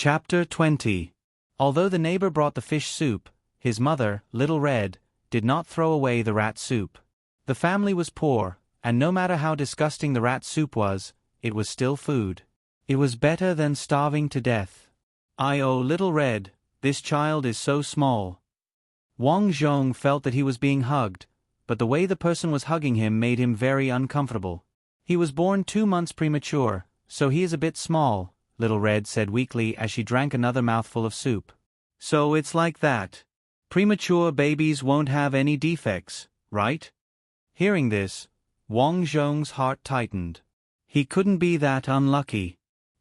Chapter 20. Although the neighbor brought the fish soup, his mother, Little Red, did not throw away the rat soup. The family was poor, and no matter how disgusting the rat soup was, it was still food. It was better than starving to death. "Oh, Little Red, this child is so small." Wang Zhong felt that he was being hugged, but the way the person was hugging him made him very uncomfortable. "He was born 2 months premature, so he is a bit small," Little Red said weakly as she drank another mouthful of soup. "So it's like that. Premature babies won't have any defects, right?" Hearing this, Wang Zhong's heart tightened. He couldn't be that unlucky.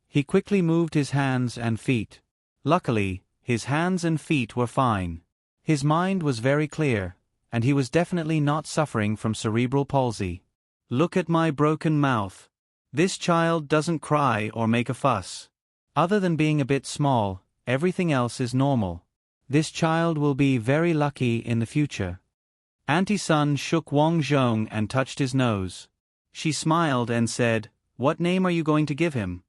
He quickly moved his hands and feet. Luckily, his hands and feet were fine. His mind was very clear, and he was definitely not suffering from cerebral palsy. "Look at my broken mouth. This child doesn't cry or make a fuss. Other than being a bit small, everything else is normal. This child will be very lucky in the future." Auntie Sun shook Wang Zhong and touched his nose. She smiled and said, "What name are you going to give him?"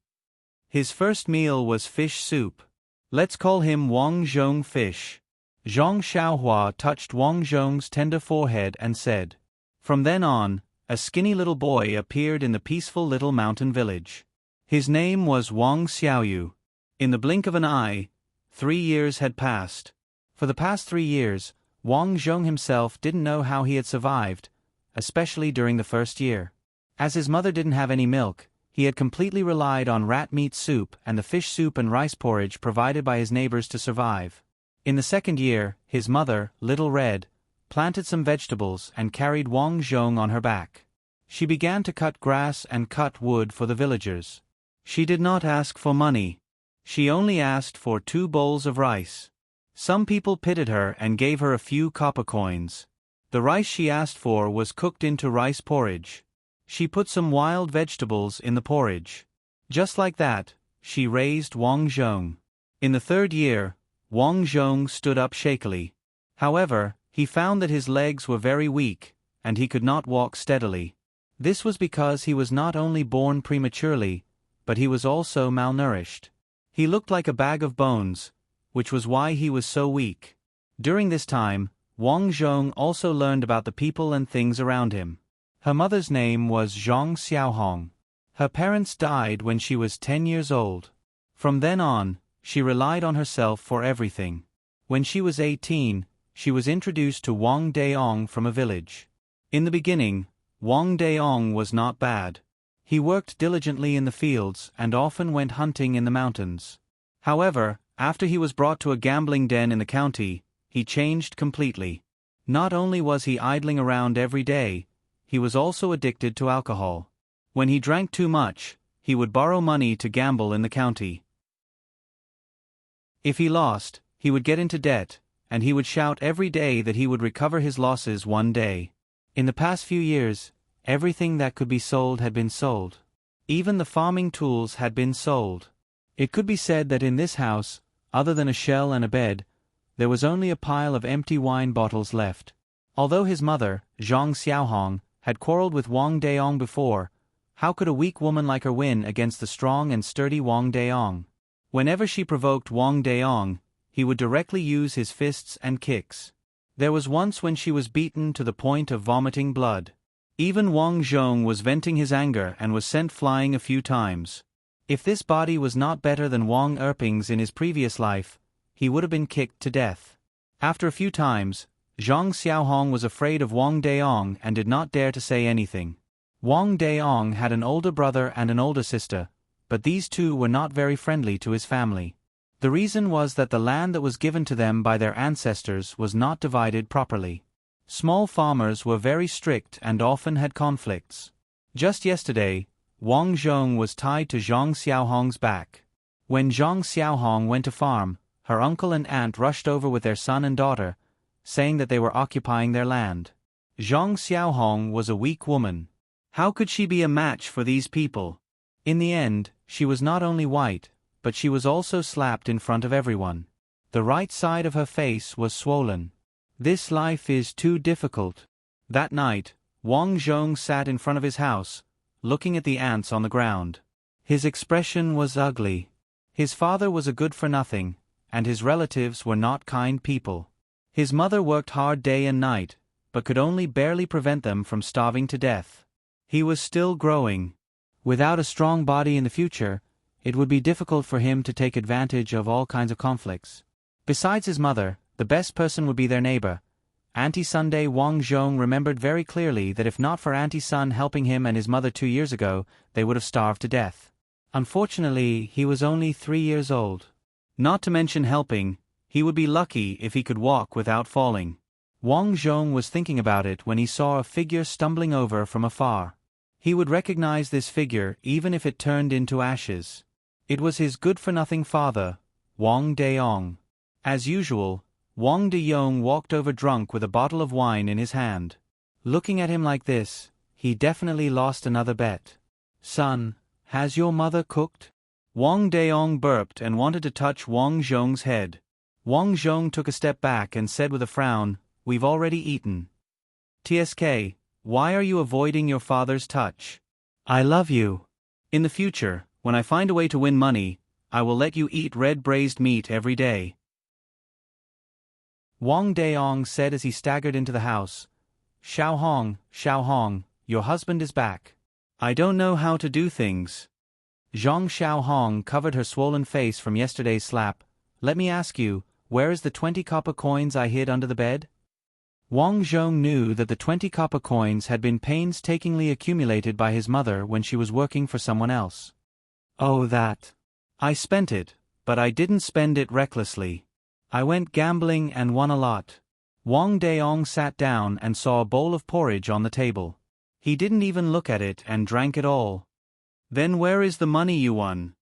His first meal was fish soup. "Let's call him Wang Zhong Fish." Zhang Xiaohua touched Wang Zhong's tender forehead and said. From then on, a skinny little boy appeared in the peaceful little mountain village. His name was Wang Xiaoyu. In the blink of an eye, 3 years had passed. For the past 3 years, Wang Zhong himself didn't know how he had survived, especially during the first year. As his mother didn't have any milk, he had completely relied on rat meat soup and the fish soup and rice porridge provided by his neighbors to survive. In the second year, his mother, Little Red, planted some vegetables and carried Wang Zhong on her back. She began to cut grass and cut wood for the villagers. She did not ask for money. She only asked for 2 bowls of rice. Some people pitied her and gave her a few copper coins. The rice she asked for was cooked into rice porridge. She put some wild vegetables in the porridge. Just like that, she raised Wang Zhong. In the third year, Wang Zhong stood up shakily. However, he found that his legs were very weak, and he could not walk steadily. This was because he was not only born prematurely, but he was also malnourished. He looked like a bag of bones, which was why he was so weak. During this time, Wang Zhong also learned about the people and things around him. Her mother's name was Zhang Xiaohong. Her parents died when she was 10 years old. From then on, she relied on herself for everything. When she was 18, she was introduced to Wang Daong from a village. In the beginning, Wang Daong was not bad. He worked diligently in the fields and often went hunting in the mountains. However, after he was brought to a gambling den in the county, he changed completely. Not only was he idling around every day, he was also addicted to alcohol. When he drank too much, he would borrow money to gamble in the county. If he lost, he would get into debt, and he would shout every day that he would recover his losses one day. In the past few years, everything that could be sold had been sold. Even the farming tools had been sold. It could be said that in this house, other than a shell and a bed, there was only a pile of empty wine bottles left. Although his mother, Zhang Xiaohong, had quarreled with Wang Daong before, how could a weak woman like her win against the strong and sturdy Wang Daong? Whenever she provoked Wang Daong, he would directly use his fists and kicks. There was once when she was beaten to the point of vomiting blood. Even Wang Zhong was venting his anger and was sent flying a few times. If this body was not better than Wang Erping's in his previous life, he would have been kicked to death. After a few times, Zhang Xiaohong was afraid of Wang Daong and did not dare to say anything. Wang Daong had an older brother and an older sister, but these two were not very friendly to his family. The reason was that the land that was given to them by their ancestors was not divided properly. Small farmers were very strict and often had conflicts. Just yesterday, Wang Zhong was tied to Zhang Xiaohong's back. When Zhang Xiaohong went to farm, her uncle and aunt rushed over with their son and daughter, saying that they were occupying their land. Zhang Xiaohong was a weak woman. How could she be a match for these people? In the end, she was not only white, but she was also slapped in front of everyone. The right side of her face was swollen. This life is too difficult. That night, Wang Zhong sat in front of his house, looking at the ants on the ground. His expression was ugly. His father was a good-for-nothing, and his relatives were not kind people. His mother worked hard day and night, but could only barely prevent them from starving to death. He was still growing. Without a strong body in the future, it would be difficult for him to take advantage of all kinds of conflicts. Besides his mother, the best person would be their neighbor. Auntie Sunday Wang Zhong remembered very clearly that if not for Auntie Sun helping him and his mother 2 years ago, they would have starved to death. Unfortunately, he was only 3 years old. Not to mention helping, he would be lucky if he could walk without falling. Wang Zhong was thinking about it when he saw a figure stumbling over from afar. He would recognize this figure even if it turned into ashes. It was his good-for-nothing father, Wang Deong. As usual, Wang Deyong walked over drunk with a bottle of wine in his hand. Looking at him like this, he definitely lost another bet. "Son, has your mother cooked?" Wang Deyong burped and wanted to touch Wang Zhong's head. Wang Zhong took a step back and said with a frown, "We've already eaten." "TSK, why are you avoiding your father's touch?" "I love you. In the future, when I find a way to win money, I will let you eat red braised meat every day." Wang Deong said as he staggered into the house, Xiao Hong, your husband is back. I don't know how to do things." Zhang Xiao Hong covered her swollen face from yesterday's slap. "Let me ask you, where is the 20 copper coins I hid under the bed?" Wang Zhong knew that the 20 copper coins had been painstakingly accumulated by his mother when she was working for someone else. "Oh, that. I spent it, but I didn't spend it recklessly. I went gambling and won a lot." Wang Deong sat down and saw a bowl of porridge on the table. He didn't even look at it and drank it all. "Then where is the money you won?"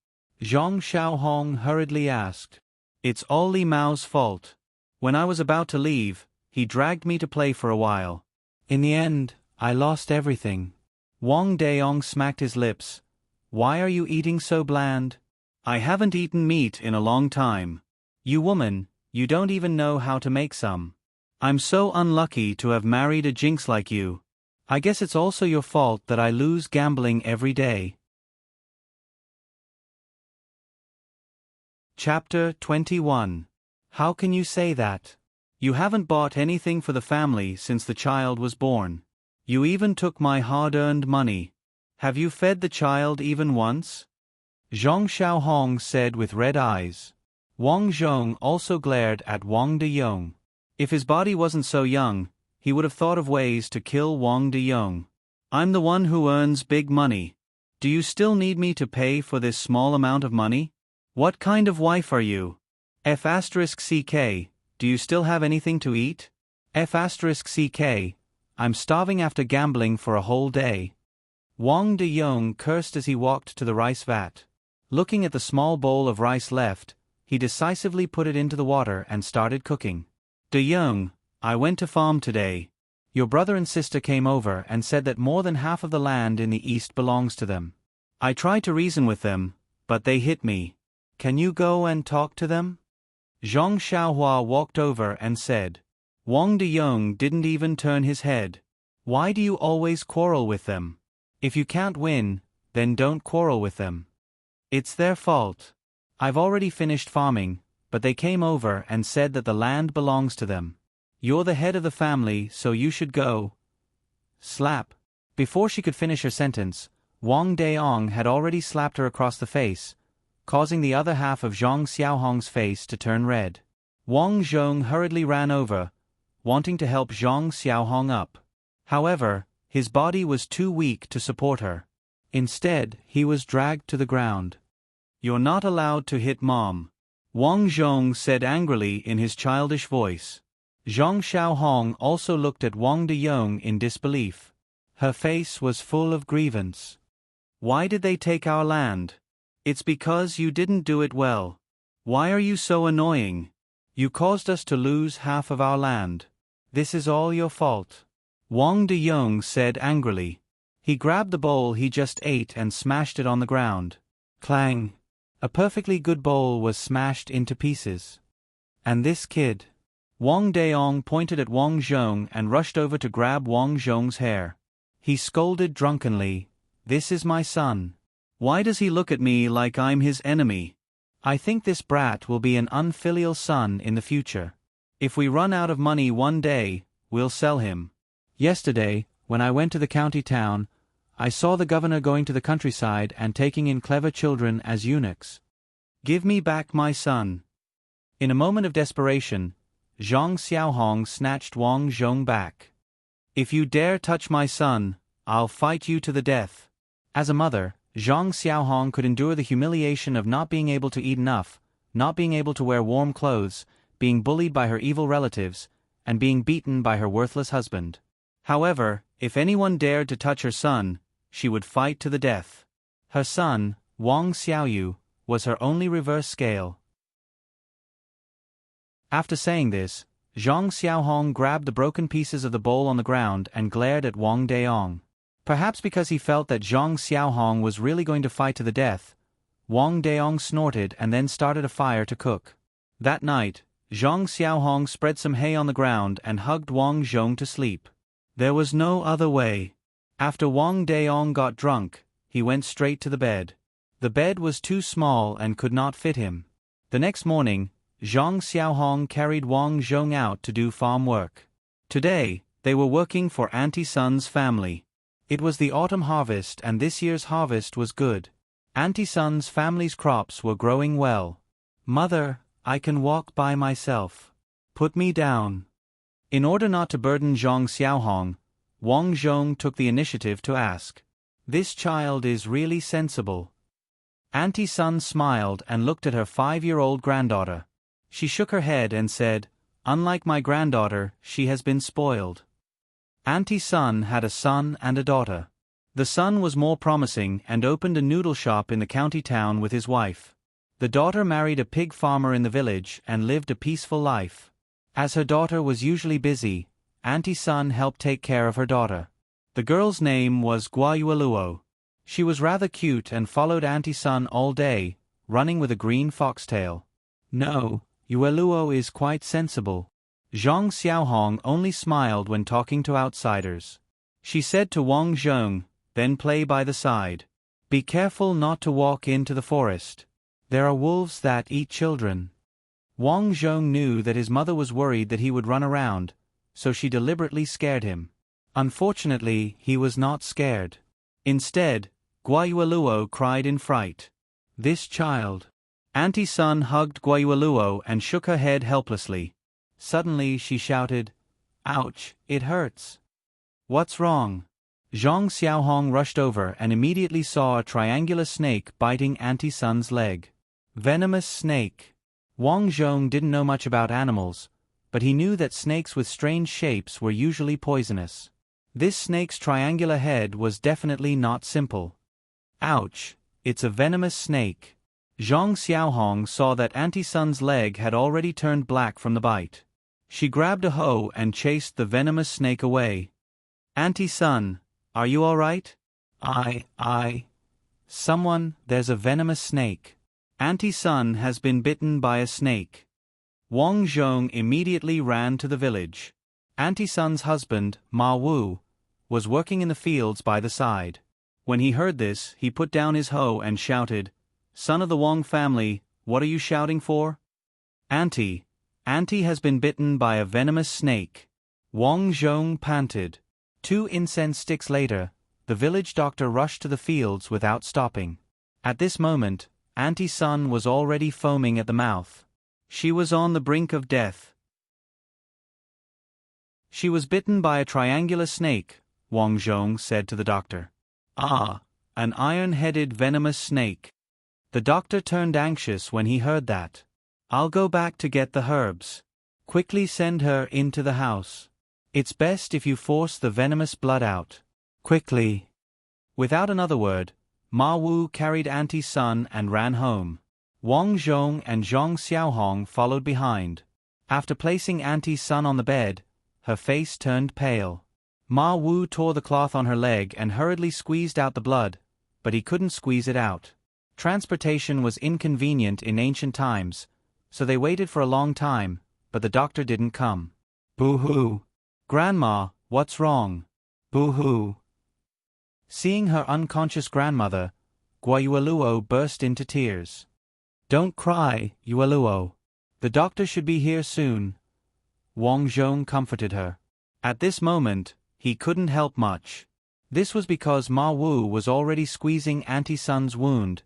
Zhang Xiaohong hurriedly asked. "It's all Li Mao's fault. When I was about to leave, he dragged me to play for a while. In the end, I lost everything." Wang Deong smacked his lips. "Why are you eating so bland?" "I haven't eaten meat in a long time. You woman, you don't even know how to make some. I'm so unlucky to have married a jinx like you. I guess it's also your fault that I lose gambling every day." Chapter 21. How can you say that? You haven't bought anything for the family since the child was born. You even took my hard-earned money. Have you fed the child even once? Zhang Xiaohong said with red eyes. Wang Zhong also glared at Wang Deyong. If his body wasn't so young, he would have thought of ways to kill Wang Deyong. "I'm the one who earns big money. Do you still need me to pay for this small amount of money? What kind of wife are you? F***CK, do you still have anything to eat? F***CK, I'm starving after gambling for a whole day." Wang Deyong cursed as he walked to the rice vat. Looking at the small bowl of rice left, he decisively put it into the water and started cooking. "Deyong, I went to farm today. Your brother and sister came over and said that more than half of the land in the east belongs to them. I tried to reason with them, but they hit me. Can you go and talk to them?" Zhang Xiaohua walked over and said. Wang Deyong didn't even turn his head. "Why do you always quarrel with them? If you can't win, then don't quarrel with them. It's their fault. I've already finished farming, but they came over and said that the land belongs to them. You're the head of the family, so you should go." Slap. Before she could finish her sentence, Wang Deong had already slapped her across the face, causing the other half of Zhang Xiaohong's face to turn red. Wang Zhong hurriedly ran over, wanting to help Zhang Xiaohong up. However, his body was too weak to support her. Instead, he was dragged to the ground. "You're not allowed to hit Mom," Wang Zhong said angrily in his childish voice. Zhang Xiaohong also looked at Wang Deyong in disbelief. Her face was full of grievance. "Why did they take our land? It's because you didn't do it well. Why are you so annoying? You caused us to lose half of our land. This is all your fault," Wang Deyong said angrily. He grabbed the bowl he just ate and smashed it on the ground. Clang! A perfectly good bowl was smashed into pieces. "And this kid?" Wang Deong pointed at Wang Zhong and rushed over to grab Wang Zhong's hair. He scolded drunkenly, "This is my son. Why does he look at me like I'm his enemy? I think this brat will be an unfilial son in the future. If we run out of money one day, we'll sell him. Yesterday, when I went to the county town, I saw the governor going to the countryside and taking in clever children as eunuchs. Give me back my son. In a moment of desperation, Zhang Xiaohong snatched Wang Zhong back. If you dare touch my son, I'll fight you to the death. As a mother, Zhang Xiaohong could endure the humiliation of not being able to eat enough, not being able to wear warm clothes, being bullied by her evil relatives, and being beaten by her worthless husband. However, if anyone dared to touch her son, she would fight to the death. Her son, Wang Xiaoyu, was her only reverse scale. After saying this, Zhang Xiaohong grabbed the broken pieces of the bowl on the ground and glared at Wang Daong. Perhaps because he felt that Zhang Xiaohong was really going to fight to the death, Wang Daong snorted and then started a fire to cook. That night, Zhang Xiaohong spread some hay on the ground and hugged Wang Zhong to sleep. There was no other way. After Wang Daong got drunk, he went straight to the bed. The bed was too small and could not fit him. The next morning, Zhang Xiaohong carried Wang Zhong out to do farm work. Today, they were working for Auntie Sun's family. It was the autumn harvest and this year's harvest was good. Auntie Sun's family's crops were growing well. Mother, I can walk by myself. Put me down. In order not to burden Zhang Xiaohong, Wang Zhong took the initiative to ask. This child is really sensible. Auntie Sun smiled and looked at her 5-year-old granddaughter. She shook her head and said, unlike my granddaughter, she has been spoiled. Auntie Sun had a son and a daughter. The son was more promising and opened a noodle shop in the county town with his wife. The daughter married a pig farmer in the village and lived a peaceful life. As her daughter was usually busy, Auntie Sun helped take care of her daughter. The girl's name was Guayueluo. She was rather cute and followed Auntie Sun all day, running with a green foxtail. No, Yueluo is quite sensible. Zhang Xiaohong only smiled when talking to outsiders. She said to Wang Zhong, then play by the side. Be careful not to walk into the forest. There are wolves that eat children. Wang Zhong knew that his mother was worried that he would run around, so she deliberately scared him. Unfortunately, he was not scared. Instead, Guayueluo cried in fright. This child. Auntie Sun hugged Guayueluo and shook her head helplessly. Suddenly she shouted, ouch, it hurts. What's wrong? Zhang Xiaohong rushed over and immediately saw a triangular snake biting Auntie Sun's leg. Venomous snake. Wang Zhong didn't know much about animals, but he knew that snakes with strange shapes were usually poisonous. This snake's triangular head was definitely not simple. Ouch, it's a venomous snake. Zhang Xiaohong saw that Auntie Sun's leg had already turned black from the bite. She grabbed a hoe and chased the venomous snake away. Auntie Sun, are you all right? Someone, there's a venomous snake. Auntie Sun has been bitten by a snake. Wang Zhong immediately ran to the village. Auntie Sun's husband, Ma Wu, was working in the fields by the side. When he heard this, he put down his hoe and shouted, Son of the Wang family, what are you shouting for? Auntie has been bitten by a venomous snake. Wang Zhong panted. 2 incense sticks later, the village doctor rushed to the fields without stopping. At this moment, Auntie Sun was already foaming at the mouth. She was on the brink of death. She was bitten by a triangular snake, Wang Zhong said to the doctor. Ah, an iron-headed venomous snake. The doctor turned anxious when he heard that. I'll go back to get the herbs. Quickly send her into the house. It's best if you force the venomous blood out. Quickly. Without another word, Ma Wu carried Auntie Sun and ran home. Wang Zhong and Zhang Xiaohong followed behind. After placing Auntie Sun on the bed, her face turned pale. Ma Wu tore the cloth on her leg and hurriedly squeezed out the blood, but he couldn't squeeze it out. Transportation was inconvenient in ancient times, so they waited for a long time, but the doctor didn't come. Boo-hoo. Grandma, what's wrong? Boo-hoo. Seeing her unconscious grandmother, Guayueluo burst into tears. Don't cry, Yueluo. The doctor should be here soon. Wang Zhong comforted her. At this moment, he couldn't help much. This was because Ma Wu was already squeezing Auntie Sun's wound,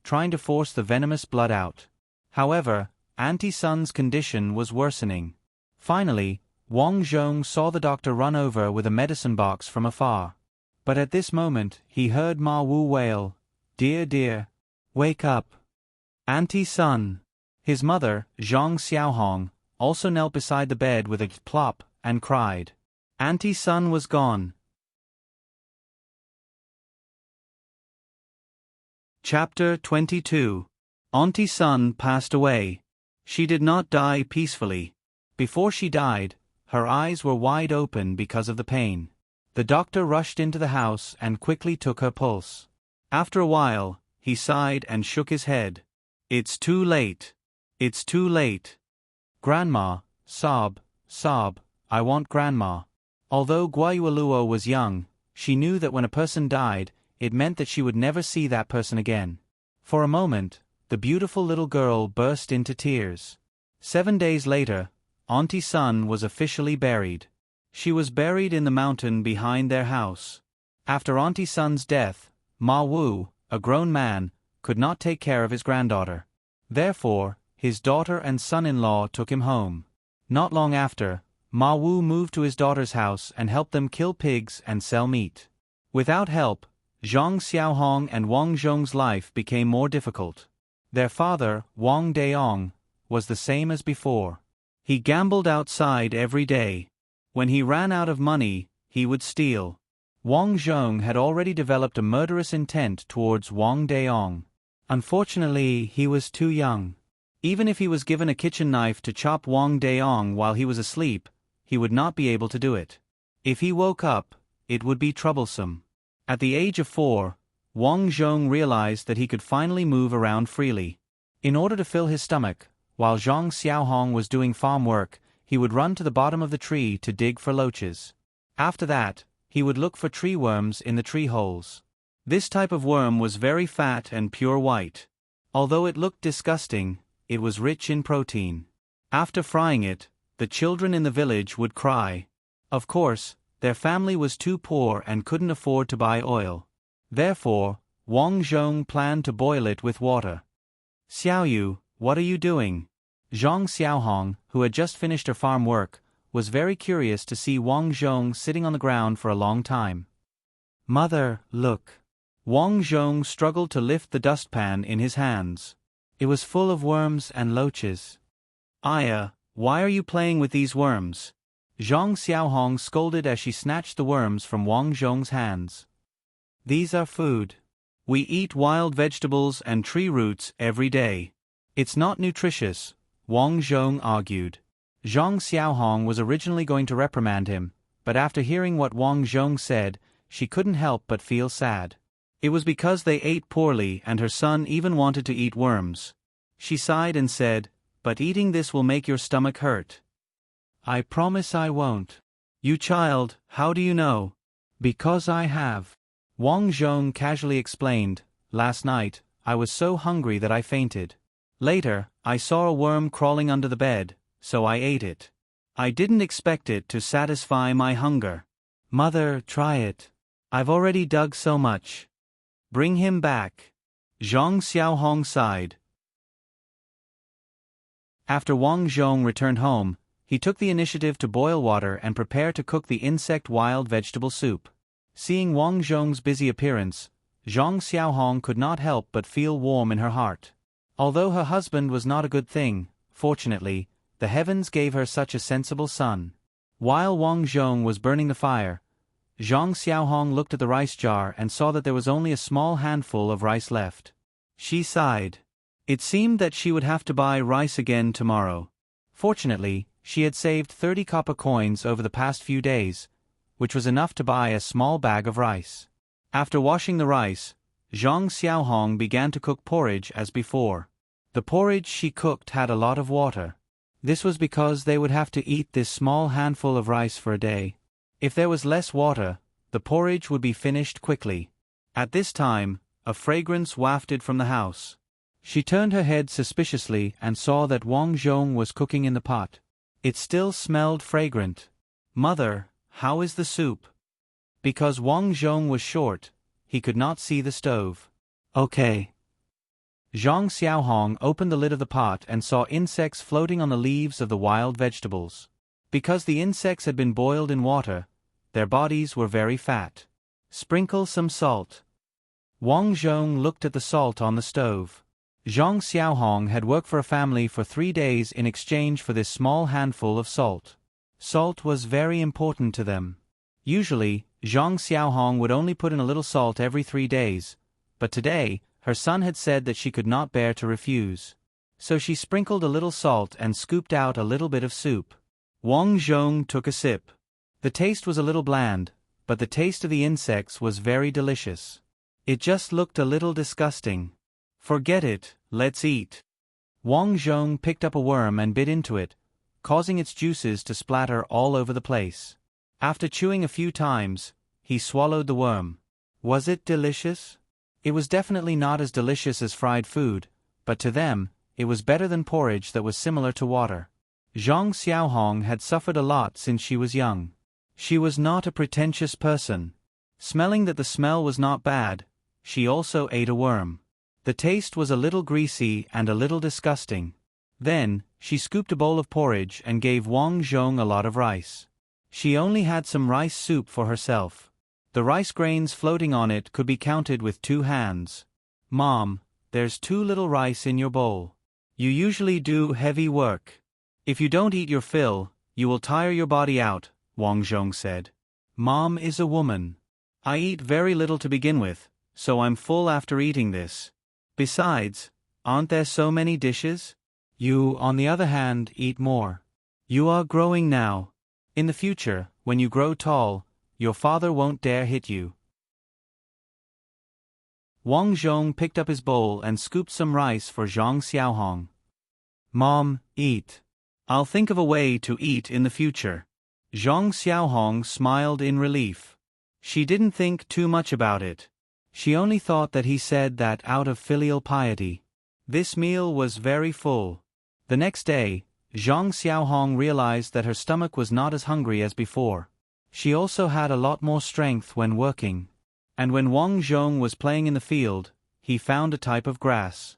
trying to force the venomous blood out. However, Auntie Sun's condition was worsening. Finally, Wang Zhong saw the doctor run over with a medicine box from afar. But at this moment, he heard Ma Wu wail, "Dear, dear, wake up. Auntie Sun." His mother, Zhang Xiaohong, also knelt beside the bed with a plop and cried. Auntie Sun was gone. Chapter 22. Auntie Sun passed away. She did not die peacefully. Before she died, her eyes were wide open because of the pain. The doctor rushed into the house and quickly took her pulse. After a while, he sighed and shook his head. "It's too late. It's too late. Grandma, sob, sob, I want grandma." Although Guayueluo was young, she knew that when a person died, it meant that she would never see that person again. For a moment, the beautiful little girl burst into tears. 7 days later, Auntie Sun was officially buried. She was buried in the mountain behind their house. After Auntie Sun's death, Ma Wu, a grown man, could not take care of his granddaughter. Therefore, his daughter and son-in-law took him home. Not long after, Ma Wu moved to his daughter's house and helped them kill pigs and sell meat. Without help, Zhang Xiaohong and Wang Zhong's life became more difficult. Their father, Wang Daong, was the same as before. He gambled outside every day. When he ran out of money, he would steal. Wang Zhong had already developed a murderous intent towards Wang Daong. Unfortunately, he was too young. Even if he was given a kitchen knife to chop Wang Daong while he was asleep, he would not be able to do it. If he woke up, it would be troublesome. At the age of 4, Wang Zhong realized that he could finally move around freely. In order to fill his stomach, while Zhang Xiaohong was doing farm work, he would run to the bottom of the tree to dig for loaches. After that, he would look for tree worms in the tree holes. This type of worm was very fat and pure white. Although it looked disgusting, it was rich in protein. After frying it, the children in the village would cry. Of course, their family was too poor and couldn't afford to buy oil. Therefore, Wang Zhong planned to boil it with water. "Xiaoyu, what are you doing?" Zhang Xiaohong, who had just finished her farm work, was very curious to see Wang Zhong sitting on the ground for a long time. "Mother, look." Wang Zhong struggled to lift the dustpan in his hands. It was full of worms and loaches. "Aya, why are you playing with these worms?" Zhang Xiaohong scolded as she snatched the worms from Wang Zhong's hands. "These are food. We eat wild vegetables and tree roots every day. It's not nutritious," Wang Zhong argued. Zhang Xiaohong was originally going to reprimand him, but after hearing what Wang Zhong said, she couldn't help but feel sad. It was because they ate poorly and her son even wanted to eat worms. She sighed and said, "But eating this will make your stomach hurt." "I promise I won't." "You child, how do you know?" "Because I have." Wang Zhong casually explained, "Last night, I was so hungry that I fainted. Later, I saw a worm crawling under the bed, so I ate it. I didn't expect it to satisfy my hunger." "Mother, try it. I've already dug so much." "Bring him back." Zhang Xiaohong sighed. After Wang Zhong returned home, he took the initiative to boil water and prepare to cook the insect wild vegetable soup. Seeing Wang Zhong's busy appearance, Zhang Xiaohong could not help but feel warm in her heart. Although her husband was not a good thing, fortunately, the heavens gave her such a sensible son. While Wang Zhong was burning the fire, Zhang Xiaohong looked at the rice jar and saw that there was only a small handful of rice left. She sighed. It seemed that she would have to buy rice again tomorrow. Fortunately, she had saved 30 copper coins over the past few days, which was enough to buy a small bag of rice. After washing the rice, Zhang Xiaohong began to cook porridge as before. The porridge she cooked had a lot of water. This was because they would have to eat this small handful of rice for a day. If there was less water, the porridge would be finished quickly. At this time, a fragrance wafted from the house. She turned her head suspiciously and saw that Wang Zhong was cooking in the pot. It still smelled fragrant. "Mother, how is the soup?" Because Wang Zhong was short, he could not see the stove. "Okay." Zhang Xiaohong opened the lid of the pot and saw insects floating on the leaves of the wild vegetables. Because the insects had been boiled in water, their bodies were very fat. "Sprinkle some salt." Wang Zhong looked at the salt on the stove. Zhang Xiaohong had worked for a family for 3 days in exchange for this small handful of salt. Salt was very important to them. Usually, Zhang Xiaohong would only put in a little salt every 3 days, but today, her son had said that she could not bear to refuse. So she sprinkled a little salt and scooped out a little bit of soup. Wang Zhong took a sip. The taste was a little bland, but the taste of the insects was very delicious. It just looked a little disgusting. "Forget it, let's eat." Wang Zhong picked up a worm and bit into it, causing its juices to splatter all over the place. After chewing a few times, he swallowed the worm. Was it delicious? It was definitely not as delicious as fried food, but to them, it was better than porridge that was similar to water. Zhang Xiaohong had suffered a lot since she was young. She was not a pretentious person. Smelling that the smell was not bad, she also ate a worm. The taste was a little greasy and a little disgusting. Then, she scooped a bowl of porridge and gave Wang Zhong a lot of rice. She only had some rice soup for herself. The rice grains floating on it could be counted with 2 hands. "Mom, there's too little rice in your bowl. You usually do heavy work. If you don't eat your fill, you will tire your body out," Wang Zhong said. "Mom is a woman. I eat very little to begin with, so I'm full after eating this. Besides, aren't there so many dishes? You, on the other hand, eat more. You are growing now. In the future, when you grow tall, your father won't dare hit you." Wang Zhong picked up his bowl and scooped some rice for Zhang Xiaohong. "Mom, eat. I'll think of a way to eat in the future." Zhang Xiaohong smiled in relief. She didn't think too much about it. She only thought that he said that out of filial piety. This meal was very full. The next day, Zhang Xiaohong realized that her stomach was not as hungry as before. She also had a lot more strength when working. And when Wang Zhong was playing in the field, he found a type of grass.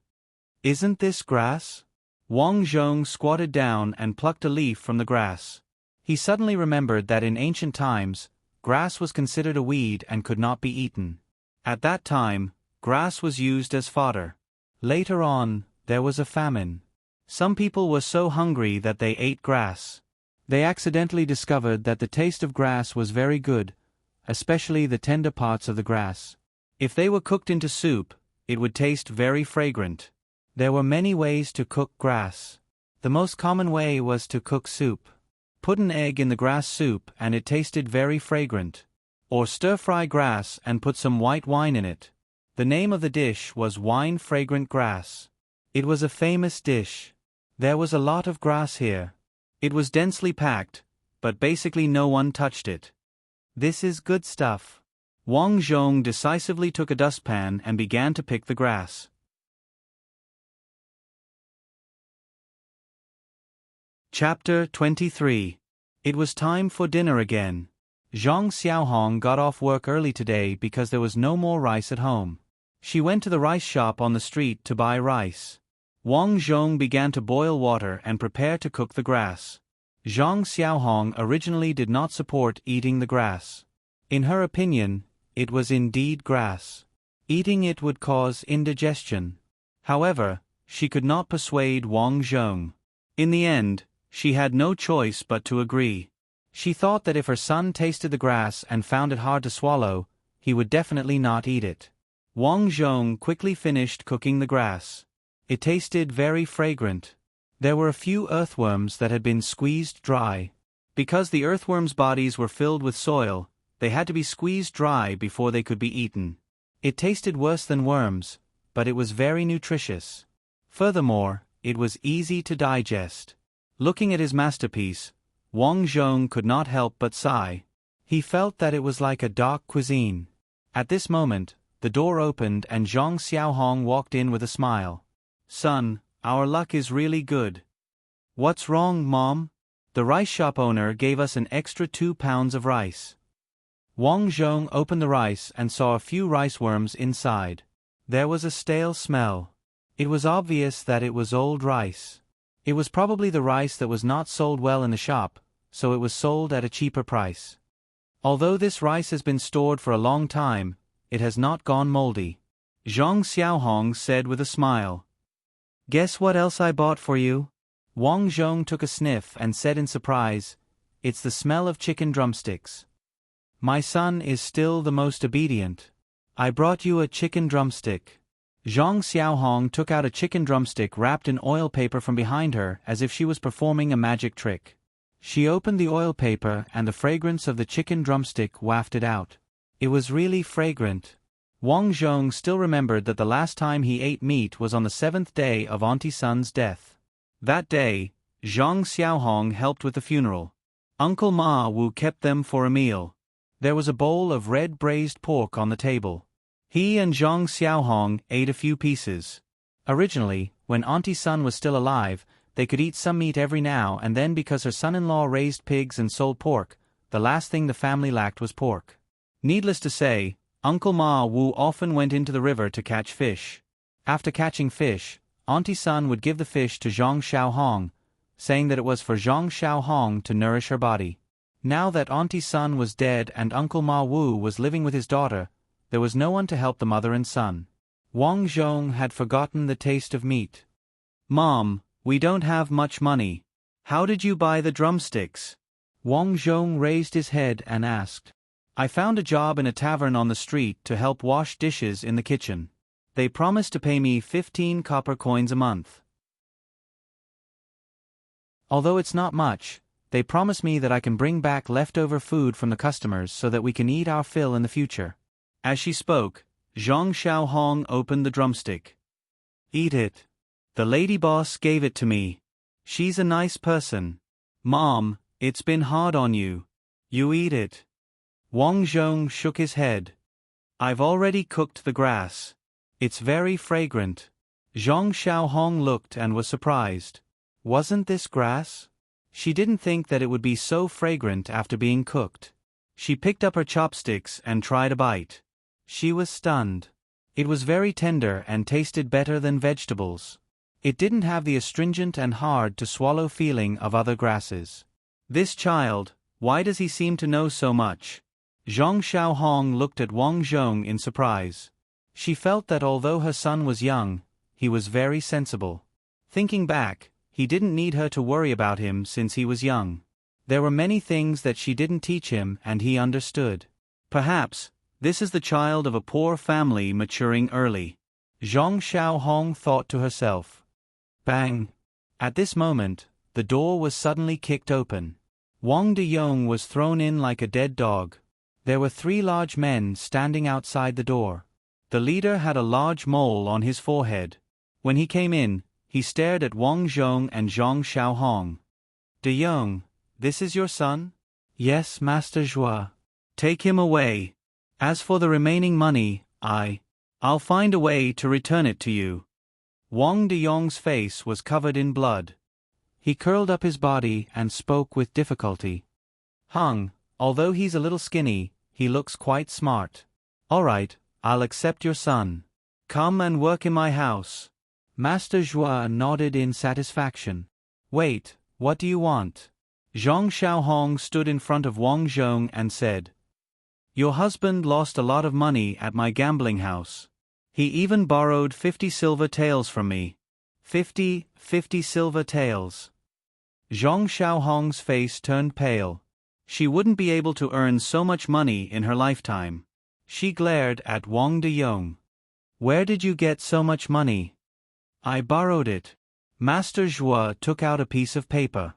"Isn't this grass?" Wang Zhong squatted down and plucked a leaf from the grass. He suddenly remembered that in ancient times, grass was considered a weed and could not be eaten. At that time, grass was used as fodder. Later on, there was a famine. Some people were so hungry that they ate grass. They accidentally discovered that the taste of grass was very good, especially the tender parts of the grass. If they were cooked into soup, it would taste very fragrant. There were many ways to cook grass. The most common way was to cook soup. Put an egg in the grass soup and it tasted very fragrant. Or stir-fry grass and put some white wine in it. The name of the dish was wine-fragrant grass. It was a famous dish. There was a lot of grass here. It was densely packed, but basically no one touched it. "This is good stuff." Wang Zhong decisively took a dustpan and began to pick the grass. Chapter 23. It was time for dinner again. Zhang Xiaohong got off work early today because there was no more rice at home. She went to the rice shop on the street to buy rice. Wang Zhong began to boil water and prepare to cook the grass. Zhang Xiaohong originally did not support eating the grass. In her opinion, it was indeed grass. Eating it would cause indigestion. However, she could not persuade Wang Zhong. In the end, she had no choice but to agree. She thought that if her son tasted the grass and found it hard to swallow, he would definitely not eat it. Wang Zhong quickly finished cooking the grass. It tasted very fragrant. There were a few earthworms that had been squeezed dry. Because the earthworms' bodies were filled with soil, they had to be squeezed dry before they could be eaten. It tasted worse than worms, but it was very nutritious. Furthermore, it was easy to digest. Looking at his masterpiece, Wang Zhong could not help but sigh. He felt that it was like a dark cuisine. At this moment, the door opened and Zhang Xiaohong walked in with a smile. Son, our luck is really good. What's wrong, Mom? The rice shop owner gave us an extra 2 pounds of rice. Wang Zhong opened the rice and saw a few rice worms inside. There was a stale smell. It was obvious that it was old rice. It was probably the rice that was not sold well in the shop, so it was sold at a cheaper price. Although this rice has been stored for a long time, it has not gone moldy. Zhang Xiaohong said with a smile. Guess what else I bought for you? Wang Zhong took a sniff and said in surprise, It's the smell of chicken drumsticks. My son is still the most obedient. I brought you a chicken drumstick. Zhang Xiaohong took out a chicken drumstick wrapped in oil paper from behind her as if she was performing a magic trick. She opened the oil paper and the fragrance of the chicken drumstick wafted out. It was really fragrant. Wang Zhong still remembered that the last time he ate meat was on the 7th day of Auntie Sun's death. That day, Zhang Xiaohong helped with the funeral. Uncle Ma Wu kept them for a meal. There was a bowl of red braised pork on the table. He and Zhang Xiaohong ate a few pieces. Originally, when Auntie Sun was still alive, they could eat some meat every now and then because her son-in-law raised pigs and sold pork. The last thing the family lacked was pork. Needless to say, Uncle Ma Wu often went into the river to catch fish. After catching fish, Auntie Sun would give the fish to Zhang Xiaohong, saying that it was for Zhang Xiaohong to nourish her body. Now that Auntie Sun was dead and Uncle Ma Wu was living with his daughter, there was no one to help the mother and son. Wang Zhong had forgotten the taste of meat. Mom, we don't have much money. How did you buy the drumsticks? Wang Zhong raised his head and asked. I found a job in a tavern on the street to help wash dishes in the kitchen. They promised to pay me 15 copper coins a month. Although it's not much, they promise me that I can bring back leftover food from the customers so that we can eat our fill in the future. As she spoke, Zhang Xiaohong opened the drumstick. Eat it. The lady boss gave it to me. She's a nice person. Mom, it's been hard on you. You eat it. Wang Zhong shook his head. I've already cooked the grass. It's very fragrant. Zhang Xiaohong looked and was surprised. Wasn't this grass? She didn't think that it would be so fragrant after being cooked. She picked up her chopsticks and tried a bite. She was stunned. It was very tender and tasted better than vegetables. It didn't have the astringent and hard-to-swallow feeling of other grasses. This child, why does he seem to know so much? Zhang Xiaohong looked at Wang Zhong in surprise. She felt that although her son was young, he was very sensible. Thinking back, he didn't need her to worry about him since he was young. There were many things that she didn't teach him and he understood. Perhaps, this is the child of a poor family maturing early. Zhang Xiaohong thought to herself. Bang! At this moment, the door was suddenly kicked open. Wang Deyong was thrown in like a dead dog. There were 3 large men standing outside the door. The leader had a large mole on his forehead. When he came in, he stared at Wang Zhong and Zhang Xiaohong. Deyong, this is your son? Yes, Master Zhua. Take him away. As for the remaining money, I'll find a way to return it to you. Wang Deyong's face was covered in blood. He curled up his body and spoke with difficulty. Hung, although he's a little skinny, he looks quite smart. All right, I'll accept your son. Come and work in my house. Master Zhua nodded in satisfaction. Wait, what do you want? Zhang Xiaohong stood in front of Wang Zhong and said. Your husband lost a lot of money at my gambling house. He even borrowed 50 silver taels from me. 50 silver taels. Zhang Xiaohong's face turned pale. She wouldn't be able to earn so much money in her lifetime. She glared at Wang Deyong. Where did you get so much money? I borrowed it. Master Zhua took out a piece of paper.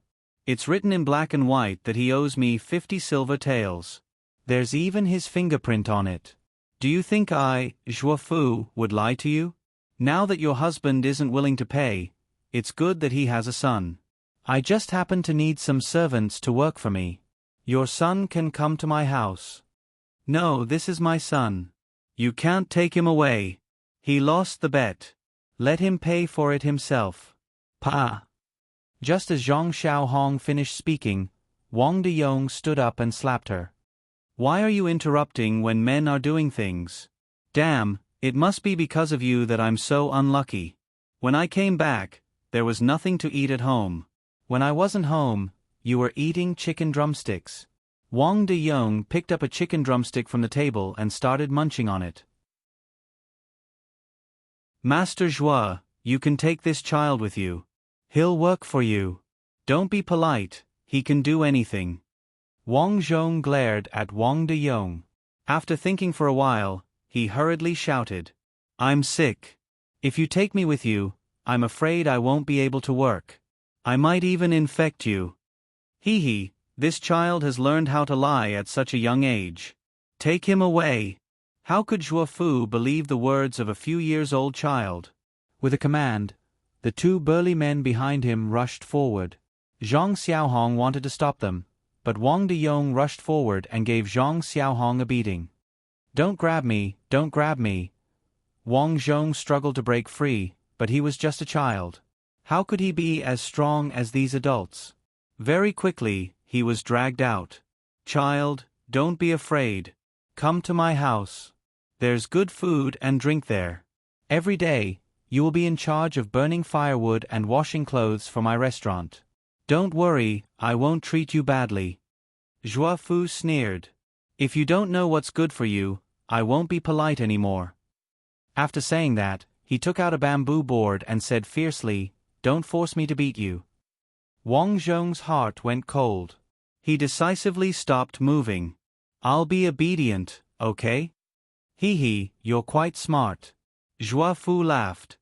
It's written in black and white that he owes me 50 silver taels. There's even his fingerprint on it. Do you think I, Zhua Fu, would lie to you? Now that your husband isn't willing to pay, it's good that he has a son. I just happen to need some servants to work for me. Your son can come to my house. No, this is my son. You can't take him away. He lost the bet. Let him pay for it himself. Pa! Just as Zhang Xiaohong finished speaking, Wang Deyong stood up and slapped her. Why are you interrupting when men are doing things? Damn, it must be because of you that I'm so unlucky. When I came back, there was nothing to eat at home. When I wasn't home, you were eating chicken drumsticks. Wang Deyong picked up a chicken drumstick from the table and started munching on it. Master Zhua, you can take this child with you. He'll work for you. Don't be polite, he can do anything. Wang Zhong glared at Wang Deyong. After thinking for a while, he hurriedly shouted, I'm sick. If you take me with you, I'm afraid I won't be able to work. I might even infect you. Hee hee, this child has learned how to lie at such a young age. Take him away. How could Zhuo Fu believe the words of a few years old child? With a command, the two burly men behind him rushed forward. Zhang Xiaohong wanted to stop them, but Wang Deyong rushed forward and gave Zhang Xiaohong a beating. Don't grab me, don't grab me. Wang Zhong struggled to break free, but he was just a child. How could he be as strong as these adults? Very quickly, he was dragged out. Child, don't be afraid. Come to my house. There's good food and drink there. Every day, you will be in charge of burning firewood and washing clothes for my restaurant. Don't worry, I won't treat you badly. Zhuo Fu sneered. If you don't know what's good for you, I won't be polite anymore. After saying that, he took out a bamboo board and said fiercely, Don't force me to beat you. Wang Zhong's heart went cold. He decisively stopped moving. I'll be obedient, okay? Hee hee, you're quite smart. Zhuo Fu laughed.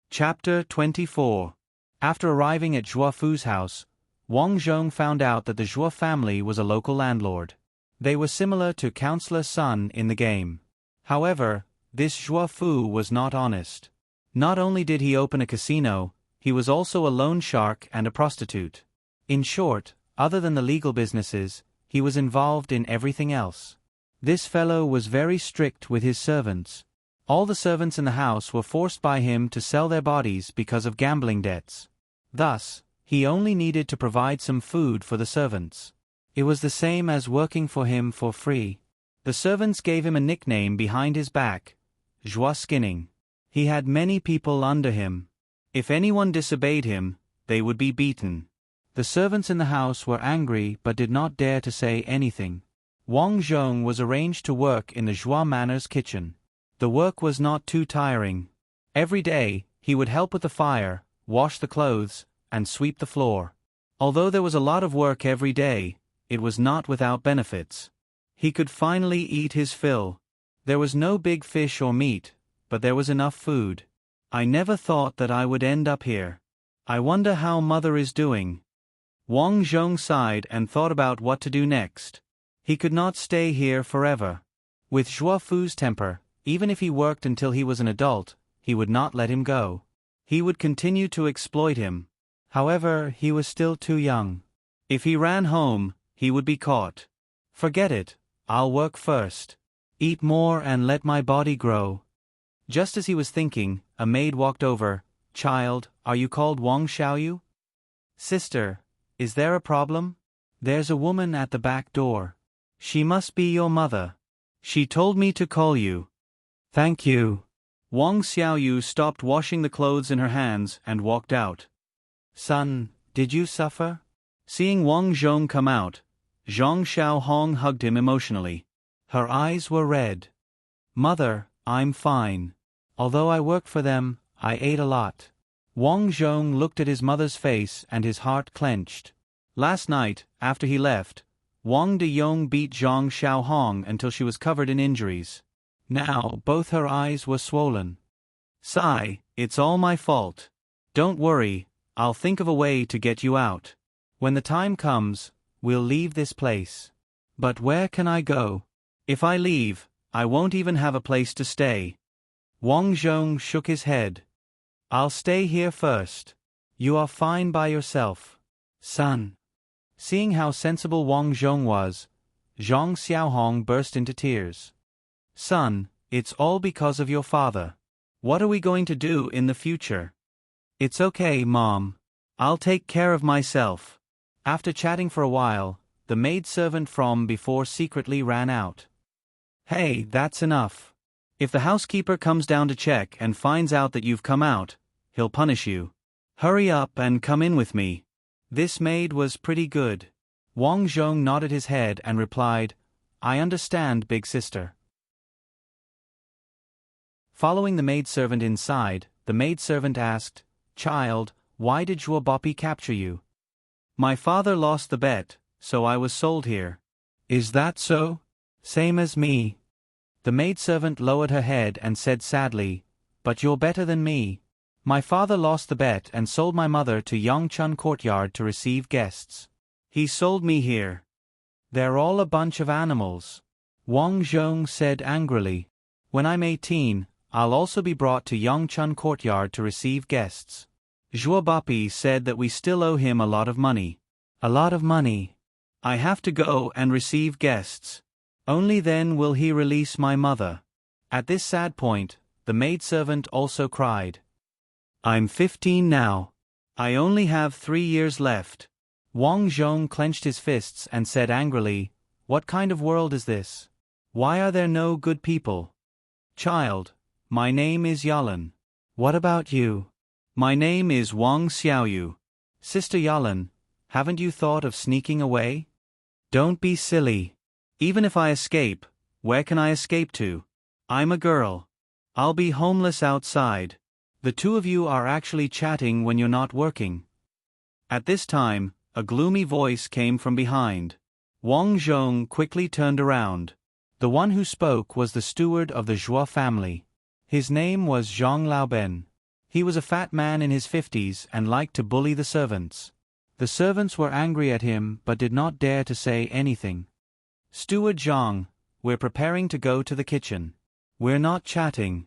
Chapter 24. After arriving at Zhuo Fu's house, Wang Zhong found out that the Zhuo family was a local landlord. They were similar to Counselor Sun in the game. However, this Zhuo Fu was not honest. Not only did he open a casino, he was also a loan shark and a prostitute. In short, other than the legal businesses, he was involved in everything else. This fellow was very strict with his servants. All the servants in the house were forced by him to sell their bodies because of gambling debts. Thus, he only needed to provide some food for the servants. It was the same as working for him for free. The servants gave him a nickname behind his back, Zhuo Skinning. He had many people under him. If anyone disobeyed him, they would be beaten. The servants in the house were angry but did not dare to say anything. Wang Zhong was arranged to work in the Zhuo Manor's kitchen. The work was not too tiring. Every day, he would help with the fire, wash the clothes, and sweep the floor. Although there was a lot of work every day, it was not without benefits. He could finally eat his fill. There was no big fish or meat, but there was enough food. I never thought that I would end up here. I wonder how Mother is doing. Wang Zhong sighed and thought about what to do next. He could not stay here forever. With Zhuo Fu's temper, even if he worked until he was an adult, he would not let him go. He would continue to exploit him. However, he was still too young. If he ran home, he would be caught. Forget it, I'll work first. Eat more and let my body grow. Just as he was thinking, a maid walked over. Child, are you called Wang Xiaoyu? Sister, is there a problem? There's a woman at the back door. She must be your mother. She told me to call you. Thank you. Wang Xiaoyu stopped washing the clothes in her hands and walked out. Son, did you suffer? Seeing Wang Zhong come out, Zhang Xiaohong hugged him emotionally. Her eyes were red. Mother, I'm fine. Although I worked for them, I ate a lot. Wang Zhong looked at his mother's face and his heart clenched. Last night, after he left, Wang Deyong beat Zhang Xiaohong until she was covered in injuries. Now, both her eyes were swollen. Sigh, it's all my fault. Don't worry, I'll think of a way to get you out. When the time comes, we'll leave this place. But where can I go? If I leave, I won't even have a place to stay. Wang Zhong shook his head. I'll stay here first. You are fine by yourself. Son. Seeing how sensible Wang Zhong was, Zhang Xiaohong burst into tears. Son, it's all because of your father. What are we going to do in the future? It's okay, Mom. I'll take care of myself. After chatting for a while, the maidservant from before secretly ran out. Hey, that's enough. If the housekeeper comes down to check and finds out that you've come out, he'll punish you. Hurry up and come in with me. This maid was pretty good. Wang Zhong nodded his head and replied, I understand, big sister. Following the maidservant inside, the maidservant asked, Child, why did Zhuo Bopi capture you? My father lost the bet, so I was sold here. Is that so? Same as me. The maidservant lowered her head and said sadly, But you're better than me. My father lost the bet and sold my mother to Yongchun Courtyard to receive guests. He sold me here. They're all a bunch of animals. Wang Zhong said angrily. When I'm 18, I'll also be brought to Yongchun Courtyard to receive guests. Zhuo Bopi said that we still owe him a lot of money. A lot of money. I have to go and receive guests. Only then will he release my mother. At this sad point, the maidservant also cried. I'm 15 now. I only have 3 years left. Wang Zhong clenched his fists and said angrily, What kind of world is this? Why are there no good people? Child, my name is Yalan. What about you? My name is Wang Xiaoyu. Sister Yalan, haven't you thought of sneaking away? Don't be silly. Even if I escape, where can I escape to? I'm a girl. I'll be homeless outside. The two of you are actually chatting when you're not working. At this time, a gloomy voice came from behind. Wang Zhong quickly turned around. The one who spoke was the steward of the Zhuo family. His name was Zhang Laoben. He was a fat man in his 50s and liked to bully the servants. The servants were angry at him but did not dare to say anything. Steward Zhang, we're preparing to go to the kitchen. We're not chatting.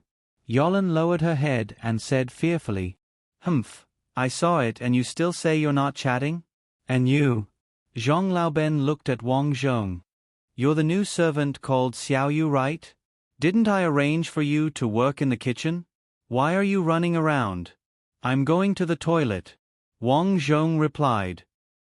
Yolan lowered her head and said fearfully, Humph, I saw it and you still say you're not chatting? And you? Zhang Laoben looked at Wang Zhong. You're the new servant called Xiaoyu, right? Didn't I arrange for you to work in the kitchen? Why are you running around? I'm going to the toilet. Wang Zhong replied.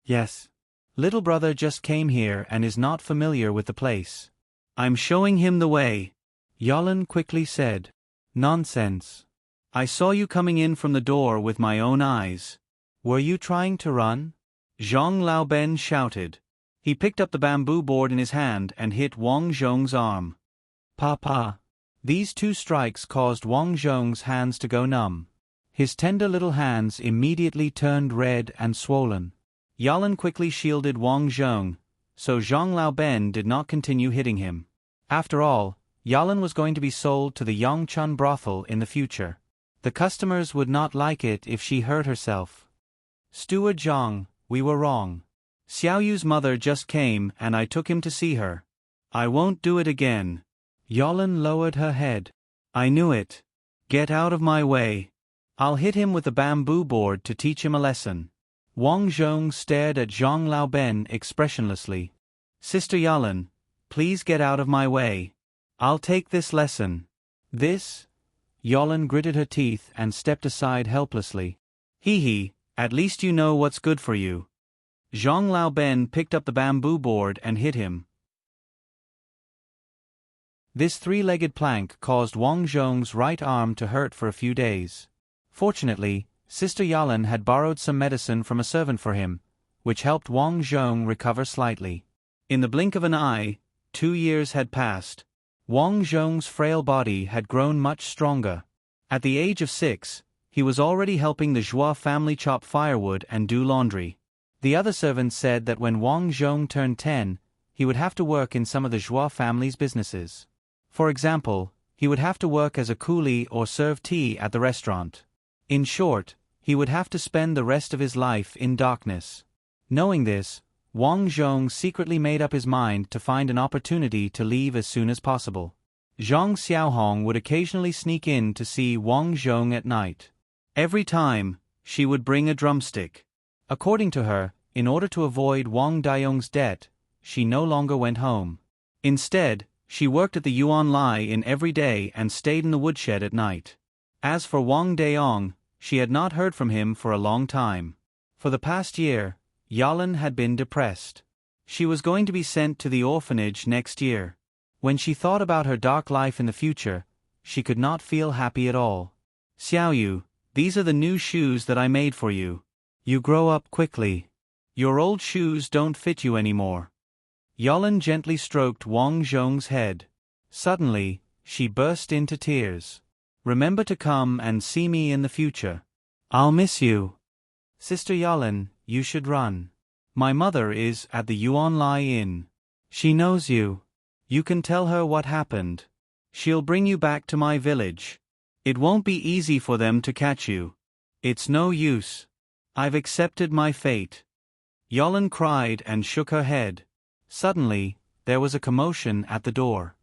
Yes. Little brother just came here and is not familiar with the place. I'm showing him the way. Yolan quickly said. Nonsense. I saw you coming in from the door with my own eyes. Were you trying to run? Zhang Laoben shouted. He picked up the bamboo board in his hand and hit Wang Zhong's arm. Papa. These 2 strikes caused Wang Zhong's hands to go numb. His tender little hands immediately turned red and swollen. Yalan quickly shielded Wang Zhong, so Zhang Laoben did not continue hitting him. After all, Yalan was going to be sold to the Yongchun brothel in the future. The customers would not like it if she hurt herself. Steward Zhang, we were wrong. Xiaoyu's mother just came and I took him to see her. I won't do it again. Yolan lowered her head. I knew it. Get out of my way. I'll hit him with the bamboo board to teach him a lesson. Wang Zhong stared at Zhang Laoben expressionlessly. Sister Yalan, please get out of my way. I'll take this lesson. This? Yolan gritted her teeth and stepped aside helplessly. Hee, at least you know what's good for you. Zhang Laoben picked up the bamboo board and hit him. This 3-legged plank caused Wang Zhong's right arm to hurt for a few days. Fortunately, Sister Yalan had borrowed some medicine from a servant for him, which helped Wang Zhong recover slightly. In the blink of an eye, 2 years had passed. Wang Zhong's frail body had grown much stronger. At the age of 6, he was already helping the Zhuo family chop firewood and do laundry. The other servants said that when Wang Zhong turned 10, he would have to work in some of the Zhuo family's businesses. For example, he would have to work as a coolie or serve tea at the restaurant. In short, he would have to spend the rest of his life in darkness. Knowing this, Wang Zhong secretly made up his mind to find an opportunity to leave as soon as possible. Zhang Xiaohong would occasionally sneak in to see Wang Zhong at night. Every time, she would bring a drumstick. According to her, in order to avoid Wang Dayong's debt, she no longer went home. Instead, She worked at the Yuan Lai Inn every day and stayed in the woodshed at night. As for Wang Daong, she had not heard from him for a long time. For the past year, Yalan had been depressed. She was going to be sent to the orphanage next year. When she thought about her dark life in the future, she could not feel happy at all. Xiaoyu, these are the new shoes that I made for you. You grow up quickly. Your old shoes don't fit you anymore. Yalan gently stroked Wang Zhong's head. Suddenly, she burst into tears. Remember to come and see me in the future. I'll miss you. Sister Yalan, you should run. My mother is at the Yuan Lai Inn. She knows you. You can tell her what happened. She'll bring you back to my village. It won't be easy for them to catch you. It's no use. I've accepted my fate. Yalan cried and shook her head. Suddenly, there was a commotion at the door.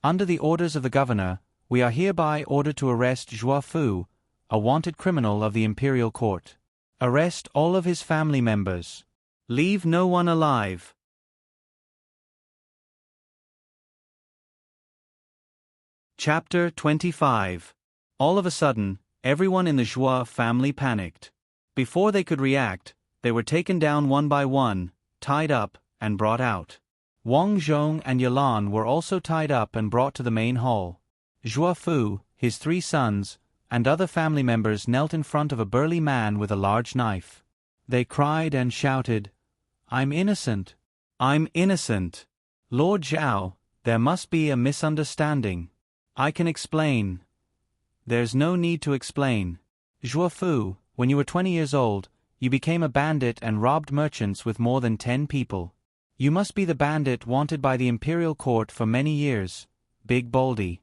Under the orders of the governor, we are hereby ordered to arrest Zhuo Fu, a wanted criminal of the imperial court. Arrest all of his family members. Leave no one alive. Chapter 25. All of a sudden, everyone in the Zhuo family panicked. Before they could react, they were taken down one by one, tied up, and brought out. Wang Zhong and Yalan were also tied up and brought to the main hall. Zhuo Fu, his 3 sons, and other family members knelt in front of a burly man with a large knife. They cried and shouted, "I'm innocent! I'm innocent! Lord Zhao, there must be a misunderstanding. I can explain." There's no need to explain. Zhuo Fu, when you were 20 years old, you became a bandit and robbed merchants with more than 10 people. You must be the bandit wanted by the imperial court for many years, Big Baldy.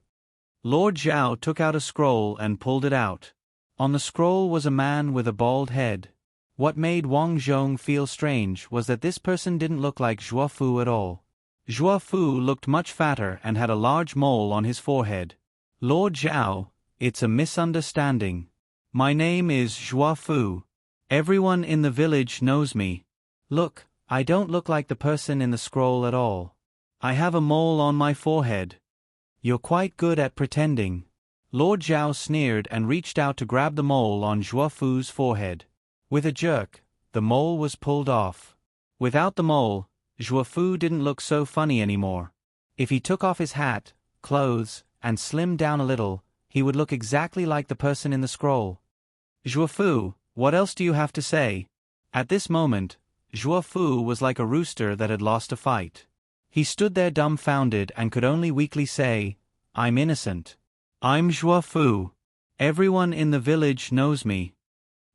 Lord Zhao took out a scroll and pulled it out. On the scroll was a man with a bald head. What made Wang Zhong feel strange was that this person didn't look like Zhuo Fu at all. Zhuo Fu looked much fatter and had a large mole on his forehead. Lord Zhao, it's a misunderstanding. My name is Zhuo Fu. Everyone in the village knows me. Look, I don't look like the person in the scroll at all. I have a mole on my forehead. You're quite good at pretending. Lord Zhao sneered and reached out to grab the mole on Zhuo Fu's forehead. With a jerk, the mole was pulled off. Without the mole, Zhuo Fu didn't look so funny anymore. If he took off his hat, clothes, and slimmed down a little, he would look exactly like the person in the scroll. Zhuo Fu, what else do you have to say? At this moment, Zhuo Fu was like a rooster that had lost a fight. He stood there dumbfounded and could only weakly say, "I'm innocent. I'm Zhuo Fu. Everyone in the village knows me.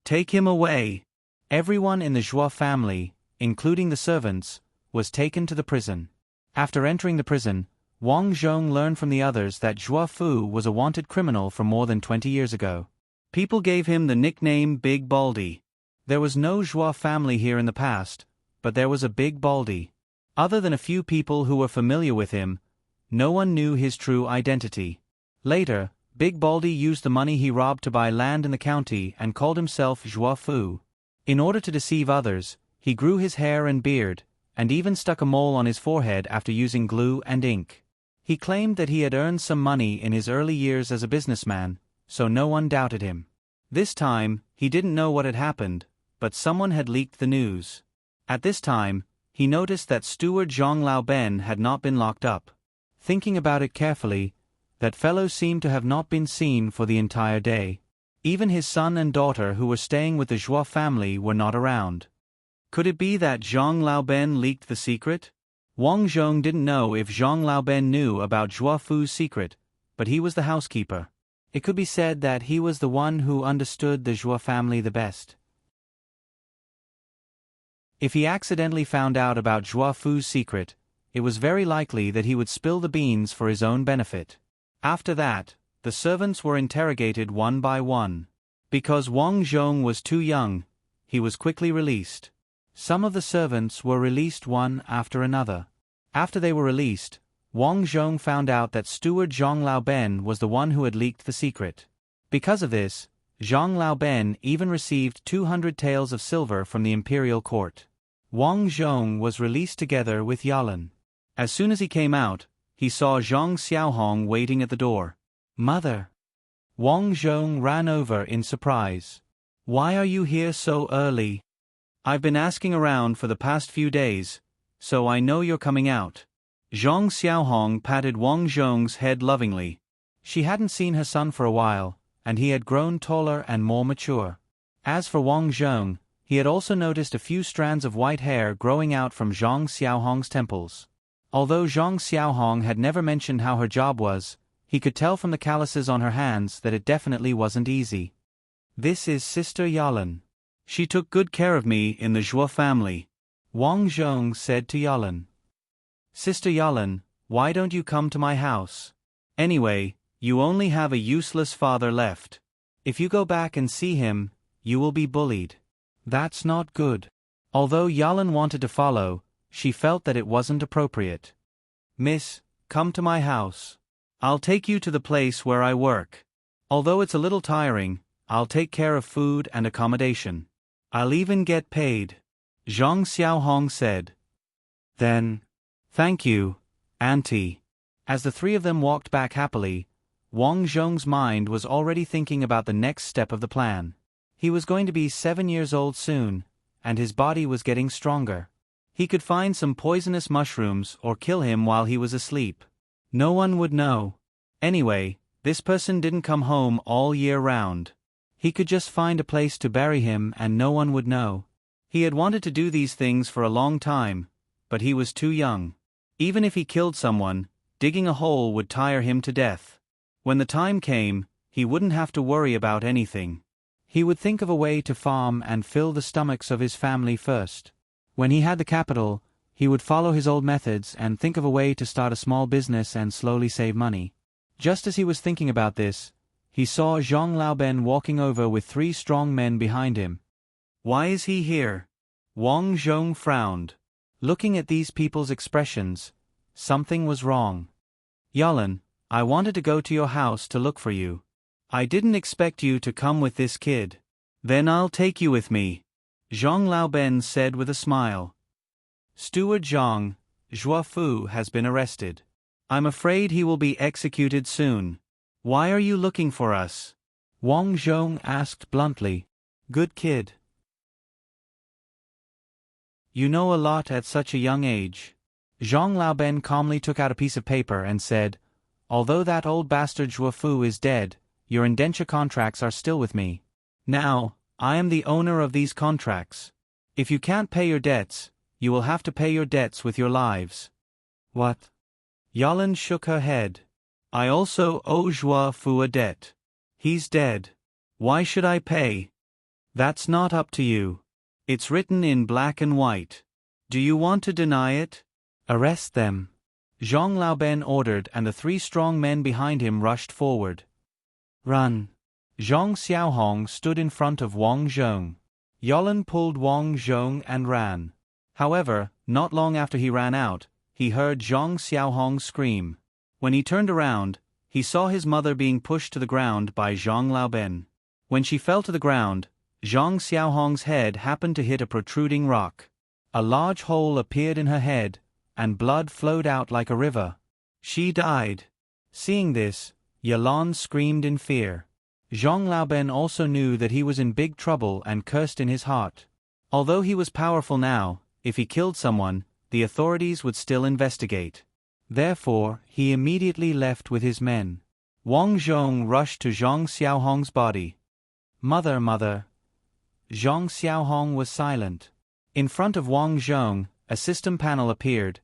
Take him away." Everyone in the Zhuo family, including the servants, was taken to the prison. After entering the prison, Wang Zhong learned from the others that Zhuo Fu was a wanted criminal from more than 20 years ago. People gave him the nickname Big Baldy. There was no Zhuo family here in the past, but there was a Big Baldy. Other than a few people who were familiar with him, no one knew his true identity. Later, Big Baldy used the money he robbed to buy land in the county and called himself Zhuo Fu. In order to deceive others, he grew his hair and beard, and even stuck a mole on his forehead after using glue and ink. He claimed that he had earned some money in his early years as a businessman, so no one doubted him. This time, he didn't know what had happened, but someone had leaked the news. At this time, he noticed that steward Zhang Laoben had not been locked up. Thinking about it carefully, that fellow seemed to have not been seen for the entire day. Even his son and daughter who were staying with the Zhuo family were not around. Could it be that Zhang Laoben leaked the secret? Wang Zhong didn't know if Zhang Laoben knew about Zhuo Fu's secret, but he was the housekeeper. It could be said that he was the one who understood the Zhuo family the best. If he accidentally found out about Zhuo Fu's secret, it was very likely that he would spill the beans for his own benefit. After that, the servants were interrogated one by one. Because Wang Zhong was too young, he was quickly released. Some of the servants were released one after another. After they were released, Wang Zhong found out that steward Zhang Laoben was the one who had leaked the secret. Because of this, Zhang Laoben even received 200 taels of silver from the imperial court. Wang Zhong was released together with Yalan. As soon as he came out, he saw Zhang Xiaohong waiting at the door. "Mother!" Wang Zhong ran over in surprise. "Why are you here so early? I've been asking around for the past few days, so I know you're coming out." Zhang Xiaohong patted Wang Zhong's head lovingly. She hadn't seen her son for a while, and he had grown taller and more mature. As for Wang Zhong, he had also noticed a few strands of white hair growing out from Zhang Xiaohong's temples. Although Zhang Xiaohong had never mentioned how her job was, he could tell from the calluses on her hands that it definitely wasn't easy. "This is Sister Yalan. She took good care of me in the Zhuo family," Wang Zhong said to Yalan. "Sister Yalan, why don't you come to my house? Anyway, you only have a useless father left. If you go back and see him, you will be bullied." "That's not good." Although Yalan wanted to follow, she felt that it wasn't appropriate. "Miss, come to my house. I'll take you to the place where I work. Although it's a little tiring, I'll take care of food and accommodation. I'll even get paid," Zhang Xiaohong said. "Then, thank you, Auntie." As the three of them walked back happily, Wang Zhong's mind was already thinking about the next step of the plan. He was going to be 7 years old soon, and his body was getting stronger. He could find some poisonous mushrooms or kill him while he was asleep. No one would know. Anyway, this person didn't come home all year round. He could just find a place to bury him and no one would know. He had wanted to do these things for a long time, but he was too young. Even if he killed someone, digging a hole would tire him to death. When the time came, he wouldn't have to worry about anything. He would think of a way to farm and fill the stomachs of his family first. When he had the capital, he would follow his old methods and think of a way to start a small business and slowly save money. Just as he was thinking about this, he saw Zhang Laoben walking over with 3 strong men behind him. "Why is he here?" Wang Zhong frowned. Looking at these people's expressions, something was wrong. "Yalan, I wanted to go to your house to look for you. I didn't expect you to come with this kid." "Then I'll take you with me," Zhang Laoben said with a smile. "Steward Zhang, Zhuo Fu has been arrested. I'm afraid he will be executed soon. Why are you looking for us?" Wang Zhong asked bluntly. "Good kid. You know a lot at such a young age." Zhang Laoben calmly took out a piece of paper and said, "Although that old bastard Zhuo Fu is dead, your indenture contracts are still with me. Now, I am the owner of these contracts. If you can't pay your debts, you will have to pay your debts with your lives." "What?" Yalan shook her head. "I also owe Zhuo Fu a debt. He's dead. Why should I pay?" "That's not up to you. It's written in black and white. Do you want to deny it?" "Arrest them," Zhang Laoben ordered, and the 3 strong men behind him rushed forward. "Run." Zhang Xiaohong stood in front of Wang Zhong. Yalan pulled Wang Zhong and ran. However, not long after he ran out, he heard Zhang Xiaohong scream. When he turned around, he saw his mother being pushed to the ground by Zhang Laoben. When she fell to the ground, Zhang Xiaohong's head happened to hit a protruding rock. A large hole appeared in her head, and blood flowed out like a river. She died. Seeing this, Yalan screamed in fear. Zhang Laoben also knew that he was in big trouble and cursed in his heart. Although he was powerful now, if he killed someone, the authorities would still investigate. Therefore, he immediately left with his men. Wang Zhong rushed to Zhang Xiaohong's body. "Mother, mother." Zhang Xiaohong was silent. In front of Wang Zhong, a system panel appeared.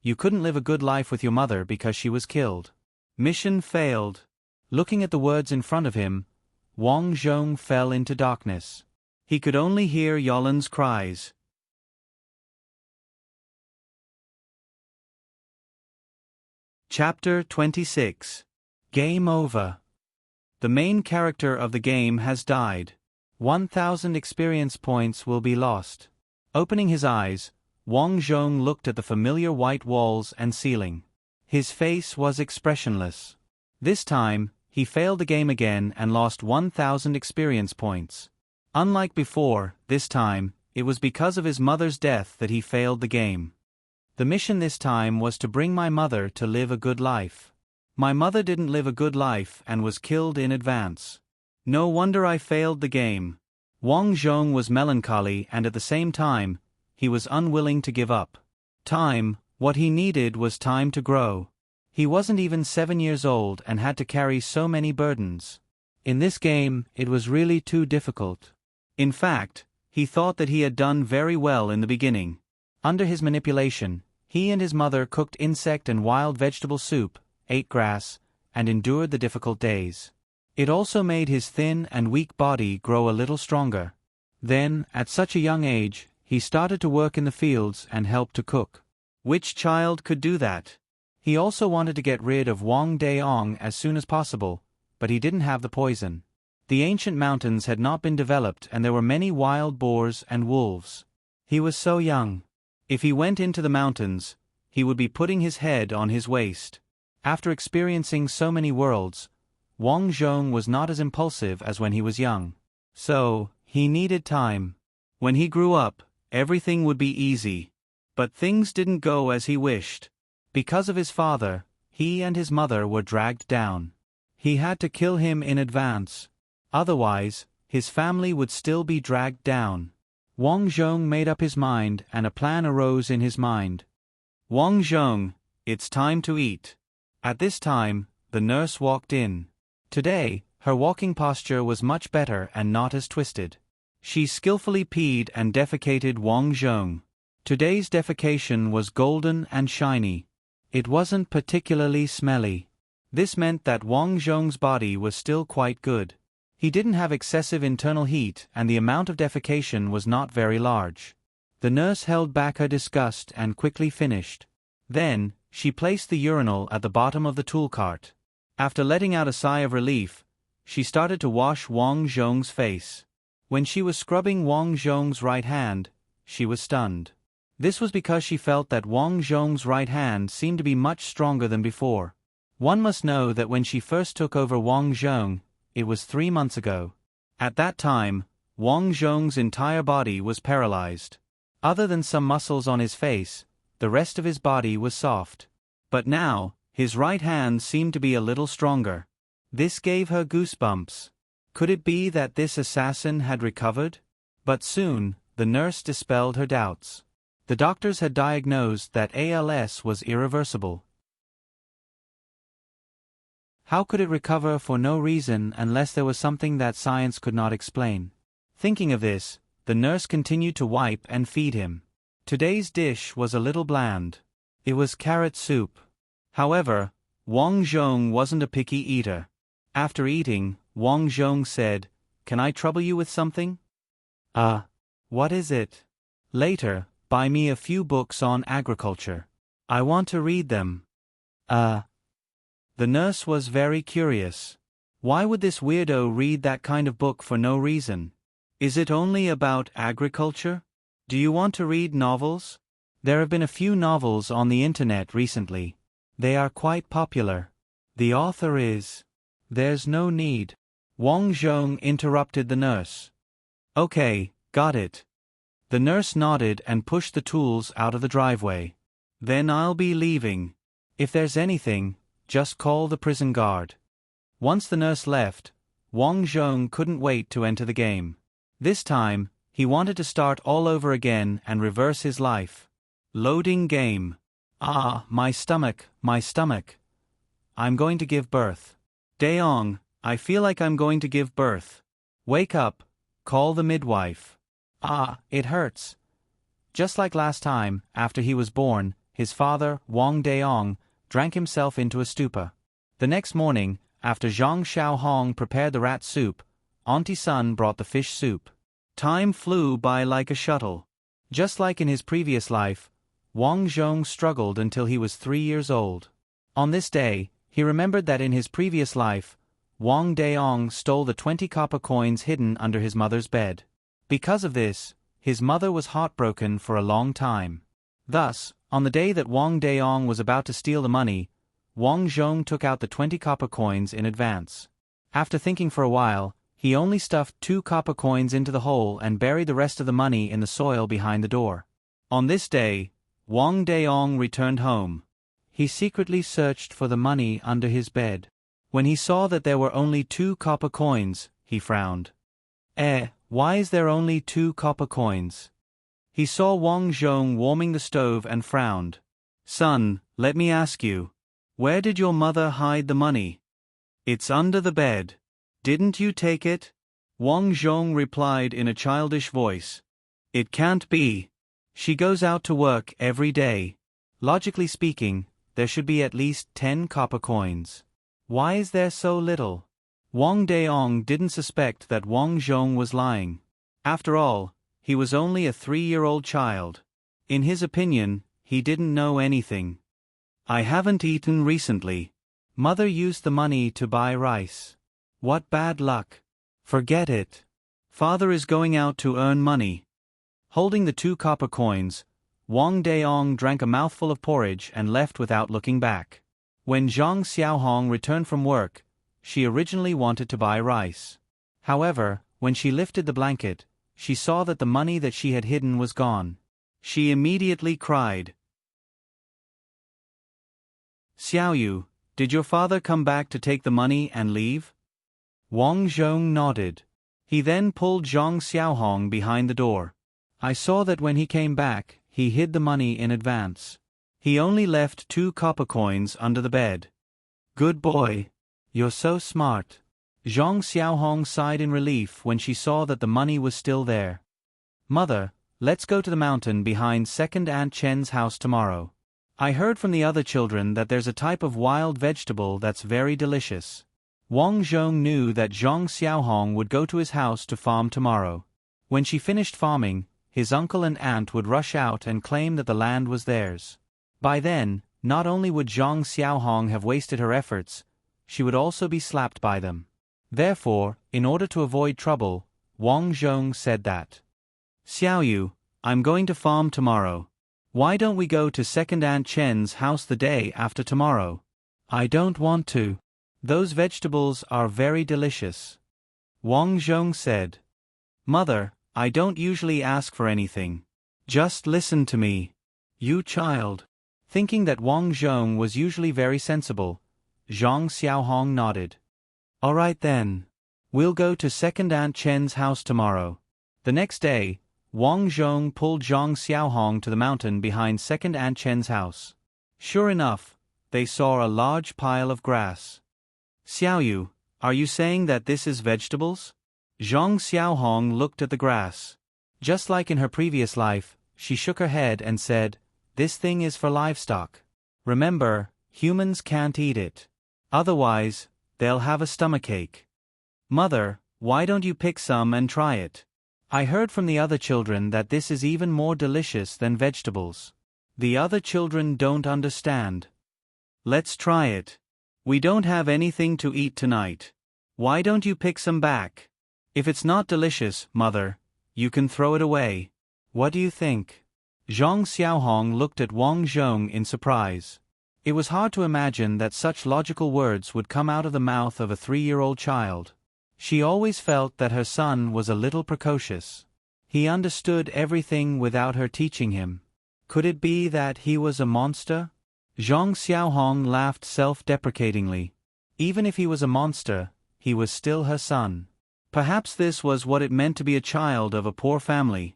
You couldn't live a good life with your mother because she was killed. Mission failed. Looking at the words in front of him, Wang Zhong fell into darkness. He could only hear Yalan's cries. Chapter 26. Game over. The main character of the game has died. 1,000 experience points will be lost. Opening his eyes, Wang Zhong looked at the familiar white walls and ceiling. His face was expressionless. This time, he failed the game again and lost 1,000 experience points. Unlike before, this time, it was because of his mother's death that he failed the game. The mission this time was to bring my mother to live a good life. My mother didn't live a good life and was killed in advance. No wonder I failed the game. Wang Zhong was melancholy and at the same time, he was unwilling to give up. Time, what he needed was time to grow. He wasn't even 7 years old and had to carry so many burdens. In this game, it was really too difficult. In fact, he thought that he had done very well in the beginning. Under his manipulation, he and his mother cooked insect and wild vegetable soup, ate grass, and endured the difficult days. It also made his thin and weak body grow a little stronger. Then, at such a young age, he started to work in the fields and help to cook. Which child could do that? He also wanted to get rid of Wang Daong as soon as possible, but he didn't have the poison. The ancient mountains had not been developed and there were many wild boars and wolves. He was so young. If he went into the mountains, he would be putting his head on his waist. After experiencing so many worlds, Wang Zhong was not as impulsive as when he was young. So, he needed time. When he grew up, everything would be easy. But things didn't go as he wished. Because of his father, he and his mother were dragged down. He had to kill him in advance. Otherwise, his family would still be dragged down. Wang Zhong made up his mind and a plan arose in his mind. Wang Zhong, it's time to eat. At this time, the nurse walked in. Today, her walking posture was much better and not as twisted. She skillfully peed and defecated Wang Zhong. Today's defecation was golden and shiny. It wasn't particularly smelly. This meant that Wang Zhong's body was still quite good. He didn't have excessive internal heat and the amount of defecation was not very large. The nurse held back her disgust and quickly finished. Then, she placed the urinal at the bottom of the tool cart. After letting out a sigh of relief, she started to wash Wang Zhong's face. When she was scrubbing Wang Zhong's right hand, she was stunned. This was because she felt that Wang Zhong's right hand seemed to be much stronger than before. One must know that when she first took over Wang Zhong, it was 3 months ago. At that time, Wang Zhong's entire body was paralyzed. Other than some muscles on his face, the rest of his body was soft. But now, his right hand seemed to be a little stronger. This gave her goosebumps. Could it be that this assassin had recovered? But soon, the nurse dispelled her doubts. The doctors had diagnosed that ALS was irreversible. How could it recover for no reason unless there was something that science could not explain? Thinking of this, the nurse continued to wipe and feed him. Today's dish was a little bland. It was carrot soup. However, Wang Zhong wasn't a picky eater. After eating, Wang Zhong said, "Can I trouble you with something?" What is it?" "Later, buy me a few books on agriculture. I want to read them." The nurse was very curious. Why would this weirdo read that kind of book for no reason? Is it only about agriculture? Do you want to read novels? There have been a few novels on the internet recently. They are quite popular. The author is... There's no need. Wang Zhong interrupted the nurse. "Okay, got it." The nurse nodded and pushed the tools out of the driveway. "Then I'll be leaving. If there's anything, just call the prison guard." Once the nurse left, Wang Zhong couldn't wait to enter the game. This time, he wanted to start all over again and reverse his life. Loading game. My stomach, my stomach. I'm going to give birth. Daong, I feel like I'm going to give birth. Wake up, call the midwife. It hurts. Just like last time, after he was born, his father, Wang Daong, drank himself into a stupor. The next morning, after Zhang Xiaohong prepared the rat soup, Auntie Sun brought the fish soup. Time flew by like a shuttle. Just like in his previous life, Wang Zhong struggled until he was 3 years old. On this day, he remembered that in his previous life, Wang Daong stole the 20 copper coins hidden under his mother's bed. Because of this, his mother was heartbroken for a long time. Thus, on the day that Wang Daong was about to steal the money, Wang Zhong took out the 20 copper coins in advance. After thinking for a while, he only stuffed 2 copper coins into the hole and buried the rest of the money in the soil behind the door. On this day, Wang Daong returned home. He secretly searched for the money under his bed. When he saw that there were only 2 copper coins, he frowned. Why is there only 2 copper coins? He saw Wang Zhong warming the stove and frowned. Son, let me ask you. Where did your mother hide the money? It's under the bed. Didn't you take it? Wang Zhong replied in a childish voice. It can't be. She goes out to work every day. Logically speaking, there should be at least 10 copper coins. Why is there so little? Wang Daong didn't suspect that Wang Zhong was lying. After all, he was only a 3-year-old child. In his opinion, he didn't know anything. I haven't eaten recently. Mother used the money to buy rice. What bad luck. Forget it. Father is going out to earn money. Holding the 2 copper coins, Wang Daong drank a mouthful of porridge and left without looking back. When Zhang Xiaohong returned from work, she originally wanted to buy rice. However, when she lifted the blanket, she saw that the money that she had hidden was gone. She immediately cried. Xiaoyu, did your father come back to take the money and leave? Wang Zhong nodded. He then pulled Zhang Xiaohong behind the door. I saw that when he came back, he hid the money in advance. He only left 2 copper coins under the bed. Good boy. You're so smart. Zhang Xiaohong sighed in relief when she saw that the money was still there. Mother, let's go to the mountain behind Second Aunt Chen's house tomorrow. I heard from the other children that there's a type of wild vegetable that's very delicious. Wang Zhong knew that Zhang Xiaohong would go to his house to farm tomorrow. When she finished farming, his uncle and aunt would rush out and claim that the land was theirs. By then, not only would Zhang Xiaohong have wasted her efforts, she would also be slapped by them. Therefore, in order to avoid trouble, Wang Zhong said that, Xiaoyu, I'm going to farm tomorrow. Why don't we go to Second Aunt Chen's house the day after tomorrow? I don't want to. Those vegetables are very delicious. Wang Zhong said. Mother, I don't usually ask for anything. Just listen to me. You child. Thinking that Wang Zhong was usually very sensible, Zhang Xiaohong nodded. All right then. We'll go to Second Aunt Chen's house tomorrow. The next day, Wang Zhong pulled Zhang Xiaohong to the mountain behind Second Aunt Chen's house. Sure enough, they saw a large pile of grass. Xiaoyu, are you saying that this is vegetables? Zhang Xiaohong looked at the grass. Just like in her previous life, she shook her head and said, This thing is for livestock. Remember, humans can't eat it. Otherwise, they'll have a stomachache. Mother, why don't you pick some and try it? I heard from the other children that this is even more delicious than vegetables. The other children don't understand. Let's try it. We don't have anything to eat tonight. Why don't you pick some back? If it's not delicious, Mother, you can throw it away. What do you think? Zhang Xiaohong looked at Wang Zhong in surprise. It was hard to imagine that such logical words would come out of the mouth of a 3-year-old child. She always felt that her son was a little precocious. He understood everything without her teaching him. Could it be that he was a monster? Zhang Xiaohong laughed self-deprecatingly. Even if he was a monster, he was still her son. Perhaps this was what it meant to be a child of a poor family.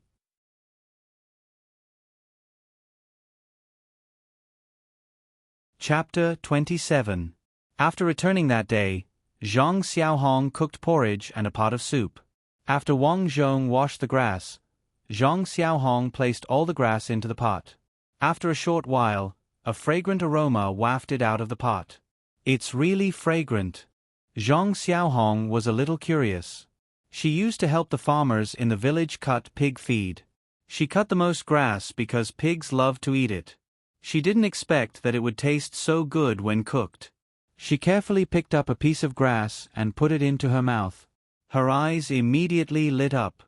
Chapter 27. After returning that day, Zhang Xiaohong cooked porridge and a pot of soup. After Wang Zhong washed the grass, Zhang Xiaohong placed all the grass into the pot. After a short while, a fragrant aroma wafted out of the pot. It's really fragrant. Zhang Xiaohong was a little curious. She used to help the farmers in the village cut pig feed. She cut the most grass because pigs love to eat it. She didn't expect that it would taste so good when cooked. She carefully picked up a piece of grass and put it into her mouth. Her eyes immediately lit up.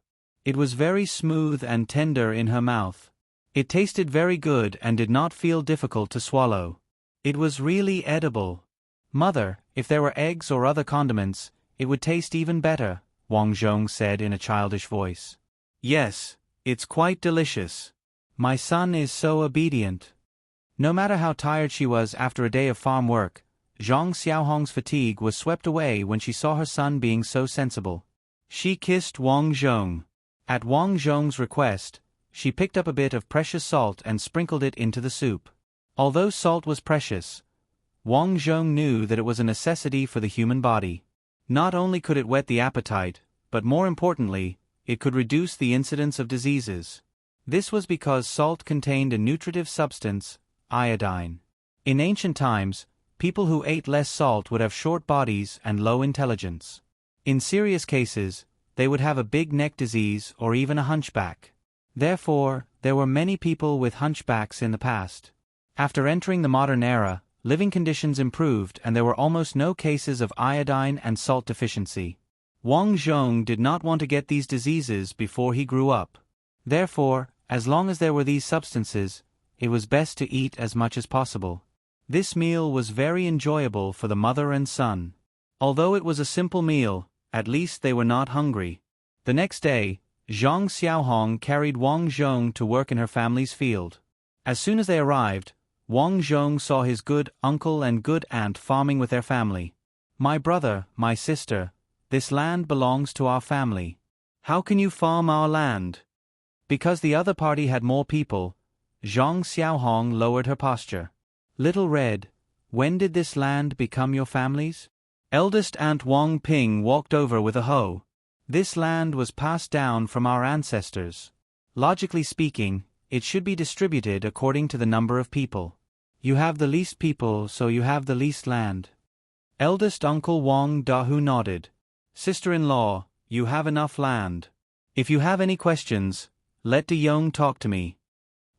It was very smooth and tender in her mouth. It tasted very good and did not feel difficult to swallow. It was really edible. Mother, if there were eggs or other condiments, it would taste even better, Wang Zhong said in a childish voice. Yes, it's quite delicious. My son is so obedient. No matter how tired she was after a day of farm work, Zhang Xiaohong's fatigue was swept away when she saw her son being so sensible. She kissed Wang Zhong. At Wang Zhong's request, she picked up a bit of precious salt and sprinkled it into the soup. Although salt was precious, Wang Zhong knew that it was a necessity for the human body. Not only could it whet the appetite, but more importantly, it could reduce the incidence of diseases. This was because salt contained a nutritive substance, iodine. In ancient times, people who ate less salt would have short bodies and low intelligence. In serious cases, they would have a big neck disease or even a hunchback. Therefore, there were many people with hunchbacks in the past. After entering the modern era, living conditions improved and there were almost no cases of iodine and salt deficiency. Wang Zhong did not want to get these diseases before he grew up. Therefore, as long as there were these substances, it was best to eat as much as possible. This meal was very enjoyable for the mother and son. Although it was a simple meal, at least they were not hungry. The next day, Zhang Xiaohong carried Wang Zhong to work in her family's field. As soon as they arrived, Wang Zhong saw his good uncle and good aunt farming with their family. "My brother, my sister, this land belongs to our family. How can you farm our land?" Because the other party had more people, Zhang Xiaohong lowered her posture. "Little Red, when did this land become your family's?" Eldest Aunt Wang Ping walked over with a hoe. "This land was passed down from our ancestors. Logically speaking, it should be distributed according to the number of people. You have the least people, so you have the least land." Eldest Uncle Wang Dahu nodded. "Sister-in-law, you have enough land. If you have any questions, let De Yong talk to me."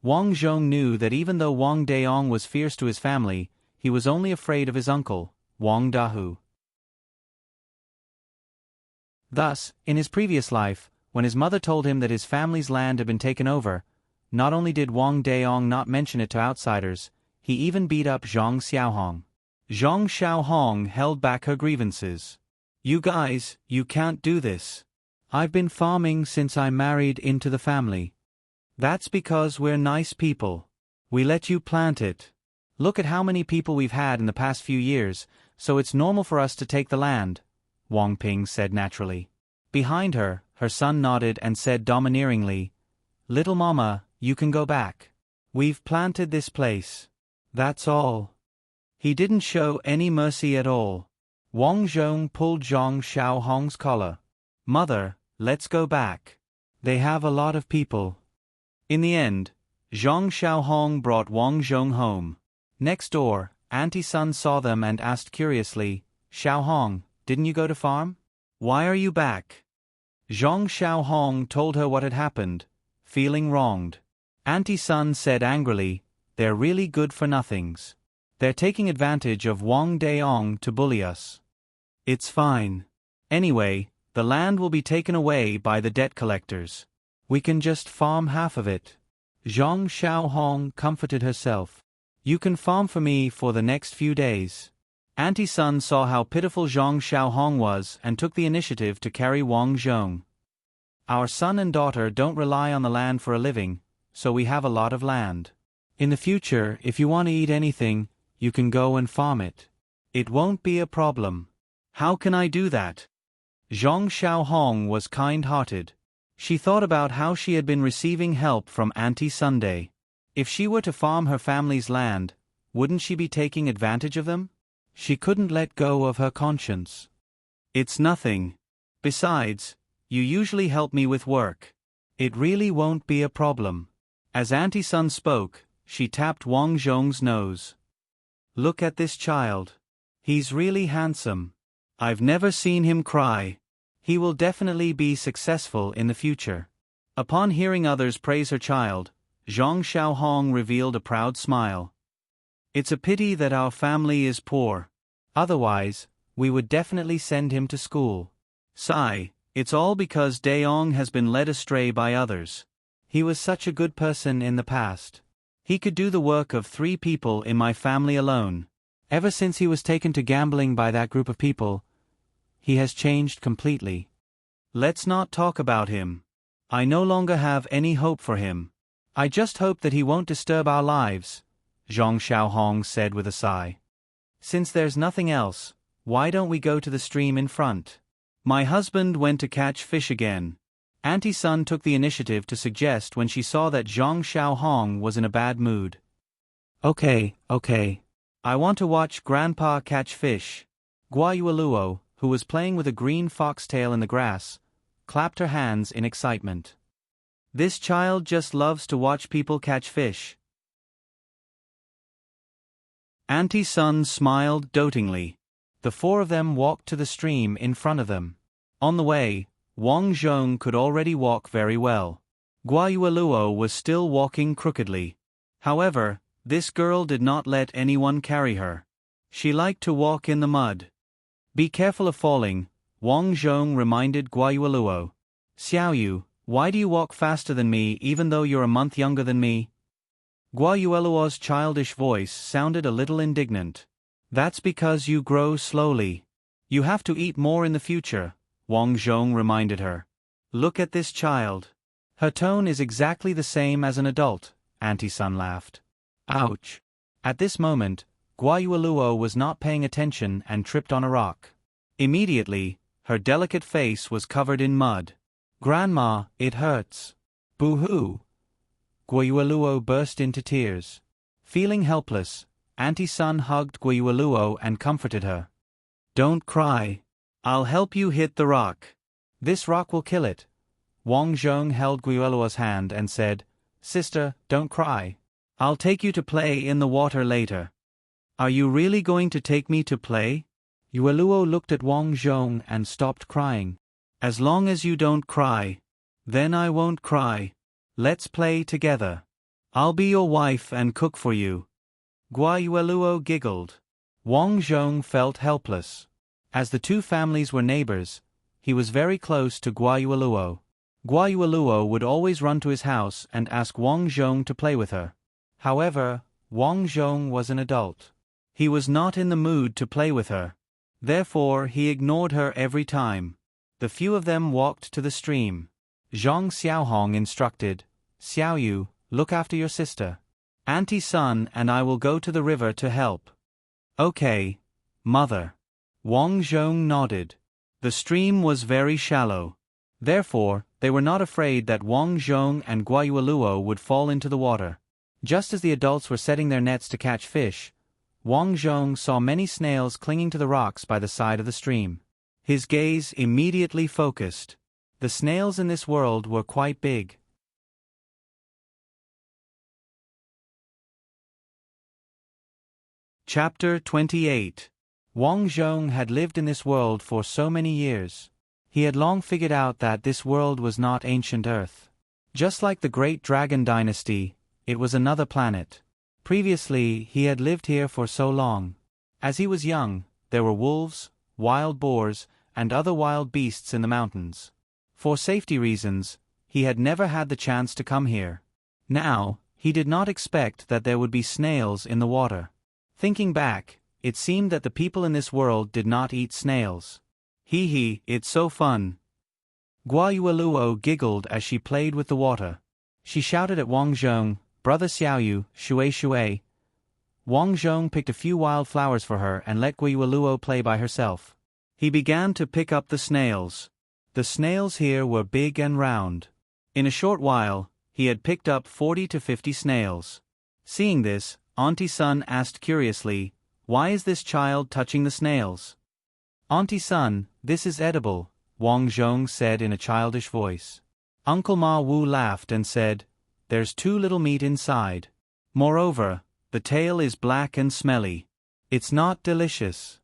Wang Zhong knew that even though Wang Daong was fierce to his family, he was only afraid of his uncle, Wang Dahu. Thus, in his previous life, when his mother told him that his family's land had been taken over, not only did Wang Daong not mention it to outsiders, he even beat up Zhang Xiaohong. Zhang Xiaohong held back her grievances. "You guys, you can't do this. I've been farming since I married into the family. That's because we're nice people. We let you plant it. Look at how many people we've had in the past few years, so it's normal for us to take the land," Wang Ping said naturally. Behind her, her son nodded and said domineeringly, "Little mama, you can go back. We've planted this place. That's all." He didn't show any mercy at all. Wang Zhong pulled Zhang Xiaohong's collar. "Mother, let's go back. They have a lot of people." In the end, Zhang Xiaohong brought Wang Zhong home. Next door, Auntie Sun saw them and asked curiously, "Xiaohong, didn't you go to farm? Why are you back?" Zhang Xiaohong told her what had happened, feeling wronged. Auntie Sun said angrily, "They're really good-for-nothings. They're taking advantage of Wang Daong to bully us." "It's fine. Anyway, the land will be taken away by the debt collectors. We can just farm half of it." Zhang Xiaohong comforted herself. "You can farm for me for the next few days." Auntie Sun saw how pitiful Zhang Xiaohong was and took the initiative to carry Wang Zhong. "Our son and daughter don't rely on the land for a living, so we have a lot of land. In the future, if you want to eat anything, you can go and farm it. It won't be a problem." "How can I do that?" Zhang Xiaohong was kind-hearted. She thought about how she had been receiving help from Auntie Sunday. If she were to farm her family's land, wouldn't she be taking advantage of them? She couldn't let go of her conscience. "It's nothing. Besides, you usually help me with work. It really won't be a problem." As Auntie Sun spoke, she tapped Wang Zhong's nose. "Look at this child. He's really handsome. I've never seen him cry. He will definitely be successful in the future." Upon hearing others praise her child, Zhang Xiaohong revealed a proud smile. "It's a pity that our family is poor. Otherwise, we would definitely send him to school. Sigh, it's all because Daong has been led astray by others. He was such a good person in the past. He could do the work of 3 people in my family alone. Ever since he was taken to gambling by that group of people, he has changed completely. Let's not talk about him. I no longer have any hope for him. I just hope that he won't disturb our lives, Zhang Xiaohong said with a sigh. Since there's nothing else, why don't we go to the stream in front? My husband went to catch fish again. Auntie Sun took the initiative to suggest when she saw that Zhang Xiaohong was in a bad mood. Okay. I want to watch Grandpa catch fish. Guayueluo, who was playing with a green foxtail in the grass, clapped her hands in excitement. This child just loves to watch people catch fish. Auntie Sun smiled dotingly. The four of them walked to the stream in front of them. On the way, Wang Zhong could already walk very well. Guayueluo was still walking crookedly. However, this girl did not let anyone carry her. She liked to walk in the mud. Be careful of falling, Wang Zhong reminded Guayueluo. Xiaoyu, why do you walk faster than me even though you're a month younger than me? Guayueluo's childish voice sounded a little indignant. That's because you grow slowly. You have to eat more in the future, Wang Zhong reminded her. Look at this child. Her tone is exactly the same as an adult, Auntie Sun laughed. Ouch. At this moment, Guayueluo was not paying attention and tripped on a rock. Immediately, her delicate face was covered in mud. Grandma, it hurts. Boo-hoo. Guayueluo burst into tears. Feeling helpless, Auntie Sun hugged Guayueluo and comforted her. Don't cry. I'll help you hit the rock. This rock will kill it. Wang Zhong held Guayueluo's hand and said, Sister, don't cry. I'll take you to play in the water later. Are you really going to take me to play? Guayueluo looked at Wang Zhong and stopped crying. As long as you don't cry. Then I won't cry. Let's play together. I'll be your wife and cook for you. Guayueluo giggled. Wang Zhong felt helpless. As the two families were neighbors, he was very close to Guayueluo. Guayueluo would always run to his house and ask Wang Zhong to play with her. However, Wang Zhong was an adult. He was not in the mood to play with her. Therefore, he ignored her every time. The few of them walked to the stream. Zhang Xiaohong instructed, Xiaoyu, look after your sister. Auntie Sun and I will go to the river to help. Okay, mother. Wang Zhong nodded. The stream was very shallow. Therefore, they were not afraid that Wang Zhong and Guayueluo would fall into the water. Just as the adults were setting their nets to catch fish, Wang Zhong saw many snails clinging to the rocks by the side of the stream. His gaze immediately focused. The snails in this world were quite big. Chapter 28. Wang Zhong had lived in this world for so many years. He had long figured out that this world was not ancient Earth. Just like the Great Dragon Dynasty, it was another planet. Previously, he had lived here for so long. As he was young, there were wolves, wild boars, and other wild beasts in the mountains. For safety reasons, he had never had the chance to come here. Now, he did not expect that there would be snails in the water. Thinking back, it seemed that the people in this world did not eat snails. Hee, it's so fun. Guayueluo giggled as she played with the water. She shouted at Wang Zhong, Brother Xiaoyu, shui. Wang Zhong picked a few wild flowers for her and let Guayueluo play by herself. He began to pick up the snails. The snails here were big and round. In a short while, he had picked up 40 to 50 snails. Seeing this, Auntie Sun asked curiously, Why is this child touching the snails? Auntie Sun, this is edible, Wang Zhong said in a childish voice. Uncle Ma Wu laughed and said, There's too little meat inside. Moreover, the tail is black and smelly. It's not delicious.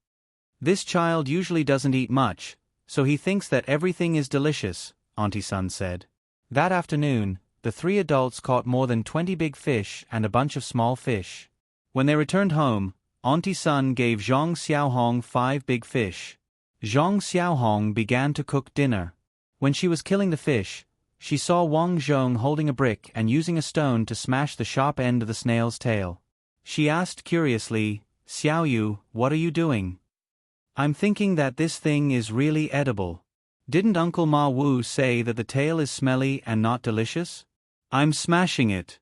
This child usually doesn't eat much, so he thinks that everything is delicious, Auntie Sun said. That afternoon, the three adults caught more than 20 big fish and a bunch of small fish. When they returned home, Auntie Sun gave Zhang Xiaohong 5 big fish. Zhang Xiaohong began to cook dinner. When she was killing the fish, she saw Wang Zhong holding a brick and using a stone to smash the sharp end of the snail's tail. She asked curiously, Xiaoyu, what are you doing? I'm thinking that this thing is really edible. Didn't Uncle Ma Wu say that the tail is smelly and not delicious? I'm smashing it.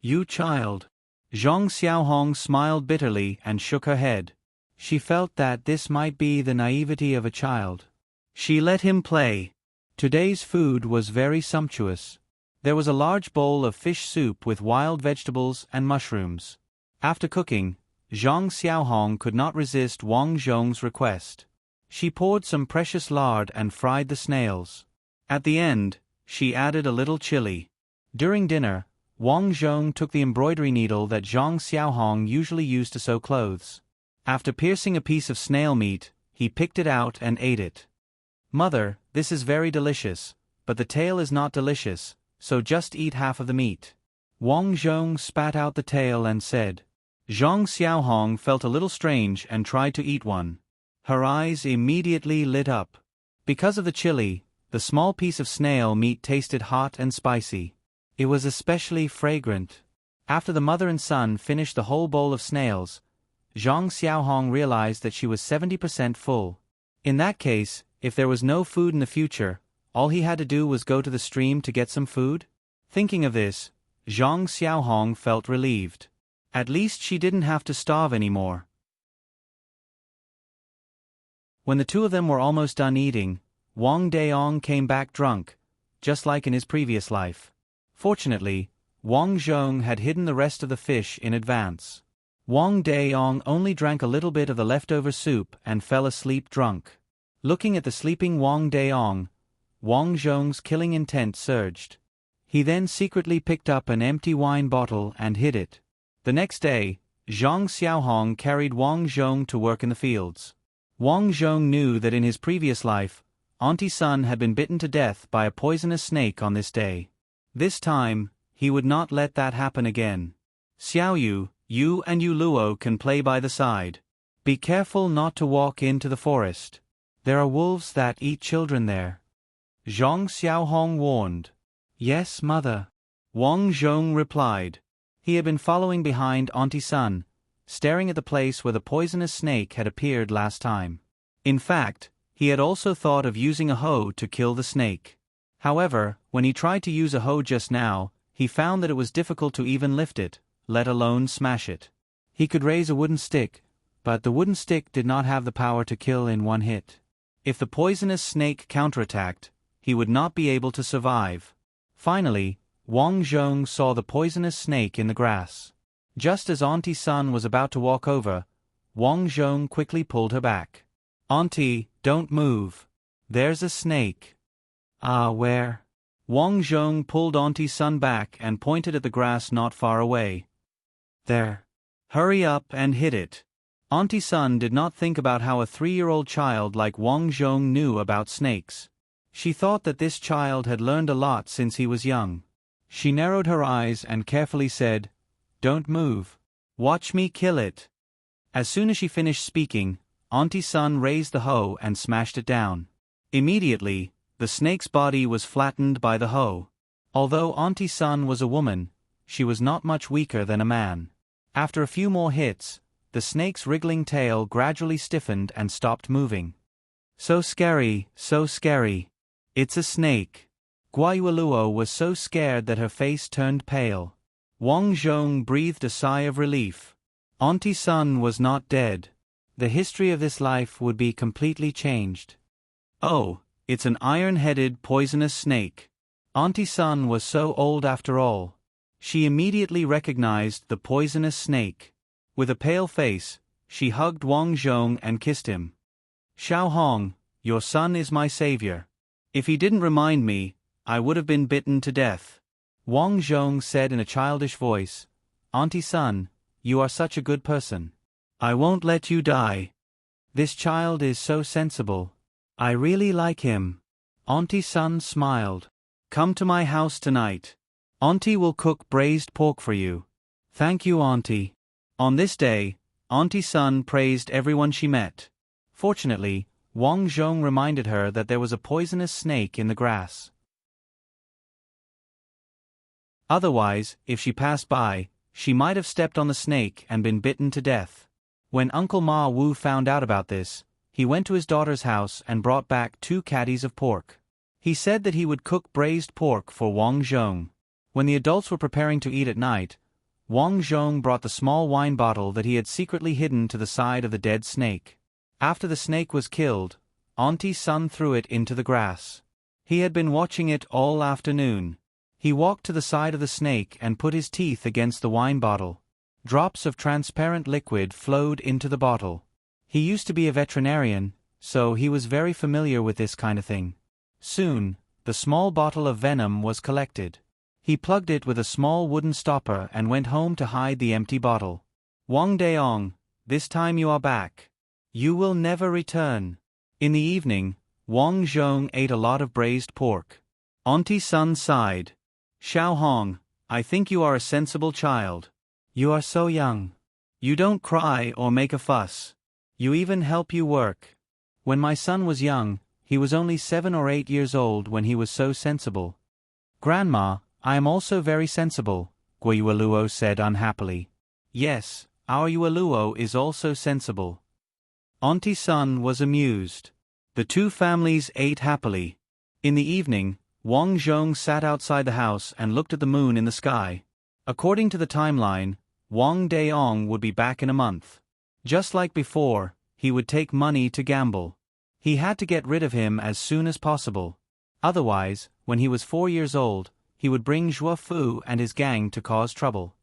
You child. Zhang Xiaohong smiled bitterly and shook her head. She felt that this might be the naivety of a child. She let him play. Today's food was very sumptuous. There was a large bowl of fish soup with wild vegetables and mushrooms. After cooking, Zhang Xiaohong could not resist Wang Zhong's request. She poured some precious lard and fried the snails. At the end, she added a little chili. During dinner, Wang Zhong took the embroidery needle that Zhang Xiaohong usually used to sew clothes. After piercing a piece of snail meat, he picked it out and ate it. Mother, this is very delicious, but the tail is not delicious, so just eat half of the meat. Wang Zhong spat out the tail and said. Zhang Xiaohong felt a little strange and tried to eat one. Her eyes immediately lit up. Because of the chili, the small piece of snail meat tasted hot and spicy. It was especially fragrant. After the mother and son finished the whole bowl of snails, Zhang Xiaohong realized that she was 70% full. In that case, if there was no food in the future, all he had to do was go to the stream to get some food? Thinking of this, Zhang Xiaohong felt relieved. At least she didn't have to starve anymore. When the two of them were almost done eating, Wang Daong came back drunk, just like in his previous life. Fortunately, Wang Zhong had hidden the rest of the fish in advance. Wang Daong only drank a little bit of the leftover soup and fell asleep drunk. Looking at the sleeping Wang Daong, Wang Zhong's killing intent surged. He then secretly picked up an empty wine bottle and hid it. The next day, Zhang Xiaohong carried Wang Zhong to work in the fields. Wang Zhong knew that in his previous life, Auntie Sun had been bitten to death by a poisonous snake on this day. This time, he would not let that happen again. Xiaoyu, you and Yu Luo can play by the side. Be careful not to walk into the forest. There are wolves that eat children there. Zhang Xiaohong warned. Yes, mother. Wang Zhong replied. He had been following behind Auntie Sun, staring at the place where the poisonous snake had appeared last time. In fact, he had also thought of using a hoe to kill the snake. However, when he tried to use a hoe just now, he found that it was difficult to even lift it, let alone smash it. He could raise a wooden stick, but the wooden stick did not have the power to kill in one hit. If the poisonous snake counterattacked, he would not be able to survive. Finally, Wang Zhong saw the poisonous snake in the grass. Just as Auntie Sun was about to walk over, Wang Zhong quickly pulled her back. Auntie, don't move. There's a snake. Ah, where? Wang Zhong pulled Auntie Sun back and pointed at the grass not far away. There. Hurry up and hit it. Auntie Sun did not think about how a 3-year-old child like Wang Zhong knew about snakes. She thought that this child had learned a lot since he was young. She narrowed her eyes and carefully said, Don't move. Watch me kill it. As soon as she finished speaking, Auntie Sun raised the hoe and smashed it down. Immediately, the snake's body was flattened by the hoe. Although Auntie Sun was a woman, she was not much weaker than a man. After a few more hits, the snake's wriggling tail gradually stiffened and stopped moving. So scary, so scary. It's a snake. Guayueluo was so scared that her face turned pale. Wang Zhong breathed a sigh of relief. Auntie Sun was not dead. The history of this life would be completely changed. Oh, it's an iron-headed poisonous snake. Auntie Sun was so old after all. She immediately recognized the poisonous snake. With a pale face, she hugged Wang Zhong and kissed him. Xiaohong, your son is my savior. If he didn't remind me, I would have been bitten to death. Wang Zhong said in a childish voice, Auntie Sun, you are such a good person. I won't let you die. This child is so sensible. I really like him. Auntie Sun smiled. Come to my house tonight. Auntie will cook braised pork for you. Thank you, Auntie. On this day, Auntie Sun praised everyone she met. Fortunately, Wang Zhong reminded her that there was a poisonous snake in the grass. Otherwise, if she passed by, she might have stepped on the snake and been bitten to death. When Uncle Ma Wu found out about this, he went to his daughter's house and brought back 2 caddies of pork. He said that he would cook braised pork for Wang Zhong. When the adults were preparing to eat at night, Wang Zhong brought the small wine bottle that he had secretly hidden to the side of the dead snake. After the snake was killed, Auntie Sun threw it into the grass. He had been watching it all afternoon. He walked to the side of the snake and put his teeth against the wine bottle. Drops of transparent liquid flowed into the bottle. He used to be a veterinarian, so he was very familiar with this kind of thing. Soon, the small bottle of venom was collected. He plugged it with a small wooden stopper and went home to hide the empty bottle. Wang Daong, this time you are back. You will never return. In the evening, Wang Zhong ate a lot of braised pork. Auntie Sun sighed. Xiao Hong, I think you are a sensible child. You are so young. You don't cry or make a fuss. You even help you work. When my son was young, he was only 7 or 8 years old when he was so sensible. Grandma, I am also very sensible, Guayueluo said unhappily. Yes, our Yueluo is also sensible. Auntie Sun was amused. The two families ate happily. In the evening, Wang Zhong sat outside the house and looked at the moon in the sky. According to the timeline, Wang Daong would be back in a month. Just like before, he would take money to gamble. He had to get rid of him as soon as possible. Otherwise, when he was 4 years old, he would bring Zhuo Fu and his gang to cause trouble.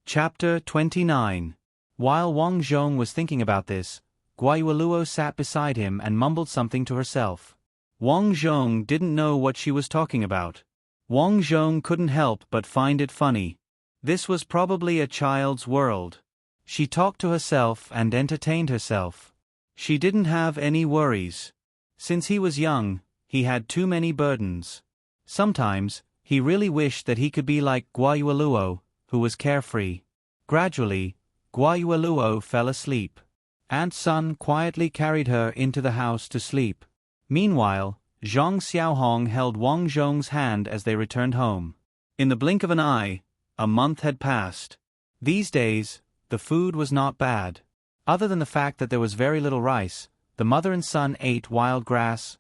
Chapter 29. While Wang Zhong was thinking about this, Guayueluo sat beside him and mumbled something to herself. Wang Zhong didn't know what she was talking about. Wang Zhong couldn't help but find it funny. This was probably a child's world. She talked to herself and entertained herself. She didn't have any worries. Since he was young, he had too many burdens. Sometimes, he really wished that he could be like Guayueluo, who was carefree. Gradually, Guayueluo fell asleep. Aunt Sun quietly carried her into the house to sleep. Meanwhile, Zhang Xiaohong held Wang Zhong's hand as they returned home. In the blink of an eye, a month had passed. These days, the food was not bad. Other than the fact that there was very little rice, the mother and son ate wild grass,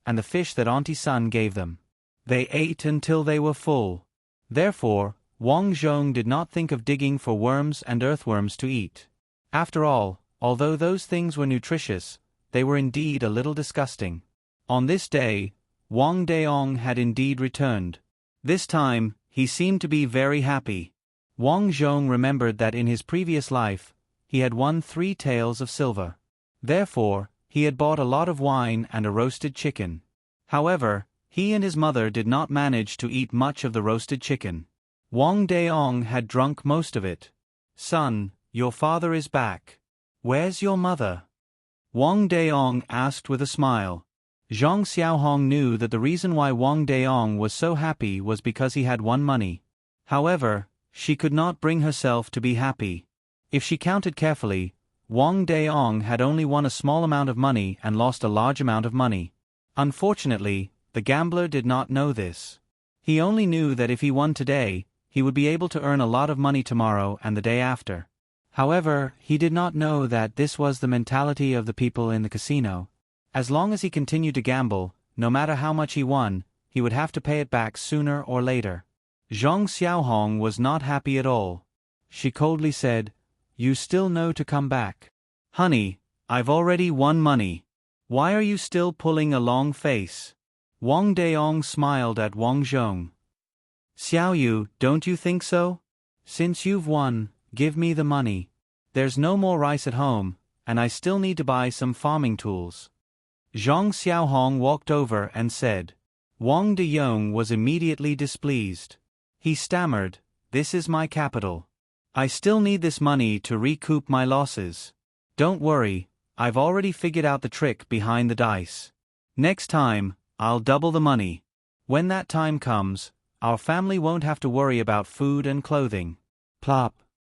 and the fish that Auntie Sun gave them. They ate until they were full. Therefore, Wang Zhong did not think of digging for worms and earthworms to eat. After all, although those things were nutritious, they were indeed a little disgusting. On this day, Wang Daong had indeed returned. This time, he seemed to be very happy. Wang Zhong remembered that in his previous life, he had won 3 taels of silver. Therefore, he had bought a lot of wine and a roasted chicken. However, he and his mother did not manage to eat much of the roasted chicken. Wang Daong had drunk most of it. Son, your father is back. Where's your mother? Wang Daong asked with a smile. Zhang Xiaohong knew that the reason why Wang Daong was so happy was because he had won money. However, she could not bring herself to be happy. If she counted carefully, Wang Daong had only won a small amount of money and lost a large amount of money. Unfortunately, the gambler did not know this. He only knew that if he won today, he would be able to earn a lot of money tomorrow and the day after. However, he did not know that this was the mentality of the people in the casino. As long as he continued to gamble, no matter how much he won, he would have to pay it back sooner or later. Zhang Xiaohong was not happy at all. She coldly said, "You still know to come back. Honey, I've already won money. Why are you still pulling a long face?" Wang Daong smiled at Wang Zhong. "Xiaoyu, don't you think so? Since you've won, give me the money. There's no more rice at home, and I still need to buy some farming tools." Zhang Xiaohong walked over and said. Wang Deyong was immediately displeased. He stammered, "This is my capital. I still need this money to recoup my losses. Don't worry, I've already figured out the trick behind the dice. Next time, I'll double the money. When that time comes, our family won't have to worry about food and clothing." Plop.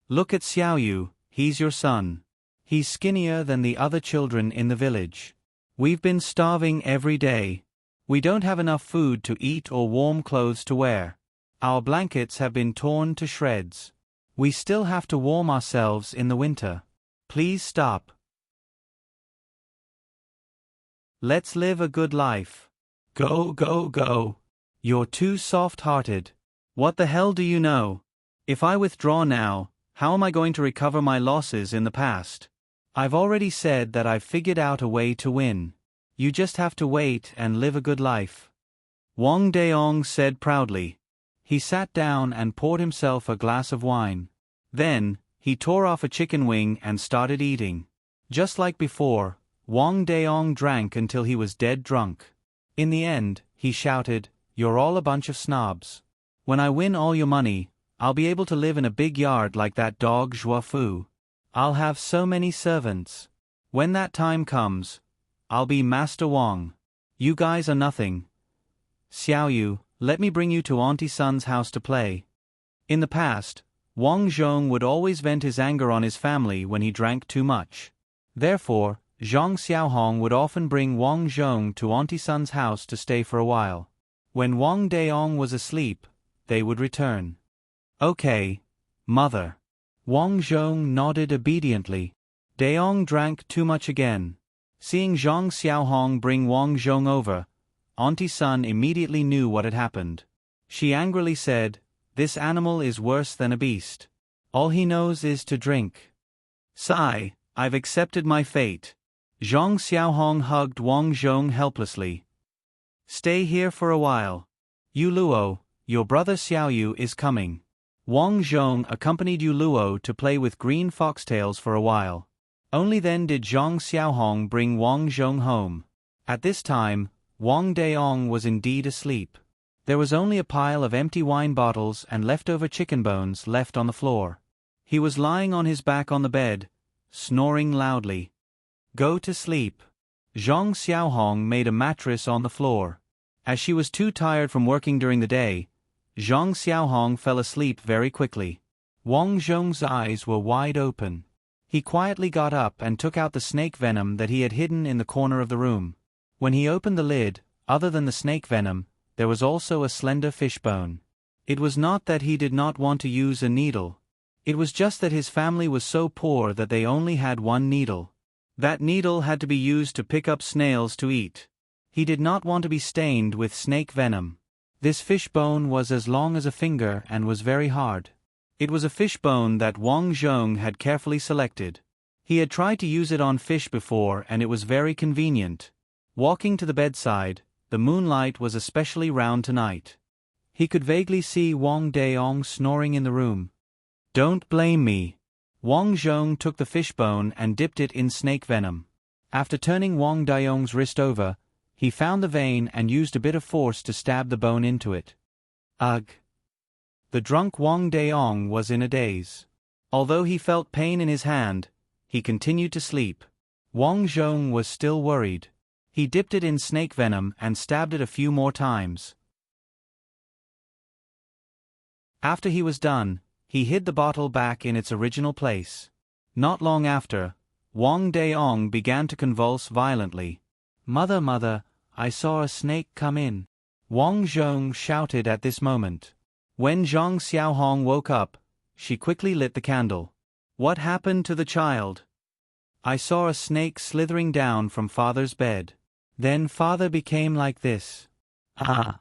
Look at Xiaoyu, he's your son. He's skinnier than the other children in the village. We've been starving every day. We don't have enough food to eat or warm clothes to wear. Our blankets have been torn to shreds. We still have to warm ourselves in the winter. Please stop. Let's live a good life. Go, go, go. You're too soft-hearted. What the hell do you know? If I withdraw now, how am I going to recover my losses in the past? I've already said that I've figured out a way to win. You just have to wait and live a good life. Wang Daong said proudly. He sat down and poured himself a glass of wine. Then, he tore off a chicken wing and started eating. Just like before, Wang Daong drank until he was dead drunk. In the end, he shouted, "You're all a bunch of snobs. When I win all your money, I'll be able to live in a big yard like that dog Zhua Fu. I'll have so many servants. When that time comes, I'll be Master Wang. You guys are nothing. Xiao Yu, let me bring you to Auntie Sun's house to play." In the past, Wang Zhong would always vent his anger on his family when he drank too much. Therefore, Zhang Xiaohong would often bring Wang Zhong to Auntie Sun's house to stay for a while. When Wang Daong was asleep, they would return. "Okay, mother." Wang Zhong nodded obediently. Daong drank too much again. Seeing Zhang Xiaohong bring Wang Zhong over, Auntie Sun immediately knew what had happened. She angrily said, "This animal is worse than a beast. All he knows is to drink." "Sigh, I've accepted my fate." Zhang Xiaohong hugged Wang Zhong helplessly. "Stay here for a while. Yu Luo, your brother Xiao Yu is coming." Wang Zhong accompanied Yu Luo to play with green foxtails for a while. Only then did Zhang Xiaohong bring Wang Zhong home. At this time, Wang Daong was indeed asleep. There was only a pile of empty wine bottles and leftover chicken bones left on the floor. He was lying on his back on the bed, snoring loudly. "Go to sleep." Zhang Xiaohong made a mattress on the floor. As she was too tired from working during the day, Zhang Xiaohong fell asleep very quickly. Wang Zhong's eyes were wide open. He quietly got up and took out the snake venom that he had hidden in the corner of the room. When he opened the lid, other than the snake venom, there was also a slender fish bone. It was not that he did not want to use a needle. It was just that his family was so poor that they only had one needle. That needle had to be used to pick up snails to eat. He did not want to be stained with snake venom. This fish bone was as long as a finger and was very hard. It was a fish bone that Wang Zhong had carefully selected. He had tried to use it on fish before and it was very convenient. Walking to the bedside, the moonlight was especially round tonight. He could vaguely see Wang Daong snoring in the room. "Don't blame me." Wang Zhong took the fish bone and dipped it in snake venom. After turning Wang Daong's wrist over, he found the vein and used a bit of force to stab the bone into it. Ugh! The drunk Wang Daong was in a daze. Although he felt pain in his hand, he continued to sleep. Wang Zhong was still worried. He dipped it in snake venom and stabbed it a few more times. After he was done, he hid the bottle back in its original place. Not long after, Wang Daong began to convulse violently. "Mother, mother, I saw a snake come in." Wang Zhong shouted at this moment. When Zhang Xiaohong woke up, she quickly lit the candle. "What happened to the child?" "I saw a snake slithering down from father's bed. Then father became like this." "Ah."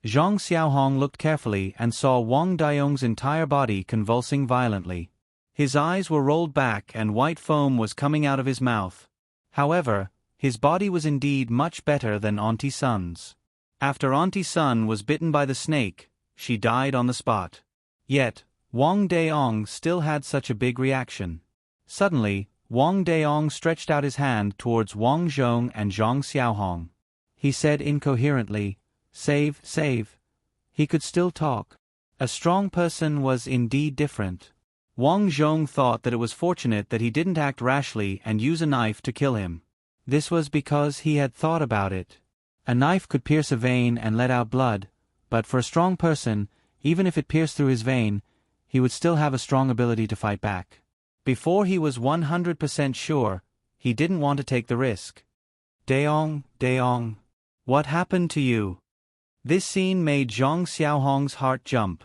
Zhang Xiaohong looked carefully and saw Wang Daong's entire body convulsing violently. His eyes were rolled back and white foam was coming out of his mouth. However, his body was indeed much better than Auntie Sun's. After Auntie Sun was bitten by the snake, she died on the spot. Yet, Wang Daong still had such a big reaction. Suddenly, Wang Daong stretched out his hand towards Wang Zhong and Zhang Xiaohong. He said incoherently, "Save, save." He could still talk. A strong person was indeed different. Wang Zhong thought that it was fortunate that he didn't act rashly and use a knife to kill him. This was because he had thought about it. A knife could pierce a vein and let out blood, but for a strong person, even if it pierced through his vein, he would still have a strong ability to fight back. Before he was 100% sure, he didn't want to take the risk. "Daong, Daong, what happened to you?" This scene made Zhang Xiaohong's heart jump.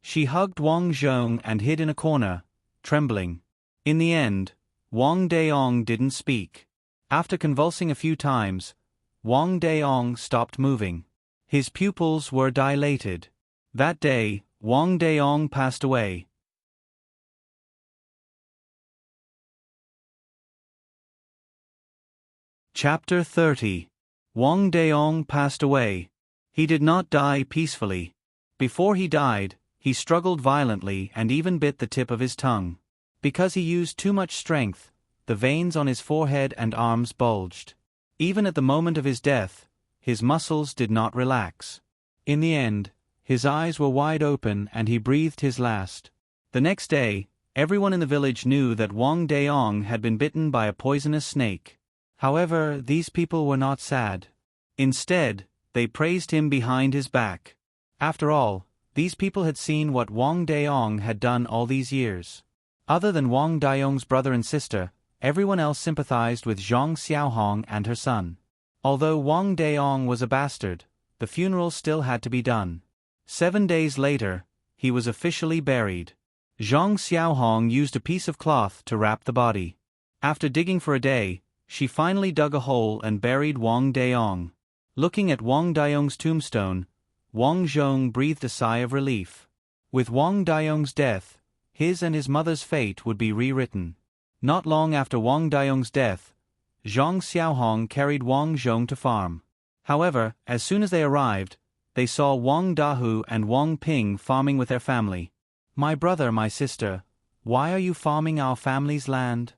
She hugged Wang Zhong and hid in a corner, trembling. In the end, Wang Daong didn't speak. After convulsing a few times, Wang Daong stopped moving. His pupils were dilated. That day, Wang Daong passed away. Chapter 30. Wang Daong passed away. He did not die peacefully. Before he died, he struggled violently and even bit the tip of his tongue. Because he used too much strength, the veins on his forehead and arms bulged. Even at the moment of his death, his muscles did not relax. In the end, his eyes were wide open and he breathed his last. The next day, everyone in the village knew that Wang Daong had been bitten by a poisonous snake. However, these people were not sad. Instead, they praised him behind his back. After all, these people had seen what Wang Daong had done all these years. Other than Wang Daong's brother and sister, everyone else sympathized with Zhang Xiaohong and her son. Although Wang Daong was a bastard, the funeral still had to be done. 7 days later, he was officially buried. Zhang Xiaohong used a piece of cloth to wrap the body. After digging for a day, she finally dug a hole and buried Wang Daong. Looking at Wang Daong's tombstone, Wang Zhong breathed a sigh of relief. With Wang Daong's death, his and his mother's fate would be rewritten. Not long after Wang Daong's death, Zhang Xiaohong carried Wang Zhong to farm. However, as soon as they arrived, they saw Wang Dahu and Wang Ping farming with their family. "My brother, my sister, why are you farming our family's land?"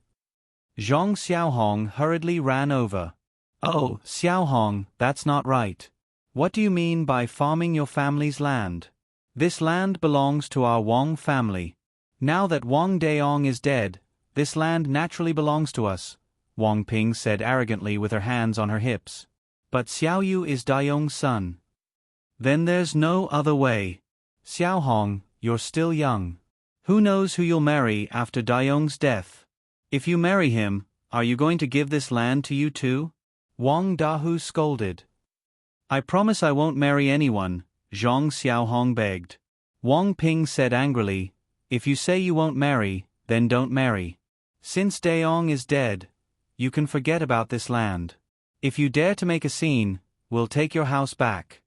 Zhang Xiaohong hurriedly ran over. "Oh, Xiaohong, that's not right. What do you mean by farming your family's land? This land belongs to our Wang family. Now that Wang Daong is dead, this land naturally belongs to us," Wang Ping said arrogantly with her hands on her hips. "But Xiaoyu is Daong's son." "Then there's no other way. Xiaohong, you're still young. Who knows who you'll marry after Daong's death? If you marry him, are you going to give this land to you too?" Wang Dahu scolded. "I promise I won't marry anyone," Zhang Xiaohong begged. Wang Ping said angrily, "If you say you won't marry, then don't marry. Since Daong is dead, you can forget about this land. If you dare to make a scene, we'll take your house back."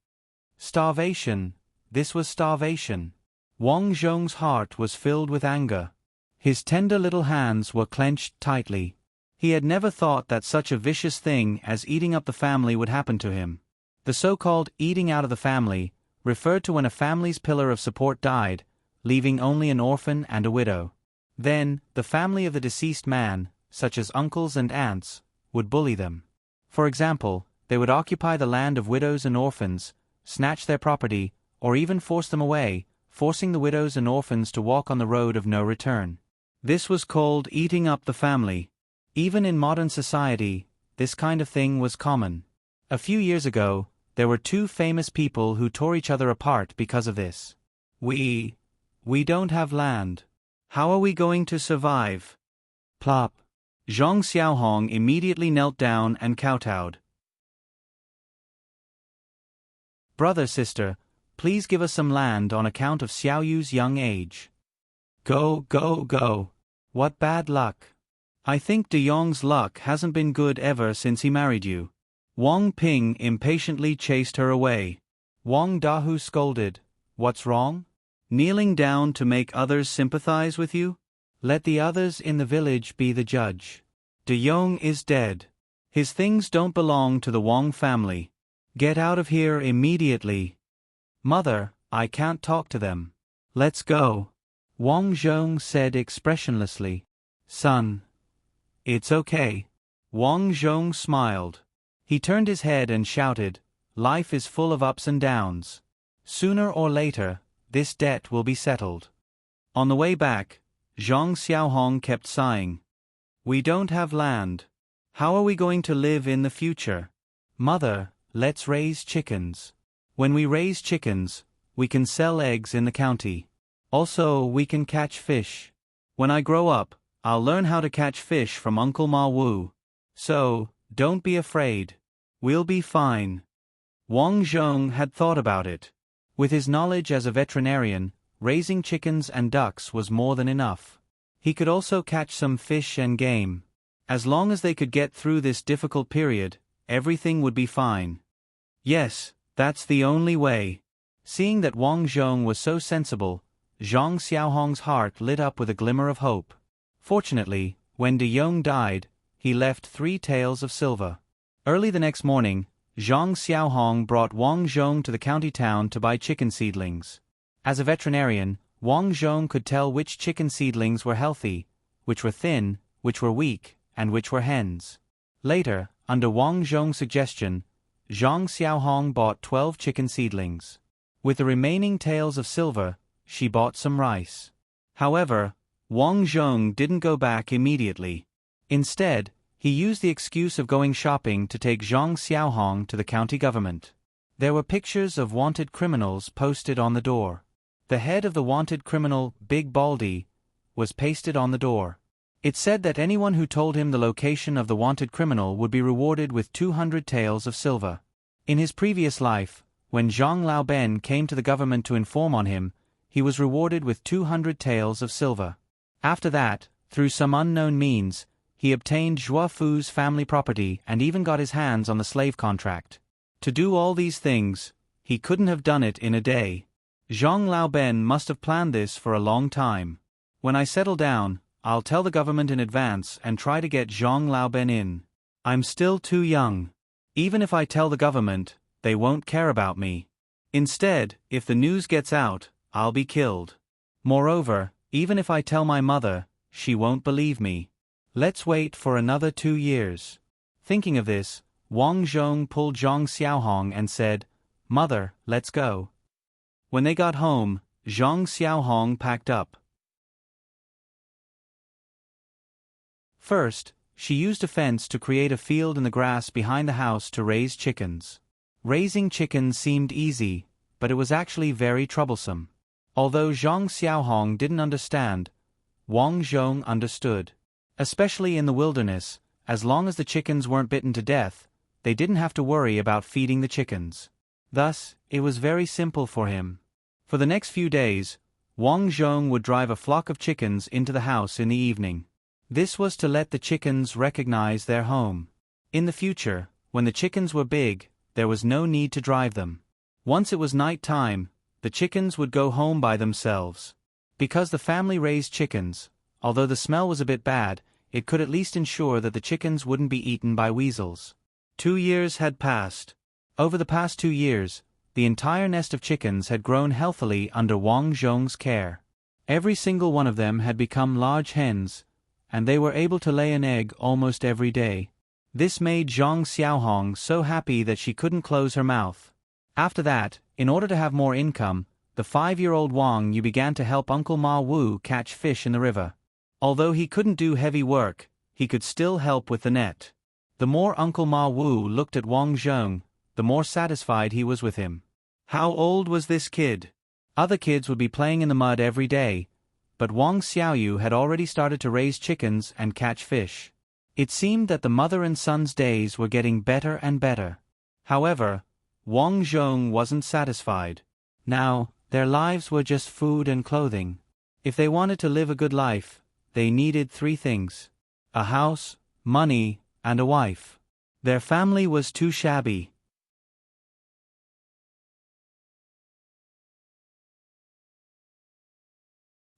Starvation. This was starvation. Wang Zhong's heart was filled with anger. His tender little hands were clenched tightly. He had never thought that such a vicious thing as eating up the family would happen to him. The so-called eating out of the family referred to when a family's pillar of support died, leaving only an orphan and a widow. Then, the family of the deceased man, such as uncles and aunts, would bully them. For example, they would occupy the land of widows and orphans, snatch their property, or even force them away, forcing the widows and orphans to walk on the road of no return. This was called eating up the family. Even in modern society, this kind of thing was common. A few years ago, there were 2 famous people who tore each other apart because of this. We don't have land. How are we going to survive?" Plop. Zhang Xiaohong immediately knelt down and kowtowed. "Brother, sister, please give us some land on account of Xiaoyu's young age." Go, go, go. What bad luck. I think De Yong's luck hasn't been good ever since he married you. Wang Ping impatiently chased her away. Wang Dahu scolded. "What's wrong? Kneeling down to make others sympathize with you? Let the others in the village be the judge. De Yong is dead. His things don't belong to the Wang family. Get out of here immediately." "Mother, I can't talk to them. Let's go," Wang Zhong said expressionlessly. "Son, it's okay." Wang Zhong smiled. He turned his head and shouted, "Life is full of ups and downs. Sooner or later, this debt will be settled." On the way back, Zhang Xiaohong kept sighing. "We don't have land. How are we going to live in the future?" "Mother, let's raise chickens. When we raise chickens, we can sell eggs in the county. Also, we can catch fish. When I grow up, I'll learn how to catch fish from Uncle Ma Wu. So, don't be afraid. We'll be fine." Wang Zhong had thought about it. With his knowledge as a veterinarian, raising chickens and ducks was more than enough. He could also catch some fish and game. As long as they could get through this difficult period, everything would be fine. Yes, that's the only way. Seeing that Wang Zhong was so sensible, Zhang Xiaohong's heart lit up with a glimmer of hope. Fortunately, when De Yong died, he left 3 taels of silver. Early the next morning, Zhang Xiaohong brought Wang Zhong to the county town to buy chicken seedlings. As a veterinarian, Wang Zhong could tell which chicken seedlings were healthy, which were thin, which were weak, and which were hens. Later, under Wang Zhong's suggestion, Zhang Xiaohong bought 12 chicken seedlings. With the remaining taels of silver, she bought some rice. However, Wang Zhong didn't go back immediately. Instead, he used the excuse of going shopping to take Zhang Xiaohong to the county government. There were pictures of wanted criminals posted on the door. The head of the wanted criminal, Big Baldy, was pasted on the door. It said that anyone who told him the location of the wanted criminal would be rewarded with 200 taels of silver. In his previous life, when Zhang Laoben came to the government to inform on him, he was rewarded with 200 taels of silver. After that, through some unknown means, he obtained Zhua Fu's family property and even got his hands on the slave contract. To do all these things, he couldn't have done it in a day. Zhang Laoben must have planned this for a long time. When I settle down, I'll tell the government in advance and try to get Zhang Laoben in. I'm still too young. Even if I tell the government, they won't care about me. Instead, if the news gets out, I'll be killed. Moreover, even if I tell my mother, she won't believe me. Let's wait for another 2 years. Thinking of this, Wang Zhong pulled Zhang Xiaohong and said, "Mother, let's go." When they got home, Zhang Xiaohong packed up. First, she used a fence to create a field in the grass behind the house to raise chickens. Raising chickens seemed easy, but it was actually very troublesome. Although Zhang Xiaohong didn't understand, Wang Zhong understood. Especially in the wilderness, as long as the chickens weren't bitten to death, they didn't have to worry about feeding the chickens. Thus, it was very simple for him. For the next few days, Wang Zhong would drive a flock of chickens into the house in the evening. This was to let the chickens recognize their home. In the future, when the chickens were big, there was no need to drive them. Once it was night time, the chickens would go home by themselves. Because the family raised chickens, although the smell was a bit bad, it could at least ensure that the chickens wouldn't be eaten by weasels. 2 years had passed. Over the past 2 years, the entire nest of chickens had grown healthily under Wang Zhong's care. Every single one of them had become large hens, and they were able to lay an egg almost every day. This made Zhang Xiaohong so happy that she couldn't close her mouth. After that, in order to have more income, the 5-year-old Wang Yu began to help Uncle Ma Wu catch fish in the river. Although he couldn't do heavy work, he could still help with the net. The more Uncle Ma Wu looked at Wang Zhong, the more satisfied he was with him. How old was this kid? Other kids would be playing in the mud every day, but Wang Xiaoyu had already started to raise chickens and catch fish. It seemed that the mother and son's days were getting better and better. However, Wang Zhong wasn't satisfied. Now, their lives were just food and clothing. If they wanted to live a good life, they needed 3 things: a house, money, and a wife. Their family was too shabby.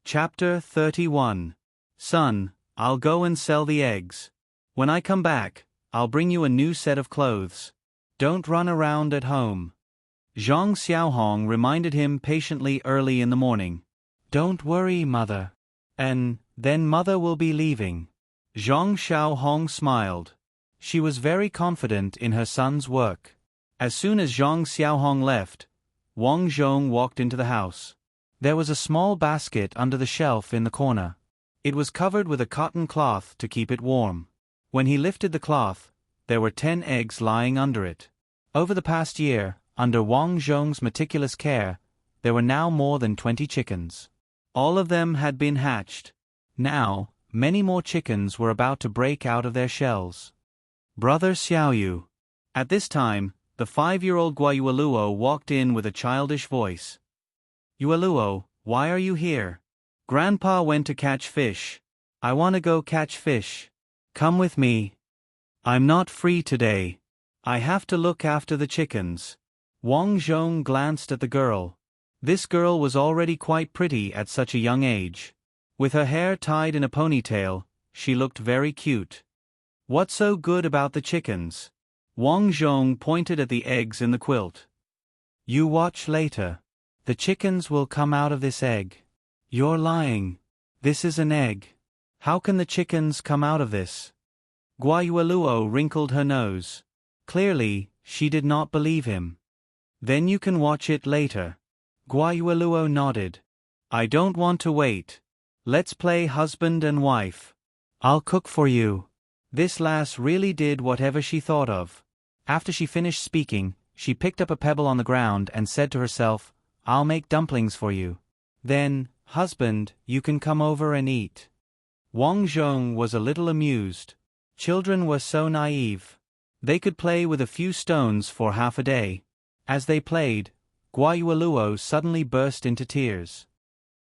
Chapter 31. Son, I'll go and sell the eggs. When I come back, I'll bring you a new set of clothes. Don't run around at home. Zhang Xiaohong reminded him patiently early in the morning. Don't worry, mother. And then mother will be leaving. Zhang Xiaohong smiled. She was very confident in her son's work. As soon as Zhang Xiaohong left, Wang Zhong walked into the house. There was a small basket under the shelf in the corner. It was covered with a cotton cloth to keep it warm. When he lifted the cloth, there were 10 eggs lying under it. Over the past year, under Wang Zhong's meticulous care, there were now more than 20 chickens. All of them had been hatched. Now, many more chickens were about to break out of their shells. Brother Xiaoyu. At this time, the 5-year-old Guayueluo walked in with a childish voice. Yueluo, why are you here? Grandpa went to catch fish. I want to go catch fish. Come with me. I'm not free today. I have to look after the chickens. Wang Zhong glanced at the girl. This girl was already quite pretty at such a young age. With her hair tied in a ponytail, she looked very cute. What's so good about the chickens? Wang Zhong pointed at the eggs in the quilt. You watch later. The chickens will come out of this egg. You're lying. This is an egg. How can the chickens come out of this? Guayueluo wrinkled her nose. Clearly, she did not believe him. Then you can watch it later. Guayueluo nodded. I don't want to wait. Let's play husband and wife. I'll cook for you. This lass really did whatever she thought of. After she finished speaking, she picked up a pebble on the ground and said to herself, I'll make dumplings for you. Then, husband, you can come over and eat. Wang Zhong was a little amused. Children were so naive. They could play with a few stones for half a day. As they played, Guayueluo suddenly burst into tears.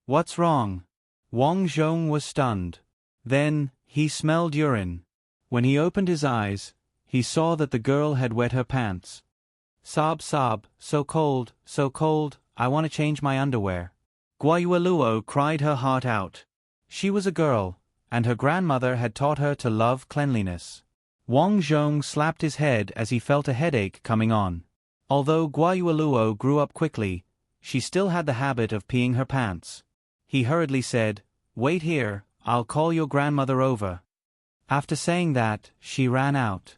What's wrong? Wang Zhong was stunned. Then, he smelled urine. When he opened his eyes, he saw that the girl had wet her pants. Sob, so cold, I want to change my underwear. Guayueluo cried her heart out. She was a girl, and her grandmother had taught her to love cleanliness. Wang Zhong slapped his head as he felt a headache coming on. Although Guayueluo grew up quickly, she still had the habit of peeing her pants. He hurriedly said, Wait here, I'll call your grandmother over. After saying that, she ran out.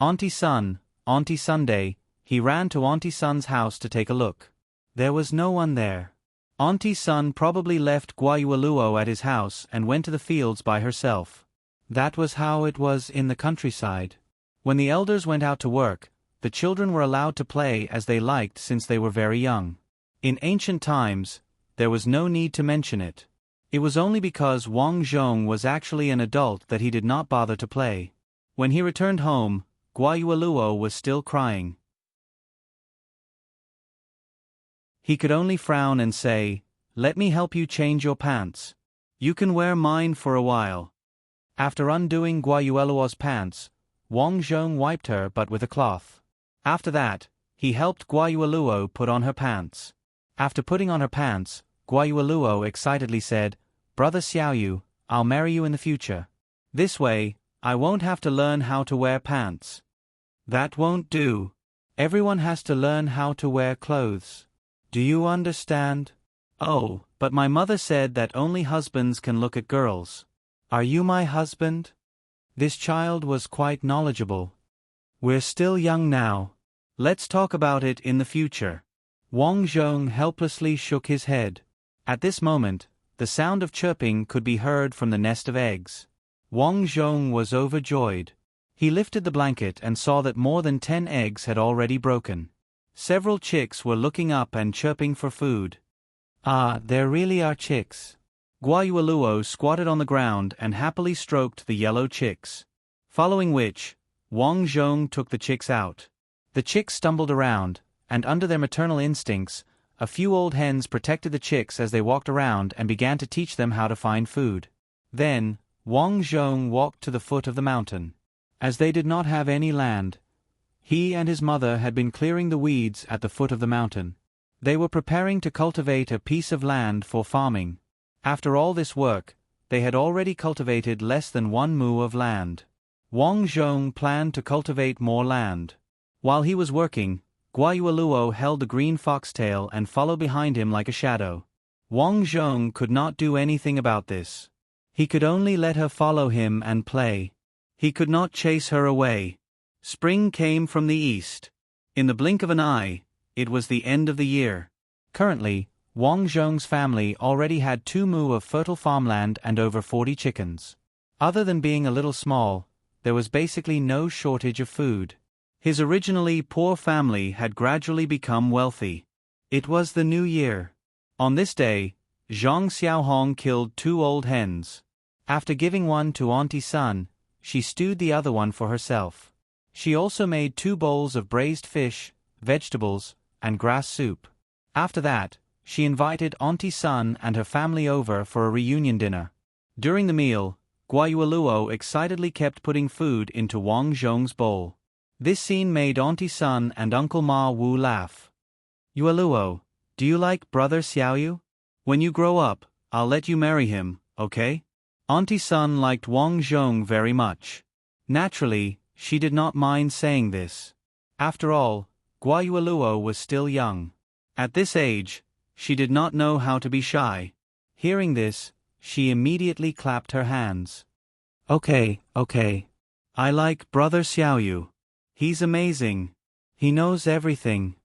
Auntie Sun, Auntie Sunday, he ran to Auntie Sun's house to take a look. There was no one there. Auntie Sun probably left Guayueluo at his house and went to the fields by herself. That was how it was in the countryside. When the elders went out to work, the children were allowed to play as they liked since they were very young. In ancient times, there was no need to mention it. It was only because Wang Zhong was actually an adult that he did not bother to play. When he returned home, Guayueluo was still crying. He could only frown and say, Let me help you change your pants. You can wear mine for a while. After undoing Guayueluo's pants, Wang Zhong wiped her but with a cloth. After that, he helped Guayueluo put on her pants. After putting on her pants, Guayueluo excitedly said, Brother Xiaoyu, I'll marry you in the future. This way, I won't have to learn how to wear pants. That won't do. Everyone has to learn how to wear clothes. Do you understand? Oh, but my mother said that only husbands can look at girls. Are you my husband? This child was quite knowledgeable. We're still young now. Let's talk about it in the future. Wang Zhong helplessly shook his head. At this moment, the sound of chirping could be heard from the nest of eggs. Wang Zhong was overjoyed. He lifted the blanket and saw that more than 10 eggs had already broken. Several chicks were looking up and chirping for food. Ah, there really are chicks. Guayueluo squatted on the ground and happily stroked the yellow chicks. Following which, Wang Zhong took the chicks out. The chicks stumbled around, and under their maternal instincts, a few old hens protected the chicks as they walked around and began to teach them how to find food. Then, Wang Zhong walked to the foot of the mountain. As they did not have any land, he and his mother had been clearing the weeds at the foot of the mountain. They were preparing to cultivate a piece of land for farming. After all this work, they had already cultivated less than 1 mu of land. Wang Zhong planned to cultivate more land. While he was working, Guayueluo held the green foxtail and followed behind him like a shadow. Wang Zhong could not do anything about this. He could only let her follow him and play. He could not chase her away. Spring came from the east. In the blink of an eye, it was the end of the year. Currently, Wang Zhong's family already had 2 mu of fertile farmland and over 40 chickens. Other than being a little small, there was basically no shortage of food. His originally poor family had gradually become wealthy. It was the new year. On this day, Zhang Xiaohong killed 2 old hens. After giving one to Auntie Sun, she stewed the other one for herself. She also made 2 bowls of braised fish, vegetables, and grass soup. After that, she invited Auntie Sun and her family over for a reunion dinner. During the meal, Guayueluo excitedly kept putting food into Wang Zhong's bowl. This scene made Auntie Sun and Uncle Ma Wu laugh. Yueluo, do you like brother Xiaoyu? When you grow up, I'll let you marry him, okay? Auntie Sun liked Wang Zhong very much. Naturally, she did not mind saying this. After all, Gua Yueluo was still young. At this age, she did not know how to be shy. Hearing this, she immediately clapped her hands. Okay. I like brother Xiaoyu. He's amazing. He knows everything.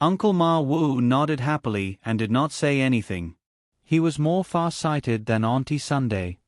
Uncle Ma Wu nodded happily and did not say anything. He was more far-sighted than Auntie Sunday.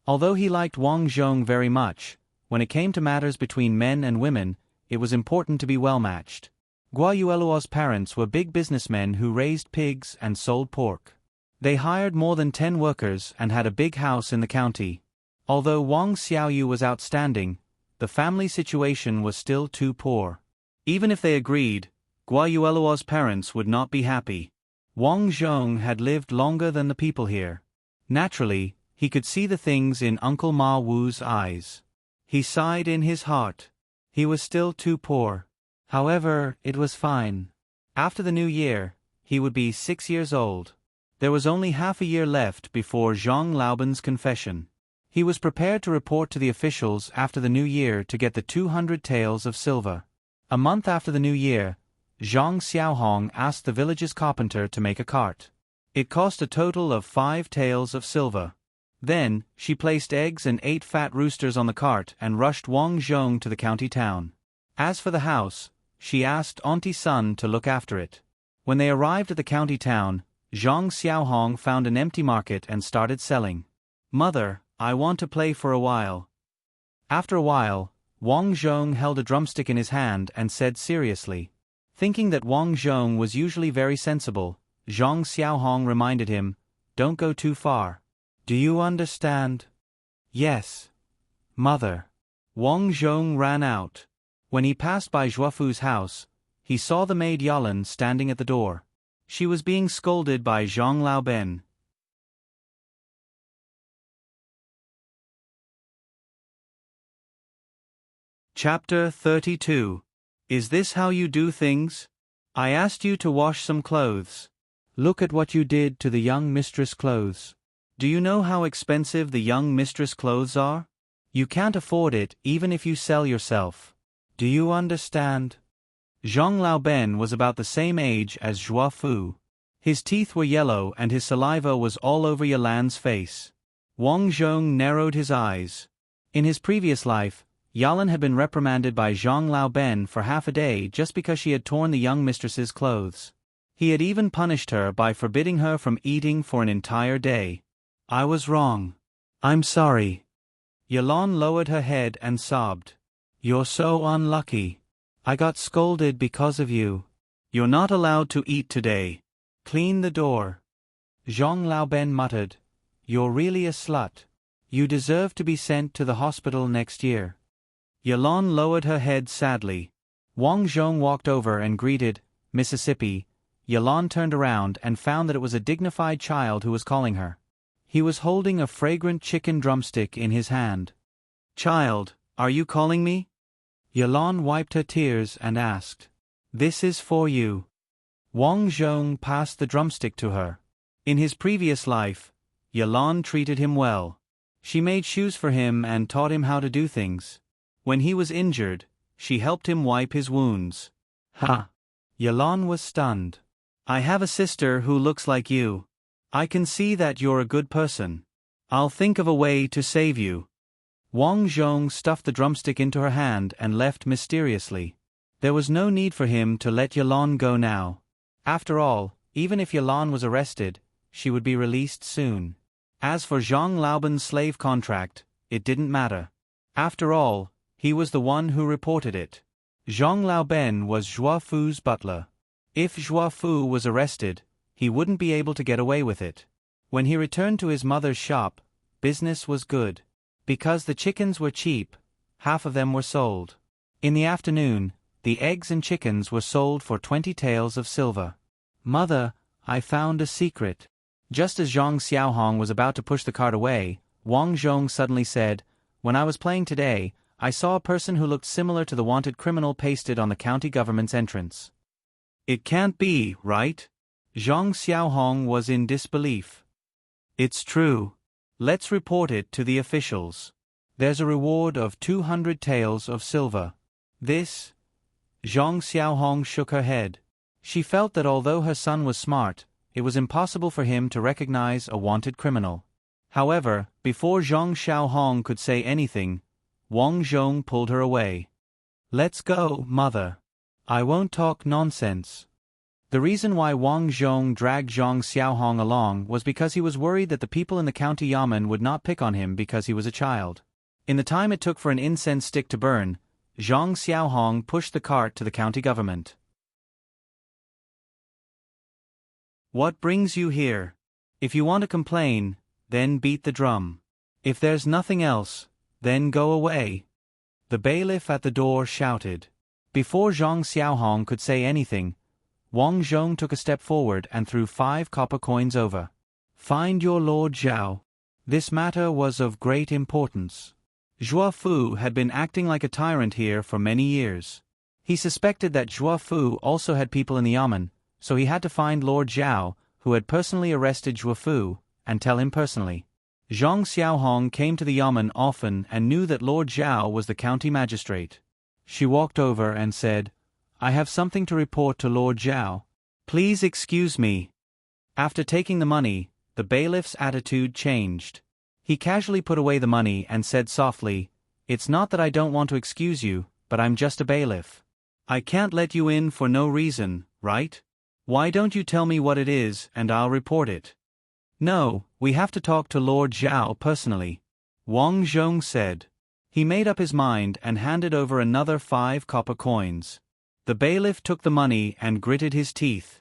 Although he liked Wang Zhong very much, when it came to matters between men and women, it was important to be well-matched. Gua Yueluo's parents were big businessmen who raised pigs and sold pork. They hired more than 10 workers and had a big house in the county. Although Wang Xiaoyu was outstanding, the family situation was still too poor. Even if they agreed, Gua Yueluo's parents would not be happy. Wang Zhong had lived longer than the people here. Naturally, he could see the things in Uncle Ma Wu's eyes. He sighed in his heart. He was still too poor. However, it was fine. After the new year, he would be 6 years old. There was only half a year left before Zhang Laoban's confession. He was prepared to report to the officials after the new year to get the 200 taels of silver. A month after the new year, Zhang Xiaohong asked the village's carpenter to make a cart. It cost a total of 5 taels of silver. Then, she placed eggs and 8 fat roosters on the cart and rushed Wang Zhong to the county town. As for the house, she asked Auntie Sun to look after it. When they arrived at the county town, Zhang Xiaohong found an empty market and started selling. Mother, I want to play for a while. After a while, Wang Zhong held a drumstick in his hand and said seriously. Thinking that Wang Zhong was usually very sensible, Zhang Xiaohong reminded him, "Don't go too far. Do you understand?" "Yes, mother." Wang Zhong ran out. When he passed by Zhuofu's house, he saw the maid Yalan standing at the door. She was being scolded by Zhang Laoban. Chapter 32. Is this how you do things? I asked you to wash some clothes. Look at what you did to the young mistress' clothes. Do you know how expensive the young mistress' clothes are? You can't afford it even if you sell yourself. Do you understand? Zhang Laoban was about the same age as Zhuofu. His teeth were yellow and his saliva was all over Yalan's face. Wang Zhong narrowed his eyes. In his previous life, Yalan had been reprimanded by Zhang Laoban for half a day just because she had torn the young mistress's clothes. He had even punished her by forbidding her from eating for an entire day. I was wrong. I'm sorry. Yalan lowered her head and sobbed. You're so unlucky. I got scolded because of you. You're not allowed to eat today. Clean the door. Zhang Laoban muttered. You're really a slut. You deserve to be sent to the hospital next year. Yalan lowered her head sadly. Wang Zhong walked over and greeted, Mississippi. Yalan turned around and found that it was a dignified child who was calling her. He was holding a fragrant chicken drumstick in his hand. Child, are you calling me? Yalan wiped her tears and asked. This is for you. Wang Zhong passed the drumstick to her. In his previous life, Yalan treated him well. She made shoes for him and taught him how to do things. When he was injured, she helped him wipe his wounds. Ha! Yalan was stunned. I have a sister who looks like you. I can see that you're a good person. I'll think of a way to save you. Wang Zhong stuffed the drumstick into her hand and left mysteriously. There was no need for him to let Yalan go now. After all, even if Yalan was arrested, she would be released soon. As for Zhang Laoban's slave contract, it didn't matter. After all, he was the one who reported it. Zhang Laoban was Zhuofu's butler. If Zhuofu was arrested, he wouldn't be able to get away with it. When he returned to his mother's shop, business was good. Because the chickens were cheap, half of them were sold. In the afternoon, the eggs and chickens were sold for 20 taels of silver. Mother, I found a secret. Just as Zhang Xiaohong was about to push the cart away, Wang Zhong suddenly said, When I was playing today, I saw a person who looked similar to the wanted criminal pasted on the county government's entrance. It can't be, right? Zhang Xiaohong was in disbelief. It's true. Let's report it to the officials. There's a reward of 200 taels of silver. This? Zhang Xiaohong shook her head. She felt that although her son was smart, it was impossible for him to recognize a wanted criminal. However, before Zhang Xiaohong could say anything, Wang Zhong pulled her away. Let's go, mother. I won't talk nonsense. The reason why Wang Zhong dragged Zhang Xiaohong along was because he was worried that the people in the county yamen would not pick on him because he was a child. In the time it took for an incense stick to burn, Zhang Xiaohong pushed the cart to the county government. What brings you here? If you want to complain, then beat the drum. If there's nothing else, then go away. The bailiff at the door shouted. Before Zhang Xiaohong could say anything, Wang Zhong took a step forward and threw 5 copper coins over. Find your Lord Zhao. This matter was of great importance. Zhua Fu had been acting like a tyrant here for many years. He suspected that Zhua Fu also had people in the yamen, so he had to find Lord Zhao, who had personally arrested Zhua Fu, and tell him personally. Zhang Xiaohong came to the yamen often and knew that Lord Zhao was the county magistrate. She walked over and said, I have something to report to Lord Zhao. Please excuse me. After taking the money, the bailiff's attitude changed. He casually put away the money and said softly, It's not that I don't want to excuse you, but I'm just a bailiff. I can't let you in for no reason, right? Why don't you tell me what it is and I'll report it? No, we have to talk to Lord Zhao personally. Wang Zhong said. He made up his mind and handed over another 5 copper coins. The bailiff took the money and gritted his teeth.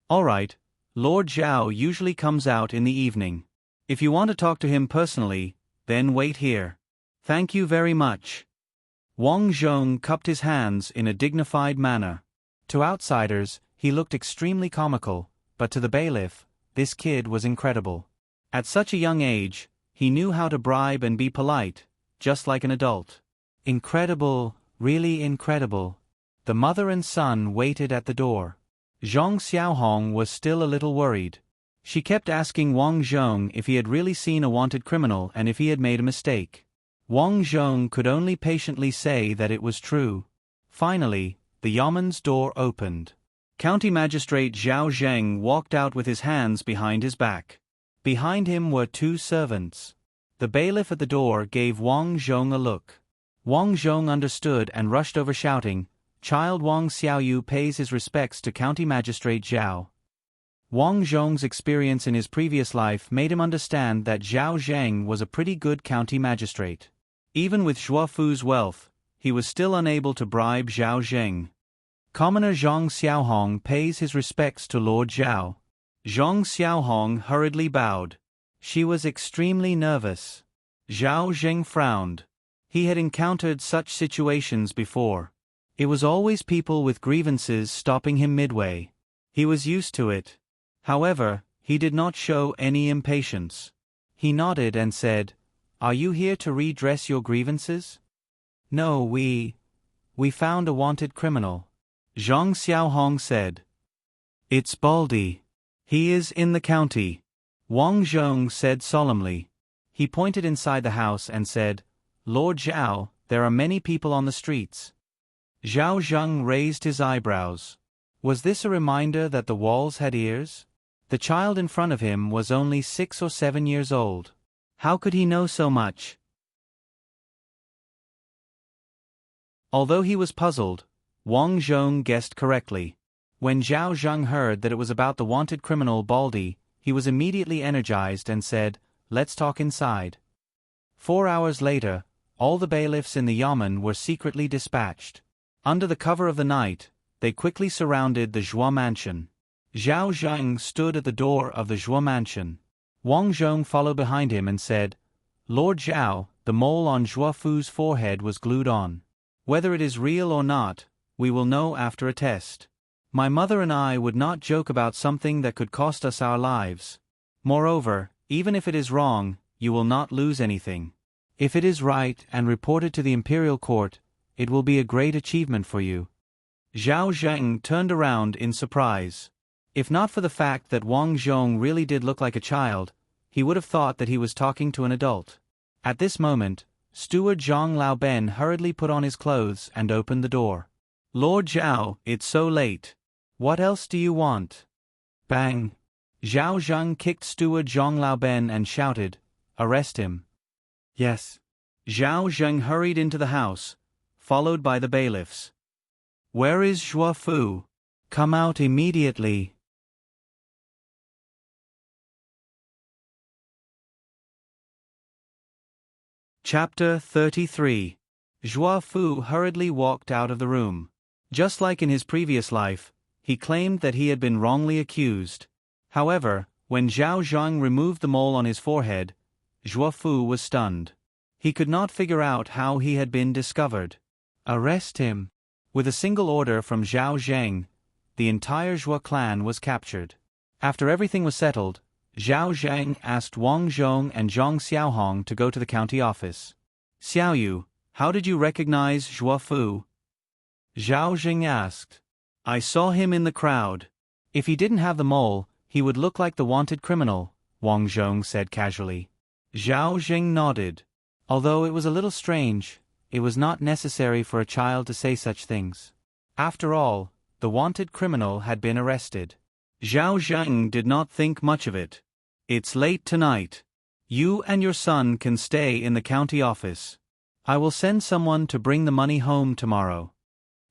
All right, Lord Zhao usually comes out in the evening. If you want to talk to him personally, then wait here. Thank you very much. Wang Zhong cupped his hands in a dignified manner. To outsiders, he looked extremely comical, but to the bailiff, this kid was incredible. At such a young age, he knew how to bribe and be polite, just like an adult. Incredible, really incredible. The mother and son waited at the door. Zhang Xiaohong was still a little worried. She kept asking Wang Zhong if he had really seen a wanted criminal and if he had made a mistake. Wang Zhong could only patiently say that it was true. Finally, the yamen's door opened. County Magistrate Zhao Zheng walked out with his hands behind his back. Behind him were 2 servants. The bailiff at the door gave Wang Zhong a look. Wang Zhong understood and rushed over shouting, Child Wang Xiaoyu pays his respects to County Magistrate Zhao. Wang Zhong's experience in his previous life made him understand that Zhao Zheng was a pretty good county magistrate. Even with Zhua Fu's wealth, he was still unable to bribe Zhao Zheng. Commoner Zhang Xiaohong pays his respects to Lord Zhao. Zhang Xiaohong hurriedly bowed. She was extremely nervous. Zhao Zheng frowned. He had encountered such situations before. It was always people with grievances stopping him midway. He was used to it. However, he did not show any impatience. He nodded and said, Are you here to redress your grievances? No, we found a wanted criminal. Zhang Xiaohong said. It's Baldy. He is in the county. Wang Zhong said solemnly. He pointed inside the house and said, Lord Zhao, there are many people on the streets. Zhao Zheng raised his eyebrows. Was this a reminder that the walls had ears? The child in front of him was only 6 or 7 years old. How could he know so much? Although he was puzzled, Wang Zhong guessed correctly. When Zhao Zheng heard that it was about the wanted criminal Baldy, he was immediately energized and said, Let's talk inside. 4 hours later, all the bailiffs in the yamen were secretly dispatched. Under the cover of the night, they quickly surrounded the Zhua mansion. Zhao Zheng stood at the door of the Zhua mansion. Wang Zhong followed behind him and said, Lord Zhao, the mole on Zhua Fu's forehead was glued on. Whether it is real or not, we will know after a test. My mother and I would not joke about something that could cost us our lives. Moreover, even if it is wrong, you will not lose anything. If it is right and reported to the imperial court, it will be a great achievement for you. Zhao Zheng turned around in surprise. If not for the fact that Wang Zhong really did look like a child, he would have thought that he was talking to an adult. At this moment, Steward Zhang Laoben hurriedly put on his clothes and opened the door. Lord Zhao, it's so late. What else do you want? Bang! Zhao Zheng kicked Steward Zhang Laoben and shouted, "Arrest him." Yes. Zhao Zheng hurried into the house, followed by the bailiffs. Where is Zhuo Fu? Come out immediately. Chapter 33. Zhuo Fu hurriedly walked out of the room. Just like in his previous life, he claimed that he had been wrongly accused. However, when Zhao Zhang removed the mole on his forehead, Zhuo Fu was stunned. He could not figure out how he had been discovered. Arrest him. With a single order from Zhao Zheng, the entire Zhuo clan was captured. After everything was settled, Zhao Zheng asked Wang Zhong and Zhang Xiaohong to go to the county office. Xiaoyu, how did you recognize Zhuo Fu? Zhao Zheng asked. I saw him in the crowd. If he didn't have the mole, he would look like the wanted criminal, Wang Zhong said casually. Zhao Zheng nodded. Although it was a little strange, it was not necessary for a child to say such things. After all, the wanted criminal had been arrested. Zhao Zheng did not think much of it. It's late tonight. You and your son can stay in the county office. I will send someone to bring the money home tomorrow.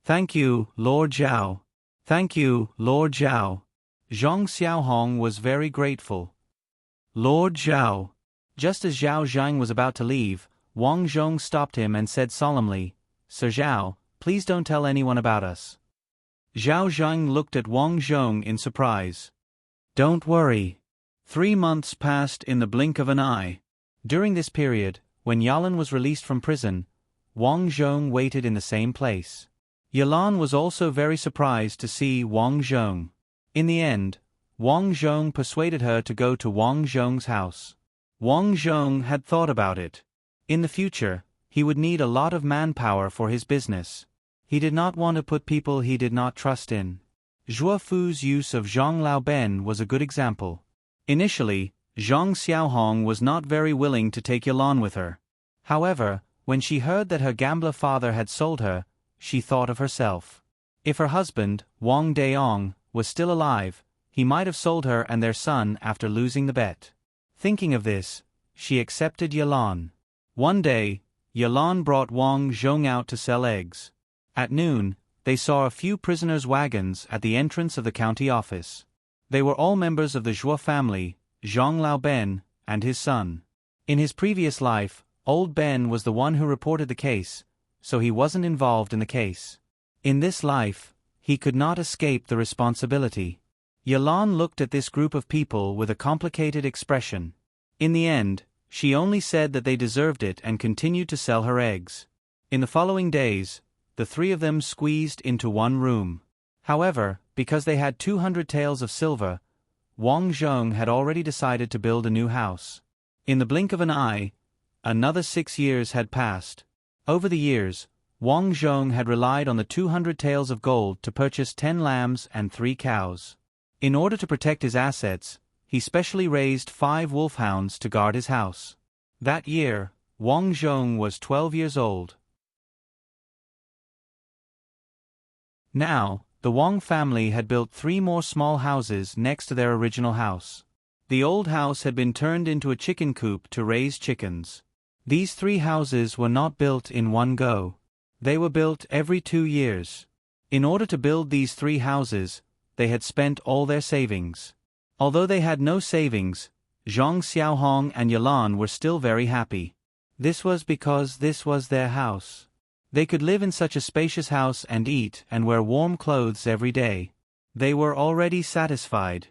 Thank you, Lord Zhao. Thank you, Lord Zhao. Zhang Xiaohong was very grateful. Lord Zhao. Just as Zhao Zhang was about to leave, Wang Zhong stopped him and said solemnly, Sir Zhao, please don't tell anyone about us. Zhao Zhang looked at Wang Zhong in surprise. Don't worry. 3 months passed in the blink of an eye. During this period, when Yalan was released from prison, Wang Zhong waited in the same place. Yalan was also very surprised to see Wang Zhong. In the end, Wang Zhong persuaded her to go to Wang Zhong's house. Wang Zhong had thought about it. In the future, he would need a lot of manpower for his business. He did not want to put people he did not trust in. Zhuo Fu's use of Zhang Laoben was a good example. Initially, Zhang Xiaohong was not very willing to take Yalan with her. However, when she heard that her gambler father had sold her, she thought of herself. If her husband, Wang Daong, was still alive, he might have sold her and their son after losing the bet. Thinking of this, she accepted Yalan. One day, Yalan brought Wang Zhong out to sell eggs. At noon, they saw a few prisoners' wagons at the entrance of the county office. They were all members of the Zhuo family, Zhang Laoben, and his son. In his previous life, old Ben was the one who reported the case, so he wasn't involved in the case. In this life, he could not escape the responsibility. Yalan looked at this group of people with a complicated expression. In the end, she only said that they deserved it and continued to sell her eggs. In the following days, the 3 of them squeezed into one room. However, because they had 200 taels of silver, Wang Zhong had already decided to build a new house. In the blink of an eye, another 6 years had passed. Over the years, Wang Zhong had relied on the 200 taels of gold to purchase 10 lambs and 3 cows. In order to protect his assets, he specially raised 5 wolfhounds to guard his house. That year, Wang Zhong was 12 years old. Now, the Wang family had built 3 more small houses next to their original house. The old house had been turned into a chicken coop to raise chickens. These 3 houses were not built in one go. They were built every 2 years. In order to build these 3 houses, they had spent all their savings. Although they had no savings, Zhang Xiaohong and Yalan were still very happy. This was because this was their house. They could live in such a spacious house and eat and wear warm clothes every day. They were already satisfied.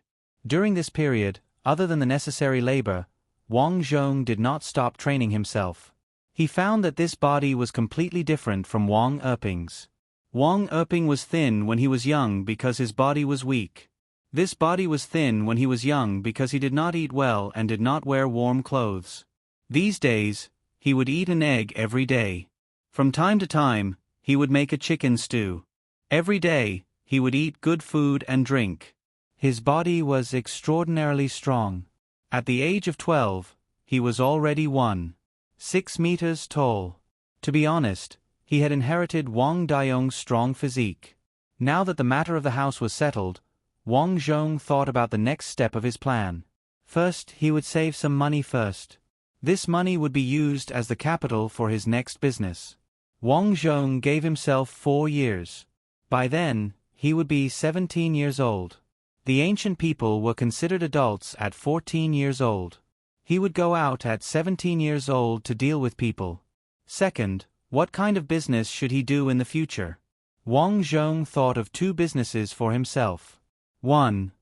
During this period, other than the necessary labor, Wang Zhong did not stop training himself. He found that this body was completely different from Wang Erping's. Wang Erping was thin when he was young because his body was weak. This body was thin when he was young because he did not eat well and did not wear warm clothes. These days, he would eat an egg every day. From time to time, he would make a chicken stew. Every day, he would eat good food and drink. His body was extraordinarily strong. At the age of 12, he was already 1.6 meters tall. To be honest, he had inherited Wang Daiyong's strong physique. Now that the matter of the house was settled, Wang Zhong thought about the next step of his plan. First, he would save some money first. This money would be used as the capital for his next business. Wang Zhong gave himself 4 years. By then, he would be 17 years old. The ancient people were considered adults at 14 years old. He would go out at 17 years old to deal with people. Second, what kind of business should he do in the future? Wang Zhong thought of 2 businesses for himself. 1.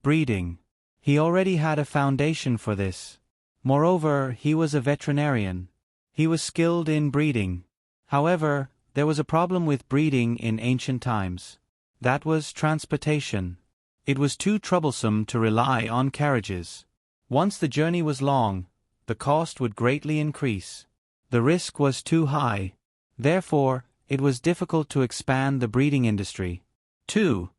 Breeding. He already had a foundation for this. Moreover, he was a veterinarian. He was skilled in breeding. However, there was a problem with breeding in ancient times. That was transportation. It was too troublesome to rely on carriages. Once the journey was long, the cost would greatly increase. The risk was too high. Therefore, it was difficult to expand the breeding industry. 2.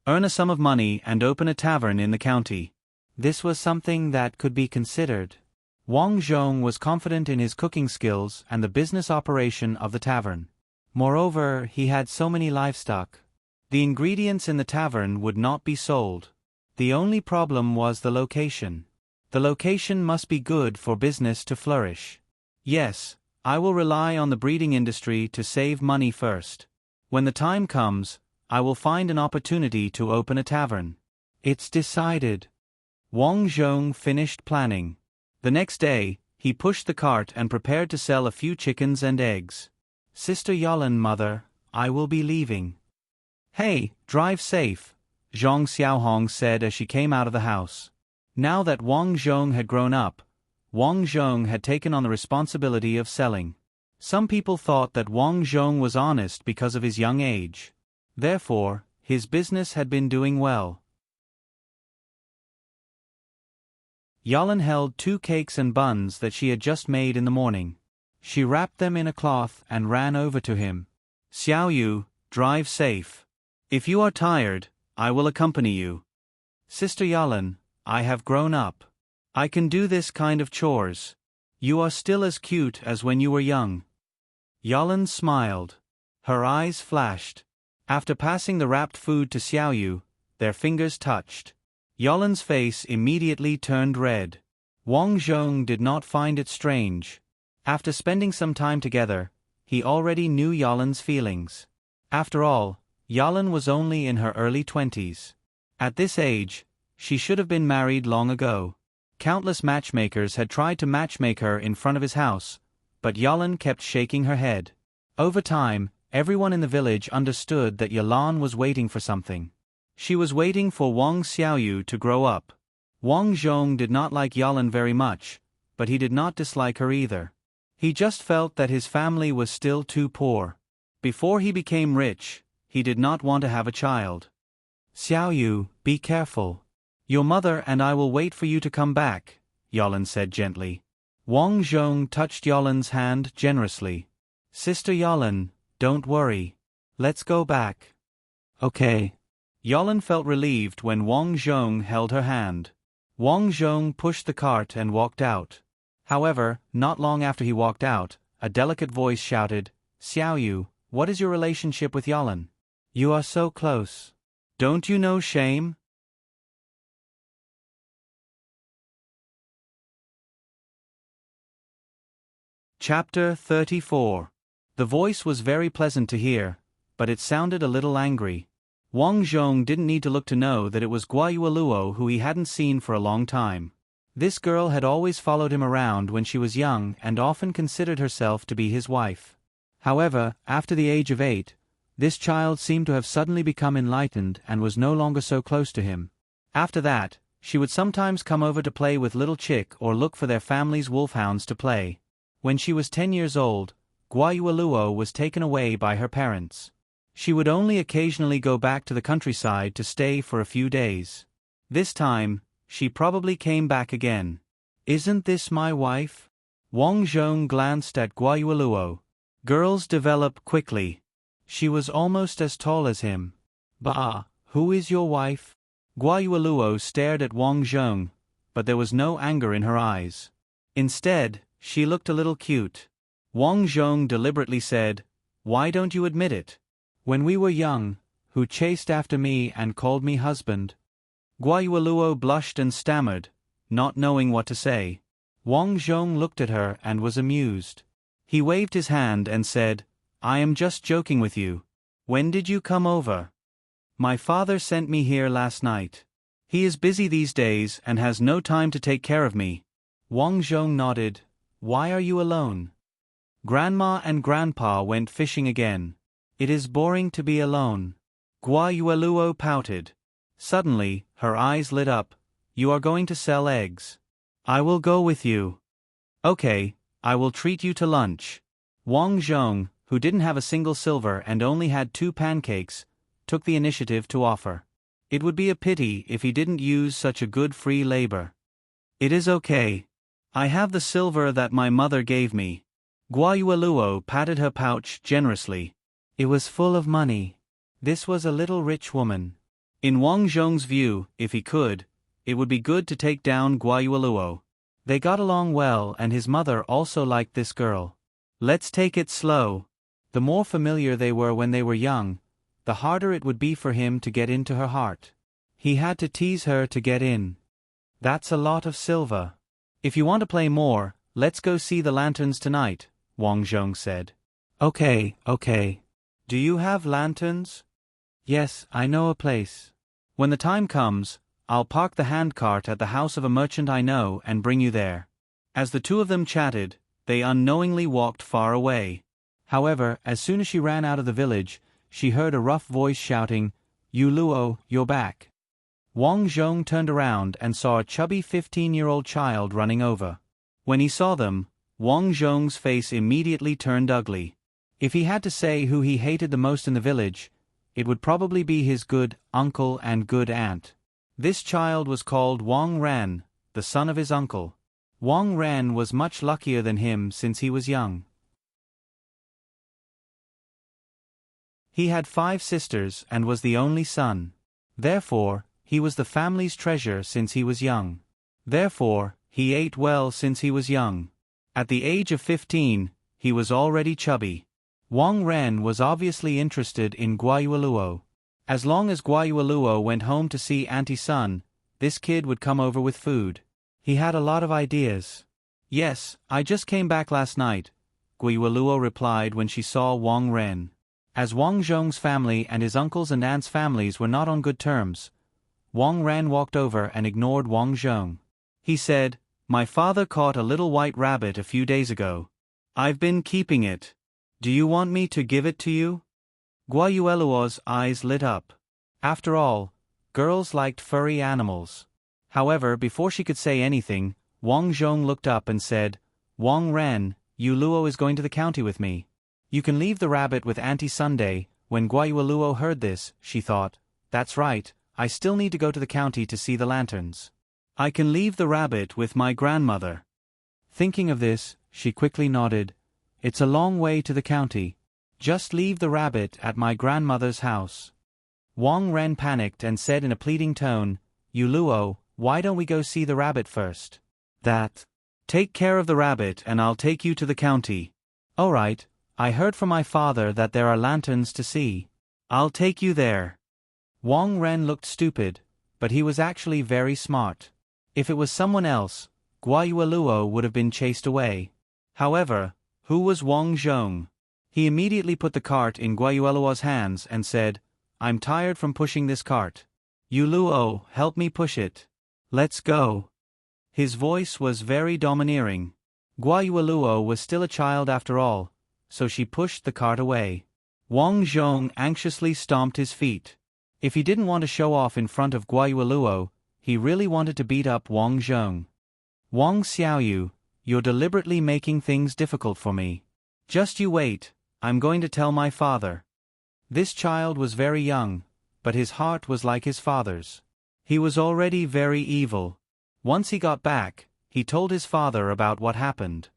Earn a sum of money and open a tavern in the county. This was something that could be considered. Wang Zhong was confident in his cooking skills and the business operation of the tavern. Moreover, he had so many livestock. The ingredients in the tavern would not be sold. The only problem was the location. The location must be good for business to flourish. Yes, I will rely on the breeding industry to save money first. When the time comes, I will find an opportunity to open a tavern. It's decided. Wang Zhong finished planning. The next day, he pushed the cart and prepared to sell a few chickens and eggs. Sister Yolin, mother, I will be leaving. Hey, drive safe, Zhong Xiaohong said as she came out of the house. Now that Wang Zhong had grown up, Wang Zhong had taken on the responsibility of selling. Some people thought that Wang Zhong was honest because of his young age. Therefore, his business had been doing well. Yolin held 2 cakes and buns that she had just made in the morning. She wrapped them in a cloth and ran over to him. Xiaoyu, drive safe. If you are tired, I will accompany you. Sister Yolin, I have grown up. I can do this kind of chores. You are still as cute as when you were young. Yolin smiled. Her eyes flashed. After passing the wrapped food to Xiaoyu, their fingers touched. Yolin's face immediately turned red. Wang Zhong did not find it strange. After spending some time together, he already knew Yolin's feelings. After all, Yolin was only in her early 20s. At this age, she should have been married long ago. Countless matchmakers had tried to matchmake her in front of his house, but Yolin kept shaking her head. Over time, everyone in the village understood that Yolin was waiting for something. She was waiting for Wang Xiaoyu to grow up. Wang Zhong did not like Yolin very much, but he did not dislike her either. He just felt that his family was still too poor. Before he became rich, he did not want to have a child. Xiaoyu, be careful. Your mother and I will wait for you to come back, Yolin said gently. Wang Zhong touched Yolin's hand generously. Sister Yolin, don't worry. Let's go back. Okay. Yolin felt relieved when Wang Zhong held her hand. Wang Zhong pushed the cart and walked out. However, not long after he walked out, a delicate voice shouted, Xiaoyu, what is your relationship with Yolin? You are so close. Don't you know shame? Chapter 34. The voice was very pleasant to hear, but it sounded a little angry. Wang Zhong didn't need to look to know that it was Guayueluo who he hadn't seen for a long time. This girl had always followed him around when she was young and often considered herself to be his wife. However, after the age of 8, this child seemed to have suddenly become enlightened and was no longer so close to him. After that, she would sometimes come over to play with little Chick or look for their family's wolfhounds to play. When she was 10 years old, Guayueluo was taken away by her parents. She would only occasionally go back to the countryside to stay for a few days. This time, she probably came back again. Isn't this my wife? Wang Zhong glanced at Guayueluo. Girls develop quickly. She was almost as tall as him. Bah, who is your wife? Guayueluo stared at Wang Zhong, but there was no anger in her eyes. Instead, she looked a little cute. Wang Zhong deliberately said, "Why don't you admit it? When we were young, who chased after me and called me husband?" Guayueluo blushed and stammered, not knowing what to say. Wang Zhong looked at her and was amused. He waved his hand and said, "I am just joking with you. When did you come over?" "My father sent me here last night. He is busy these days and has no time to take care of me." Wang Zhong nodded. "Why are you alone?" "Grandma and Grandpa went fishing again. It is boring to be alone." Guayueluo pouted. Suddenly, her eyes lit up. "You are going to sell eggs. I will go with you." "Okay, I will treat you to lunch." Wang Zhong, who didn't have a single silver and only had 2 pancakes, took the initiative to offer. It would be a pity if he didn't use such a good free labor. "It is okay. I have the silver that my mother gave me." Guayueluo patted her pouch generously. It was full of money. This was a little rich woman. In Wang Zhong's view, if he could, it would be good to take down Guayueluo. They got along well and his mother also liked this girl. "Let's take it slow." The more familiar they were when they were young, the harder it would be for him to get into her heart. He had to tease her to get in. "That's a lot of silver. If you want to play more, let's go see the lanterns tonight," Wang Zhong said. Okay. Do you have lanterns?" "Yes, I know a place. When the time comes, I'll park the handcart at the house of a merchant I know and bring you there." As the two of them chatted, they unknowingly walked far away. However, as soon as she ran out of the village, she heard a rough voice shouting, "You Luo, you're back." Wang Zhong turned around and saw a chubby 15-year-old child running over. When he saw them, Wang Zhong's face immediately turned ugly. If he had to say who he hated the most in the village, it would probably be his good uncle and good aunt. This child was called Wang Ran, the son of his uncle. Wang Ran was much luckier than him since he was young. He had 5 sisters and was the only son. Therefore, he was the family's treasure since he was young. Therefore, he ate well since he was young. At the age of 15, he was already chubby. Wang Ran was obviously interested in Guayueluo. As long as Guayueluo went home to see Auntie Sun, this kid would come over with food. He had a lot of ideas. "Yes, I just came back last night," Guayueluo replied when she saw Wang Ran. As Wang Zhong's family and his uncle's and aunt's families were not on good terms, Wang Ran walked over and ignored Wang Zhong. He said, "My father caught a little white rabbit a few days ago. I've been keeping it. Do you want me to give it to you?" Guayueluo's eyes lit up. After all, girls liked furry animals. However, before she could say anything, Wang Zhong looked up and said, "Wang Ran, Yu Luo is going to the county with me. You can leave the rabbit with Auntie Sunday." When Guayueluo heard this, she thought, "That's right, I still need to go to the county to see the lanterns. I can leave the rabbit with my grandmother." Thinking of this, she quickly nodded. "It's a long way to the county. Just leave the rabbit at my grandmother's house." Wang Ran panicked and said in a pleading tone, "Yu Luo, why don't we go see the rabbit first?" Take care of the rabbit and I'll take you to the county." "All right. I heard from my father that there are lanterns to see. I'll take you there." Wang Ran looked stupid, but he was actually very smart. If it was someone else, Guayueluo would have been chased away. However, who was Wang Zhong? He immediately put the cart in Guayueluo's hands and said, "I'm tired from pushing this cart. Yu Luo, help me push it. Let's go." His voice was very domineering. Guayueluo was still a child after all, so she pushed the cart away. Wang Zhong anxiously stomped his feet. If he didn't want to show off in front of Guayueluo, he really wanted to beat up Wang Zhong. "Wang Xiaoyu, you're deliberately making things difficult for me. Just you wait, I'm going to tell my father." This child was very young, but his heart was like his father's. He was already very evil. Once he got back, he told his father about what happened.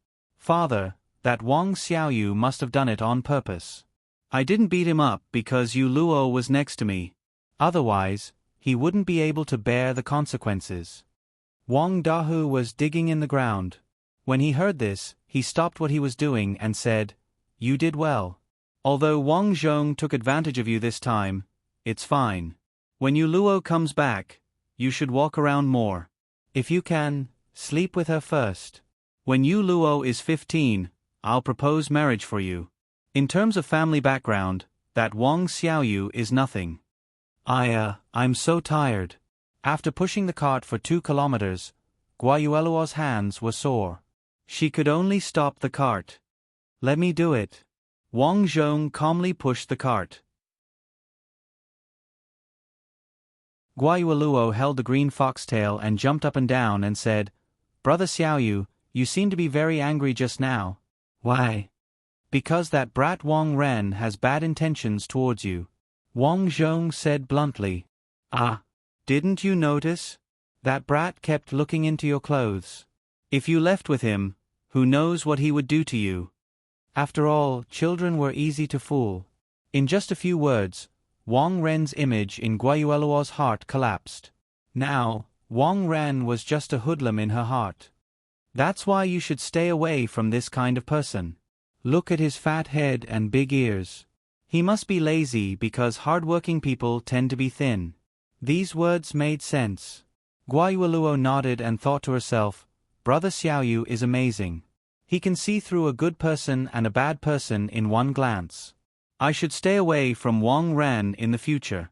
Father, that Wang Xiaoyu must have done it on purpose. I didn't beat him up because Yu Luo was next to me. Otherwise, he wouldn't be able to bear the consequences. Wang Dahu was digging in the ground. When he heard this, he stopped what he was doing and said, "You did well. Although Wang Zhong took advantage of you this time, it's fine. When Yu Luo comes back, you should walk around more. If you can, sleep with her first. When Yu Luo is 15, I'll propose marriage for you. In terms of family background, that Wang Xiaoyu is nothing." I'm so tired. After pushing the cart for 2 kilometers, Guayueluo's hands were sore. She could only stop the cart. "Let me do it." Wang Zhong calmly pushed the cart. Guayueluo held the green foxtail and jumped up and down and said, "Brother Xiaoyu, you seem to be very angry just now." "Why?" "Because that brat Wang Ren has bad intentions towards you," Wang Zhong said bluntly. "Ah, didn't you notice? That brat kept looking into your clothes. If you left with him, who knows what he would do to you?" After all, children were easy to fool. In just a few words, Wang Ren's image in Guayueluo's heart collapsed. Now, Wang Ren was just a hoodlum in her heart. That's why you should stay away from this kind of person. Look at his fat head and big ears. He must be lazy because hard-working people tend to be thin. These words made sense. Guayueluo nodded and thought to herself, Brother Xiaoyu is amazing. He can see through a good person and a bad person in one glance. I should stay away from Wang Ren in the future.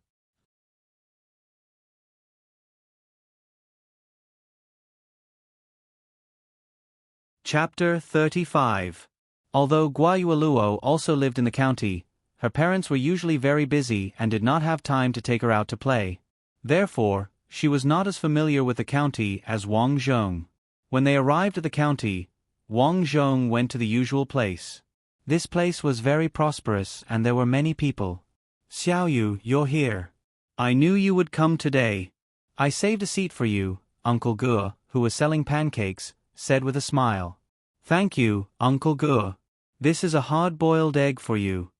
Chapter 35. Although Guayueluo also lived in the county, her parents were usually very busy and did not have time to take her out to play. Therefore, she was not as familiar with the county as Wang Zhong. When they arrived at the county, Wang Zhong went to the usual place. This place was very prosperous and there were many people. "Xiaoyu, you're here. I knew you would come today. I saved a seat for you," Uncle Ge, who was selling pancakes, said with a smile. "Thank you, Uncle Ge. This is a hard-boiled egg for you."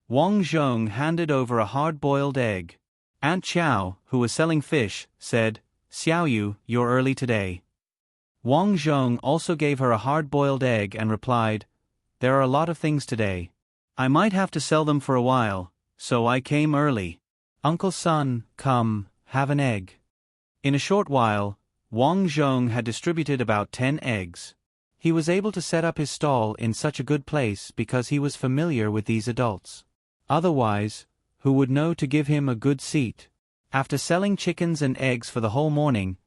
Wang Zhong handed over a hard-boiled egg. Aunt Qiao, who was selling fish, said, "Xiaoyu, you're early today." Wang Zhong also gave her a hard-boiled egg and replied, "There are a lot of things today. I might have to sell them for a while, so I came early." "Uncle Sun, come, have an egg." In a short while, Wang Zhong had distributed about 10 eggs. He was able to set up his stall in such a good place because he was familiar with these adults. Otherwise, who would know to give him a good seat? After selling chickens and eggs for the whole morning,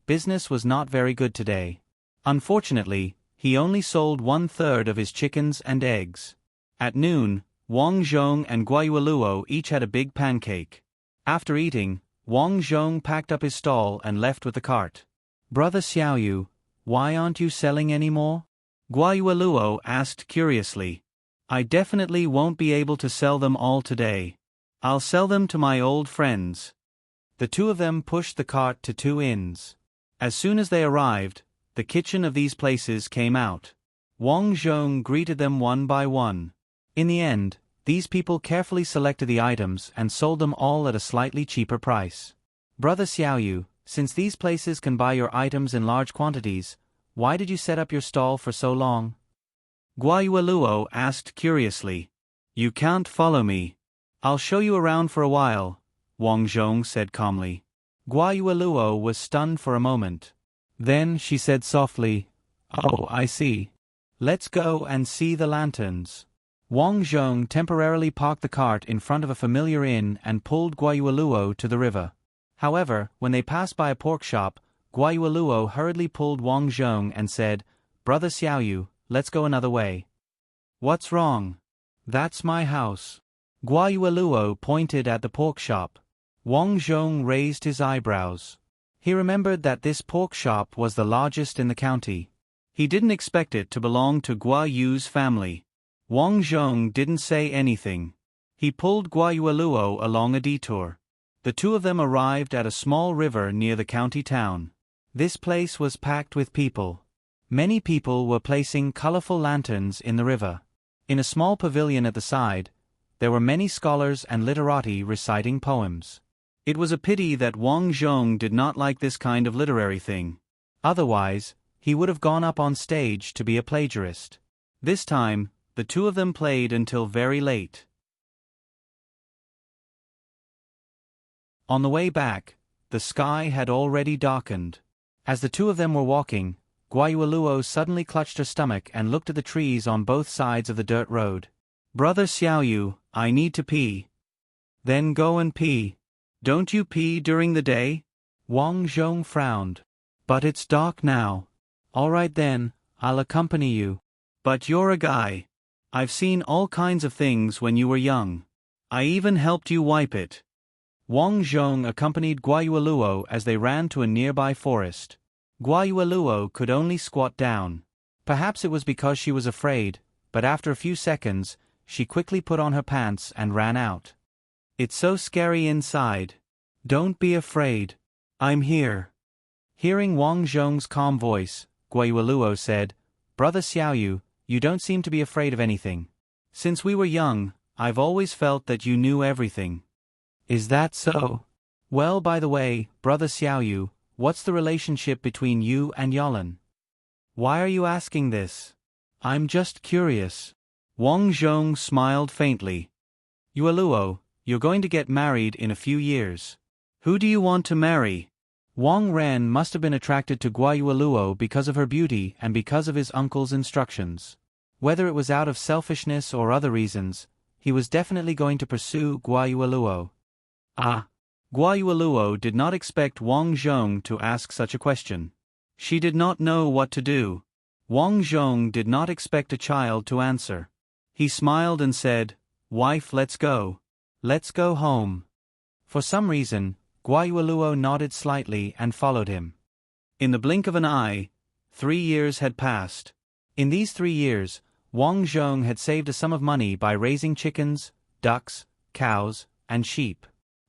business was not very good today. Unfortunately, he only sold 1/3 of his chickens and eggs. At noon, Wang Zhong and Guayueluo each had a big pancake. After eating, Wang Zhong packed up his stall and left with the cart. "Brother Xiaoyu, why aren't you selling any more?" Guayueluo asked curiously. "I definitely won't be able to sell them all today. I'll sell them to my old friends." The two of them pushed the cart to 2 inns. As soon as they arrived, the kitchen of these places came out. Wang Zhong greeted them one by one. In the end, these people carefully selected the items and sold them all at a slightly cheaper price. "Brother Xiaoyu, since these places can buy your items in large quantities, why did you set up your stall for so long?" Guayueluo asked curiously. "You can't follow me. I'll show you around for a while," Wang Zhong said calmly. Guayueluo was stunned for a moment. Then she said softly, "Oh, I see. Let's go and see the lanterns." Wang Zhong temporarily parked the cart in front of a familiar inn and pulled Guayueluo to the river. However, when they passed by a pork shop, Guayueluo hurriedly pulled Wang Zhong and said, "Brother Xiaoyu, let's go another way." "What's wrong?" "That's my house." Guayueluo pointed at the pork shop. Wang Zhong raised his eyebrows. He remembered that this pork shop was the largest in the county. He didn't expect it to belong to Guayu's family. Wang Zhong didn't say anything. He pulled Guayueluo along a detour. The two of them arrived at a small river near the county town. This place was packed with people. Many people were placing colorful lanterns in the river. In a small pavilion at the side, there were many scholars and literati reciting poems. It was a pity that Wang Zhong did not like this kind of literary thing. Otherwise, he would have gone up on stage to be a plagiarist. This time, the two of them played until very late. On the way back, the sky had already darkened. As the two of them were walking, Guayueluo suddenly clutched her stomach and looked at the trees on both sides of the dirt road. "Brother Xiaoyu, I need to pee." "Then go and pee. Don't you pee during the day?" Wang Zhong frowned. "But it's dark now." "All right then, I'll accompany you." "But you're a guy. I've seen all kinds of things when you were young. I even helped you wipe it." Wang Zhong accompanied Guayueluo as they ran to a nearby forest. Guayueluo could only squat down. Perhaps it was because she was afraid, but after a few seconds, she quickly put on her pants and ran out. "It's so scary inside." "Don't be afraid. I'm here." Hearing Wang Zhong's calm voice, Guayueluo said, "Brother Xiaoyu, you don't seem to be afraid of anything. Since we were young, I've always felt that you knew everything." "Is that so?" "Well, by the way, Brother Xiaoyu, what's the relationship between you and Yolan?" "Why are you asking this?" "I'm just curious." Wang Zhong smiled faintly. "Yueluo, you're going to get married in a few years. Who do you want to marry?" Wang Ren must have been attracted to Guayueluo because of her beauty and because of his uncle's instructions. Whether it was out of selfishness or other reasons, he was definitely going to pursue Guayueluo. Guayueluo did not expect Wang Zhong to ask such a question. She did not know what to do. Wang Zhong did not expect a child to answer. He smiled and said, "Wife, let's go. Let's go home." For some reason, Guayueluo nodded slightly and followed him. In the blink of an eye, 3 years had passed. In these 3 years, Wang Zhong had saved a sum of money by raising chickens, ducks, cows, and sheep.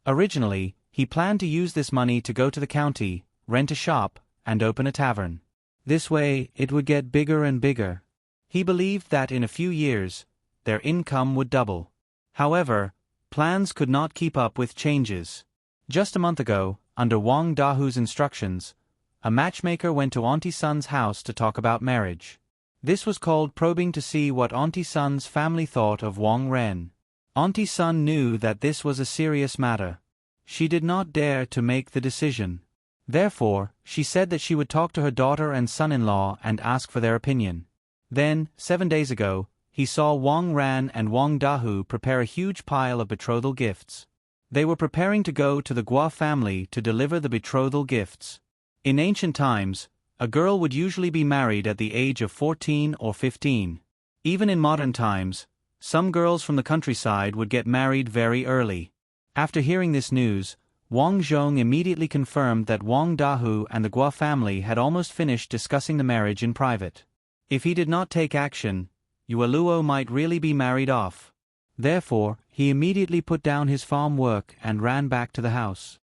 Originally, he planned to use this money to go to the county, rent a shop, and open a tavern. This way, it would get bigger and bigger. He believed that in a few years, their income would double. However, plans could not keep up with changes. Just a month ago, under Wang Dahu's instructions, a matchmaker went to Auntie Sun's house to talk about marriage. This was called probing to see what Auntie Sun's family thought of Wang Ren. Auntie Sun knew that this was a serious matter. She did not dare to make the decision. Therefore, she said that she would talk to her daughter and son-in-law and ask for their opinion. Then, 7 days ago, he saw Wang Ran and Wang Dahu prepare a huge pile of betrothal gifts. They were preparing to go to the Gua family to deliver the betrothal gifts. In ancient times, a girl would usually be married at the age of 14 or 15. Even in modern times, some girls from the countryside would get married very early. After hearing this news, Wang Zhong immediately confirmed that Wang Dahu and the Gua family had almost finished discussing the marriage in private. If he did not take action, Yueluo might really be married off. Therefore, he immediately put down his farm work and ran back to the house.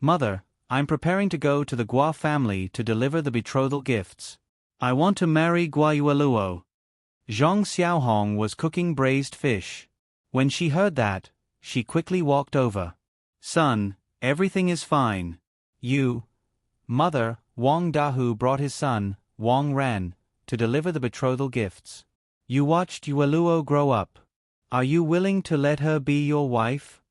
"Mother, I'm preparing to go to the Gua family to deliver the betrothal gifts. I want to marry Guayueluo." Zhang Xiaohong was cooking braised fish. When she heard that, she quickly walked over. "Son, everything is fine. Mother, Wang Dahu brought his son, Wang Ran, to deliver the betrothal gifts. You watched Yueluo grow up. Are you willing to let her be your wife?"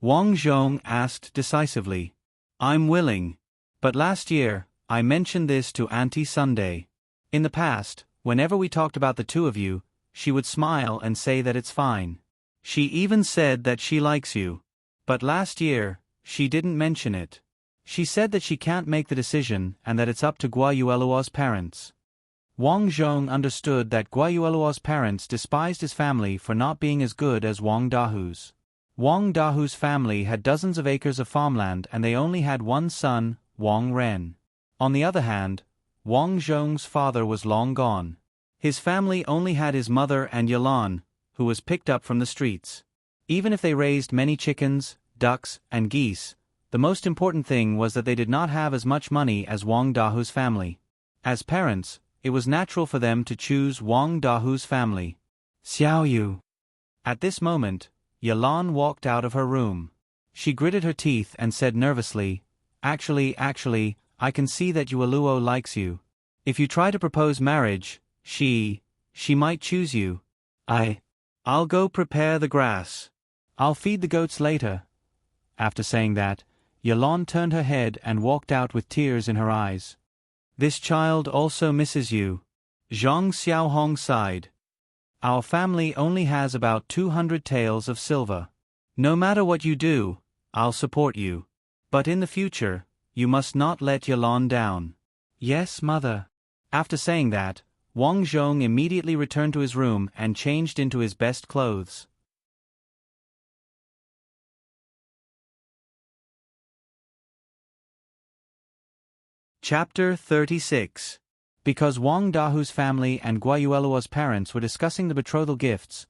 Wang Zhong asked decisively. "I'm willing. But last year, I mentioned this to Auntie Sunday. In the past, whenever we talked about the two of you, she would smile and say that it's fine. She even said that she likes you. But last year, she didn't mention it. She said that she can't make the decision and that it's up to Guayueluo's parents." Wang Zhong understood that Guayueluo's parents despised his family for not being as good as Wang Dahu's. Wang Dahu's family had dozens of acres of farmland and they only had one son, Wang Ren. On the other hand, Wang Zhong's father was long gone. His family only had his mother and Yalan, who was picked up from the streets. Even if they raised many chickens, ducks, and geese, The most important thing was that they did not have as much money as Wang Dahu's family. As parents, it was natural for them to choose Wang Dahu's family. Xiao Yu. At this moment, Yalan walked out of her room. She gritted her teeth and said nervously, Actually, I can see that Yueluo likes you. If you try to propose marriage, she might choose you. I'll go prepare the grass. I'll feed the goats later. After saying that, Yalan turned her head and walked out with tears in her eyes. This child also misses you. Zhang Xiaohong sighed. Our family only has about 200 taels of silver. No matter what you do, I'll support you. But in the future, you must not let Yalan down. Yes, mother. After saying that, Wang Zhong immediately returned to his room and changed into his best clothes. Chapter 36. Because Wang Dahu's family and Guayueluo's parents were discussing the betrothal gifts,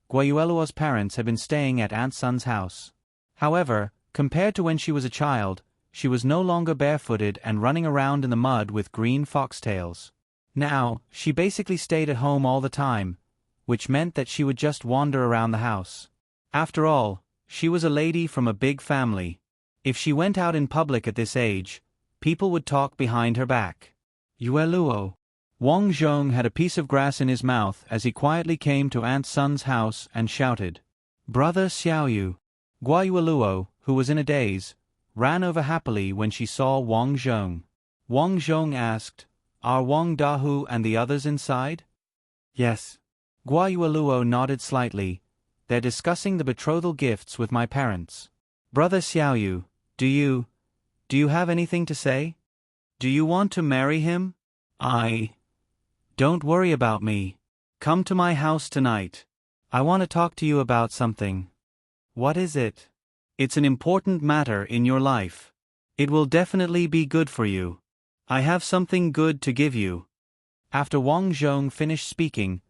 Guayueluo's parents had been staying at Aunt Sun's house. However, compared to when she was a child, she was no longer barefooted and running around in the mud with green foxtails. Now, she basically stayed at home all the time, which meant that she would just wander around the house. After all, she was a lady from a big family. If she went out in public at this age, people would talk behind her back. Yueluo. Wang Zhong had a piece of grass in his mouth as he quietly came to Aunt Sun's house and shouted, Brother Xiaoyu. Guayueluo, who was in a daze, ran over happily when she saw Wang Zhong. Wang Zhong asked, Are Wang Dahu and the others inside? Yes. Guayueluo nodded slightly. They're discussing the betrothal gifts with my parents. Brother Xiaoyu, do you have anything to say? Do you want to marry him? Don't worry about me. Come to my house tonight. I want to talk to you about something. What is it? It's an important matter in your life. It will definitely be good for you. I have something good to give you. After Wang Zhong finished speaking,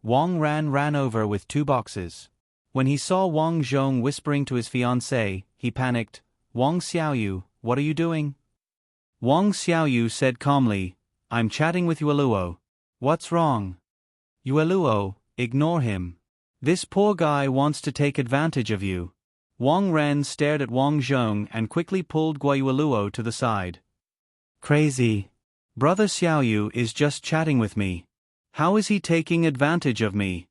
Wang ran over with 2 boxes. When he saw Wang Zhong whispering to his fiancée, he panicked. Wang Xiaoyu, what are you doing? Wang Xiaoyu said calmly, I'm chatting with Yueluo. What's wrong? Yueluo, ignore him. This poor guy wants to take advantage of you. Wang Ren stared at Wang Zhong and quickly pulled Guayueluo to the side. Crazy. Brother Xiaoyu is just chatting with me. How is he taking advantage of me?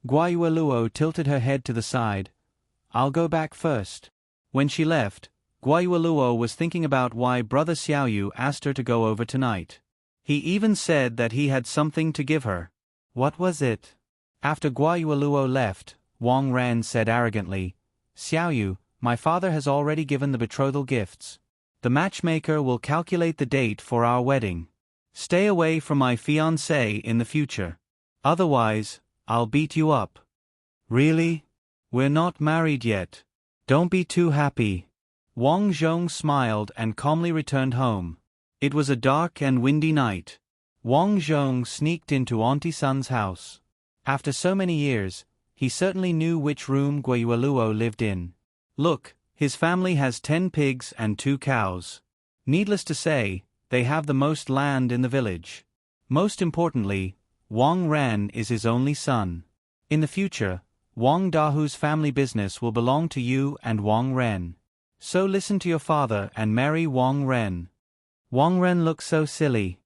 Guayueluo tilted her head to the side. I'll go back first. When she left, Guayueluo was thinking about why Brother Xiaoyu asked her to go over tonight. He even said that he had something to give her. What was it? After Guayueluo left, Wang Ren said arrogantly, Xiaoyu, my father has already given the betrothal gifts. The matchmaker will calculate the date for our wedding. Stay away from my fiancée in the future. Otherwise, I'll beat you up. Really? We're not married yet. Don't be too happy. Wang Zhong smiled and calmly returned home. It was a dark and windy night. Wang Zhong sneaked into Auntie Sun's house. After so many years, he certainly knew which room Guayueluo lived in. Look, his family has 10 pigs and 2 cows. Needless to say, they have the most land in the village. Most importantly, Wang Ren is his only son. In the future, Wang Dahu's family business will belong to you and Wang Ren. So listen to your father and marry Wang Ren. Wang Ren looks so silly.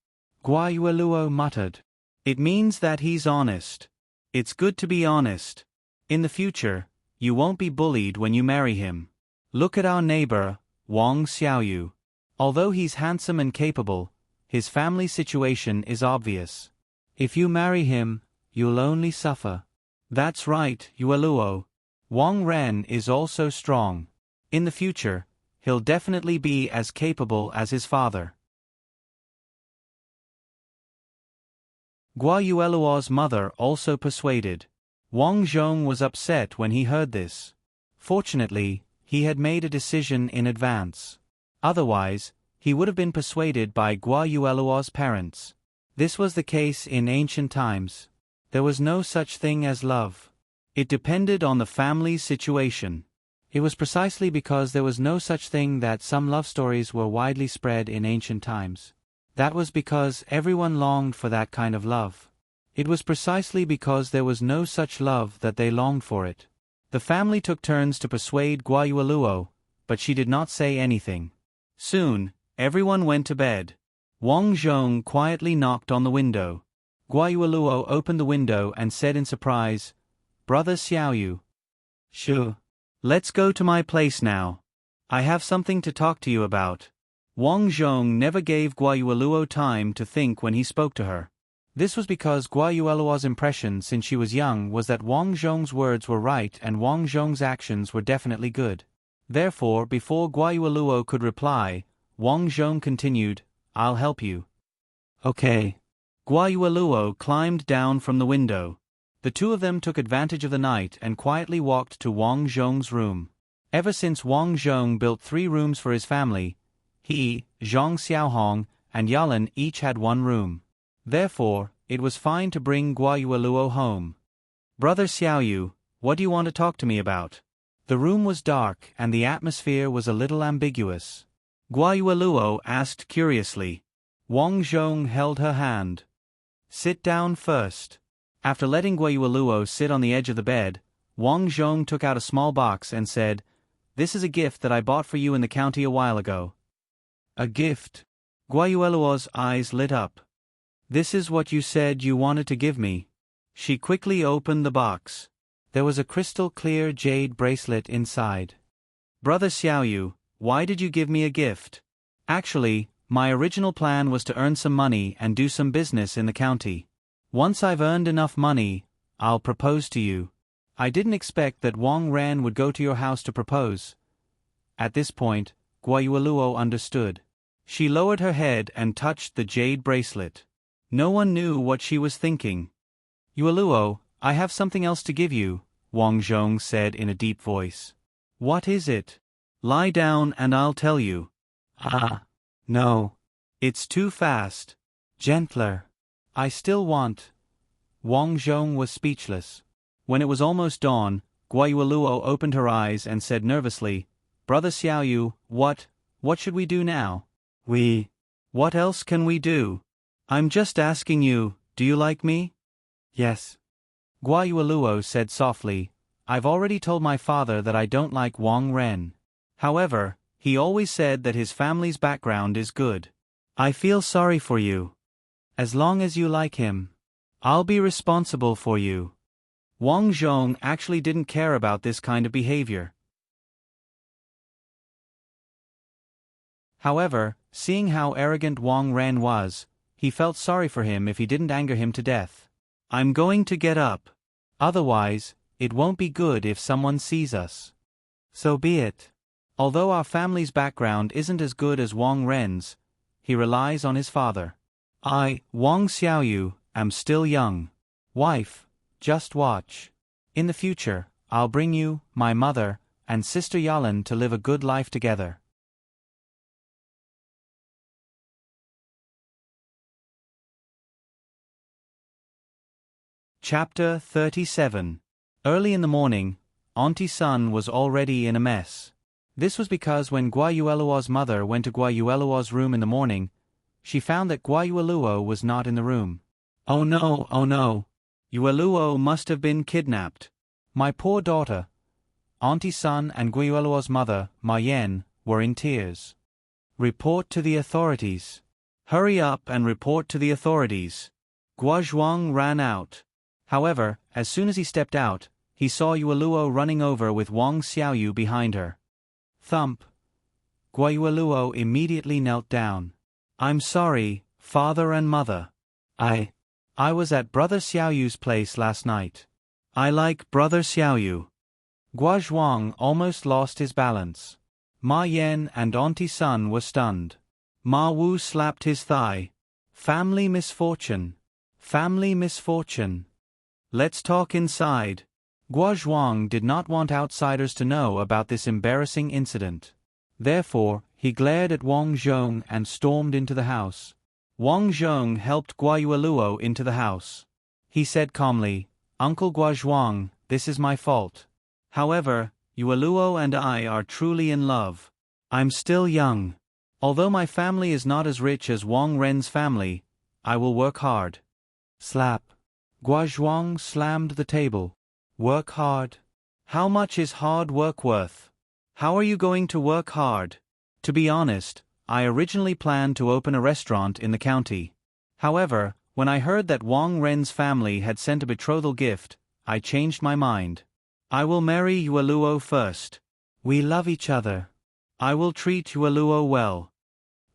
Guayueluo muttered. It means that he's honest. It's good to be honest. In the future, you won't be bullied when you marry him. Look at our neighbor, Wang Xiaoyu. Although he's handsome and capable, his family situation is obvious. If you marry him, you'll only suffer. That's right, Yueluo. Wang Ren is also strong. In the future, he'll definitely be as capable as his father. Guayueluo's mother also persuaded. Wang Zhong was upset when he heard this. Fortunately, he had made a decision in advance. Otherwise, he would have been persuaded by Guayueluo's parents. This was the case in ancient times. There was no such thing as love. It depended on the family's situation. It was precisely because there was no such thing that some love stories were widely spread in ancient times. That was because everyone longed for that kind of love. It was precisely because there was no such love that they longed for it. The family took turns to persuade Guayueluo, but she did not say anything. Soon, everyone went to bed. Wang Zhong quietly knocked on the window. Guayueluo opened the window and said in surprise, "Brother Xiaoyu." "Sure. Let's go to my place now. I have something to talk to you about." Wang Zhong never gave Guayueluo time to think when he spoke to her. This was because Guayueluo's impression since she was young was that Wang Zhong's words were right and Wang Zhong's actions were definitely good. Therefore, before Guayueluo could reply, Wang Zhong continued, "I'll help you." "Okay." Guayueluo climbed down from the window. The two of them took advantage of the night and quietly walked to Wang Zhong's room. Ever since Wang Zhong built 3 rooms for his family, he, Zhang Xiaohong, and Yalan each had 1 room. Therefore, it was fine to bring Guayueluo home. "Brother Xiaoyu, what do you want to talk to me about?" The room was dark and the atmosphere was a little ambiguous. Guayueluo asked curiously. Wang Zhong held her hand. "Sit down first." After letting Guayueluo sit on the edge of the bed, Wang Zhong took out a small box and said, "This is a gift that I bought for you in the county a while ago." "A gift?" Guayueluo's eyes lit up. "This is what you said you wanted to give me." She quickly opened the box. There was a crystal-clear jade bracelet inside. "Brother Xiaoyu, why did you give me a gift?" "Actually, my original plan was to earn some money and do some business in the county. Once I've earned enough money, I'll propose to you." "I didn't expect that Wang Ren would go to your house to propose." At this point, Guayueluo understood. She lowered her head and touched the jade bracelet. No one knew what she was thinking. "Yueluo, I have something else to give you," Wang Zhong said in a deep voice. "What is it?" "Lie down and I'll tell you." "Ah, no. It's too fast. Gentler. I still want." Wang Zhong was speechless. When it was almost dawn, Guayueluo opened her eyes and said nervously, "Brother Xiaoyu, what should we do now?" What else can we do? I'm just asking you, do you like me?" "Yes." Guayueluo said softly, "I've already told my father that I don't like Wang Ren. However, he always said that his family's background is good. I feel sorry for you. As long as you like him, I'll be responsible for you." Wang Zhong actually didn't care about this kind of behavior. However, seeing how arrogant Wang Ren was, he felt sorry for him if he didn't anger him to death. "I'm going to get up. Otherwise, it won't be good if someone sees us." "So be it." Although our family's background isn't as good as Wang Ren's, he relies on his father. "I, Wang Xiaoyu, am still young. Wife, just watch. In the future, I'll bring you, my mother, and sister Yalan to live a good life together." Chapter 37. Early in the morning, Auntie Sun was already in a mess. This was because when Guayueluo's mother went to Guayueluo's room in the morning, she found that Guayueluo was not in the room. "Oh no, oh no. Yueluo must have been kidnapped. My poor daughter." Auntie Sun and Guayueluo's mother, Ma Yan, were in tears. "Report to the authorities. Hurry up and report to the authorities." Guazhuang ran out. However, as soon as he stepped out, he saw Yueluo running over with Wang Xiaoyu behind her. Thump. Guayueluo immediately knelt down. "I'm sorry, father and mother. I was at Brother Xiaoyu's place last night. I like Brother Xiaoyu." Guazhuang almost lost his balance. Ma Yan and Auntie Sun were stunned. Ma Wu slapped his thigh. "Family misfortune. Family misfortune. Let's talk inside." Guazhuang did not want outsiders to know about this embarrassing incident. Therefore, he glared at Wang Zhong and stormed into the house. Wang Zhong helped Guayueluo into the house. He said calmly, "Uncle Guazhuang, this is my fault. However, Yueluo and I are truly in love. I'm still young. Although my family is not as rich as Wang Ren's family, I will work hard. Slap. Guozhuang slammed the table. Work hard? How much is hard work worth? How are you going to work hard? To be honest, I originally planned to open a restaurant in the county. However, when I heard that Wang Ren's family had sent a betrothal gift, I changed my mind. I will marry Yueluo first. We love each other. I will treat Yueluo well.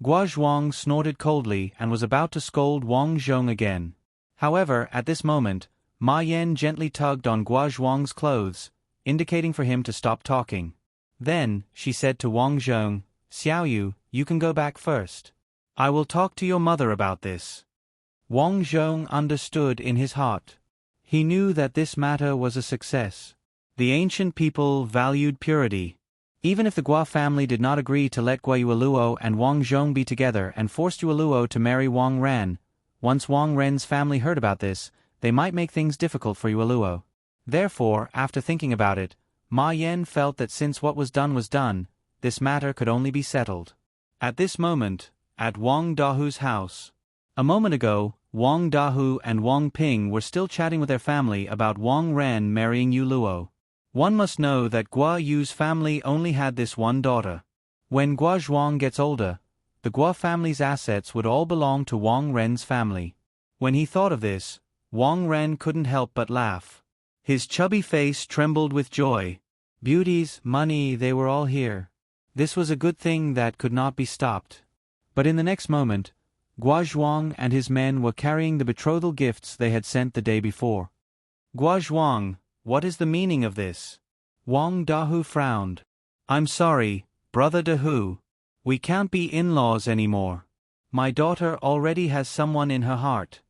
Guozhuang snorted coldly and was about to scold Wang Zhong again. However, at this moment, Ma Yan gently tugged on Guozhuang's clothes, indicating for him to stop talking. Then, she said to Wang Zhong, Xiaoyu, you can go back first. I will talk to your mother about this. Wang Zhong understood in his heart. He knew that this matter was a success. The ancient people valued purity. Even if the Gua family did not agree to let Gua Yueluo and Wang Zhong be together and forced Yueluo to marry Wang Ren, once Wang Ren's family heard about this, they might make things difficult for Yueluo. Therefore, after thinking about it, Ma Yan felt that since what was done, this matter could only be settled. At this moment, at Wang Dahu's house. A moment ago, Wang Dahu and Wang Ping were still chatting with their family about Wang Ren marrying Yueluo. One must know that Gua Yu's family only had this one daughter. When Guozhuang gets older, the Gua family's assets would all belong to Wang Ren's family. When he thought of this, Wang Ren couldn't help but laugh. His chubby face trembled with joy. Beauties, money, they were all here. This was a good thing that could not be stopped. But in the next moment, Guozhuang and his men were carrying the betrothal gifts they had sent the day before. Guozhuang, what is the meaning of this? Wang Dahu frowned. I'm sorry, Brother Dahu. We can't be in-laws anymore. My daughter already has someone in her heart.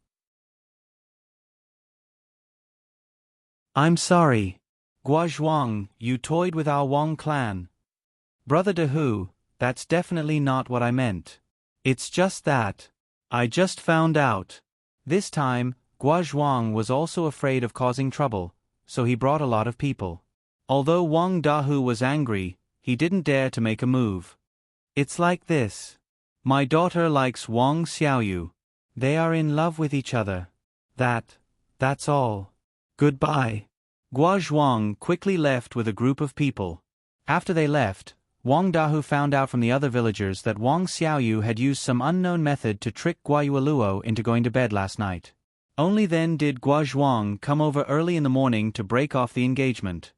I'm sorry. Guozhuang, you toyed with our Wang clan. Brother Dahu, that's definitely not what I meant. It's just that. I just found out. This time, Guozhuang was also afraid of causing trouble, so he brought a lot of people. Although Wang Dahu was angry, he didn't dare to make a move. It's like this. My daughter likes Wang Xiaoyu. They are in love with each other. That's all. Goodbye. Guozhuang quickly left with a group of people. After they left, Wang Dahu found out from the other villagers that Wang Xiaoyu had used some unknown method to trick Gua Yueluo into going to bed last night. Only then did Guozhuang come over early in the morning to break off the engagement.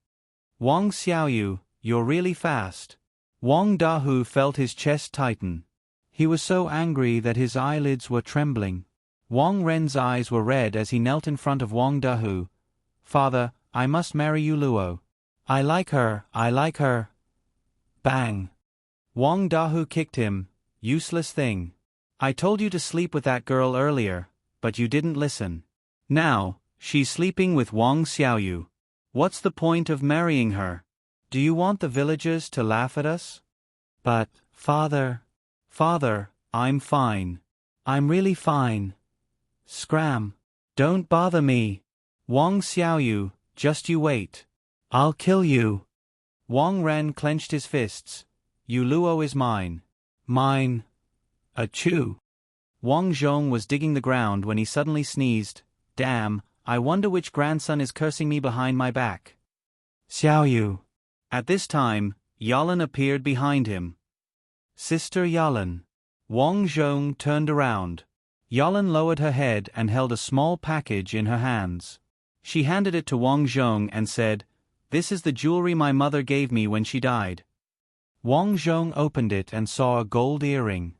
Wang Xiaoyu, you're really fast. Wang Dahu felt his chest tighten. He was so angry that his eyelids were trembling. Wang Ren's eyes were red as he knelt in front of Wang Dahu. Father, I must marry Yueluo. I like her. Bang. Wang Dahu kicked him. Useless thing. I told you to sleep with that girl earlier, but you didn't listen. Now, she's sleeping with Wang Xiaoyu. What's the point of marrying her? Do you want the villagers to laugh at us? But, Father, I'm fine. I'm really fine. Scram. Don't bother me. Wang Xiaoyu, just you wait. I'll kill you. Wang Ren clenched his fists. Yueluo is mine. Mine. Achoo. Wang Zhong was digging the ground when he suddenly sneezed. Damn, I wonder which grandson is cursing me behind my back. Xiaoyu. At this time, Yalan appeared behind him. Sister Yalan. Wang Zhong turned around. Yalan lowered her head and held a small package in her hands. She handed it to Wang Zhong and said, "This is the jewelry my mother gave me when she died." Wang Zhong opened it and saw a gold earring.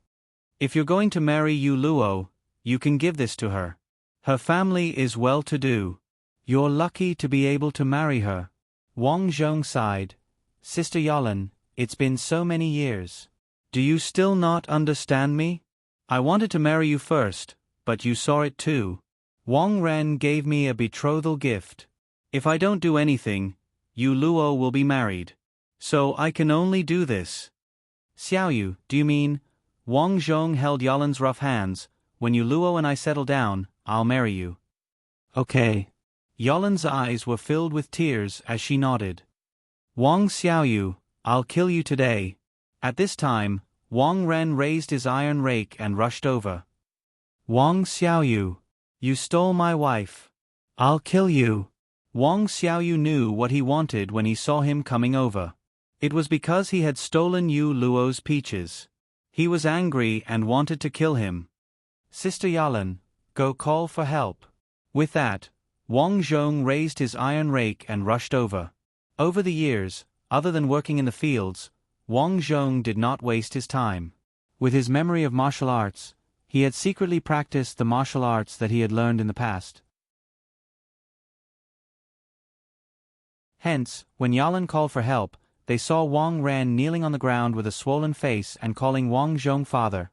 If you're going to marry Yueluo, you can give this to her. Her family is well-to-do. You're lucky to be able to marry her. Wang Zhong sighed. Sister Yalan, it's been so many years. Do you still not understand me? I wanted to marry you first, but you saw it too. Wang Ren gave me a betrothal gift. If I don't do anything, Yueluo will be married. So I can only do this. Xiaoyu, do you mean? Wang Zhong held Yalan's rough hands. When Yueluo and I settle down, I'll marry you. Okay. Yalan's eyes were filled with tears as she nodded. Wang Xiaoyu, I'll kill you today." At this time, Wang Ren raised his iron rake and rushed over. "Wang Xiaoyu, you stole my wife. I'll kill you." Wang Xiaoyu knew what he wanted when he saw him coming over. It was because he had stolen Yu Luo's peaches. He was angry and wanted to kill him. "Sister Yalan, go call for help." With that, Wang Zhong raised his iron rake and rushed over. Over the years, other than working in the fields, Wang Zhong did not waste his time. With his memory of martial arts, he had secretly practiced the martial arts that he had learned in the past. Hence, when Yalan called for help, they saw Wang Ren kneeling on the ground with a swollen face and calling Wang Zhong father.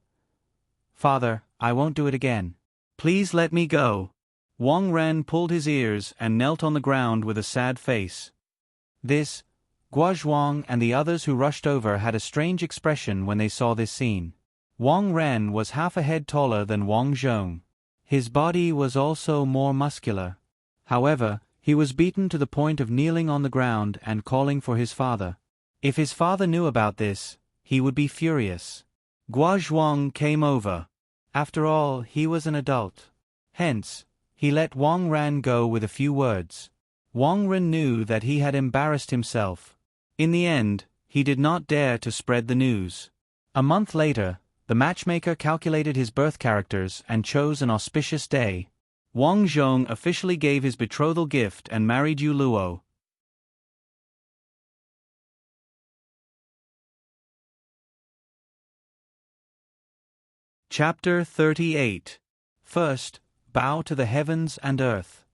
"Father, I won't do it again. Please let me go." Wang Ren pulled his ears and knelt on the ground with a sad face. This, Guozhuang and the others who rushed over had a strange expression when they saw this scene. Wang Ren was half a head taller than Wang Zhong. His body was also more muscular. However, he was beaten to the point of kneeling on the ground and calling for his father. If his father knew about this, he would be furious. Guozhuang came over. After all, he was an adult. Hence, he let Wang Ren go with a few words. Wang Ren knew that he had embarrassed himself. In the end, he did not dare to spread the news. A month later, the matchmaker calculated his birth characters and chose an auspicious day. Wang Zhong officially gave his betrothal gift and married Yu Luo. Chapter 38. First, bow to the heavens and earth.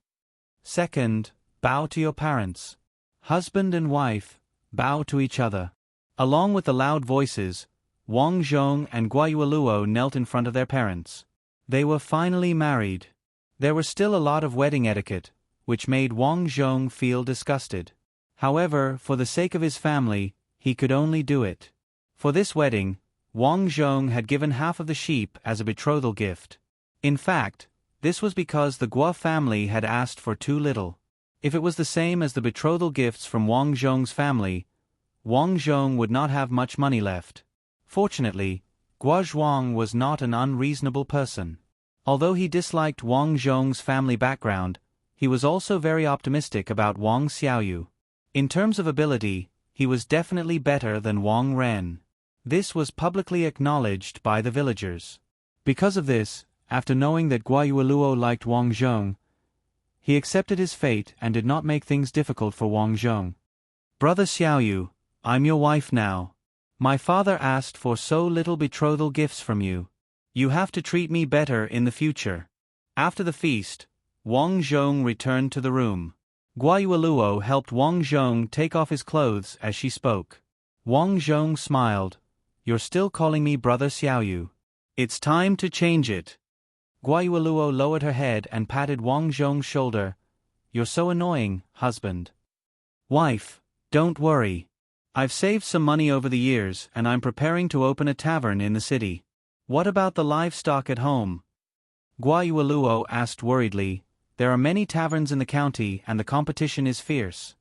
Second, bow to your parents. Husband and wife, bow to each other. Along with the loud voices, Wang Zhong and Guayueluo knelt in front of their parents. They were finally married. There was still a lot of wedding etiquette, which made Wang Zhong feel disgusted. However, for the sake of his family, he could only do it. For this wedding, Wang Zhong had given half of the sheep as a betrothal gift. In fact, this was because the Guo family had asked for too little. If it was the same as the betrothal gifts from Wang Zhong's family, Wang Zhong would not have much money left. Fortunately, Guozhuang was not an unreasonable person. Although he disliked Wang Zhong's family background, he was also very optimistic about Wang Xiaoyu. In terms of ability, he was definitely better than Wang Ren. This was publicly acknowledged by the villagers. Because of this, after knowing that Guayueluo liked Wang Zhong, he accepted his fate and did not make things difficult for Wang Zhong. "Brother Xiaoyu, I'm your wife now. My father asked for so little betrothal gifts from you. You have to treat me better in the future." After the feast, Wang Zhong returned to the room. Guayueluo helped Wang Zhong take off his clothes as she spoke. Wang Zhong smiled. "You're still calling me Brother Xiaoyu. It's time to change it." Guayueluo lowered her head and patted Wang Zhong's shoulder. "You're so annoying, husband." "Wife, don't worry. I've saved some money over the years and I'm preparing to open a tavern in the city. What about the livestock at home?" Guayueluo asked worriedly. "There are many taverns in the county and the competition is fierce."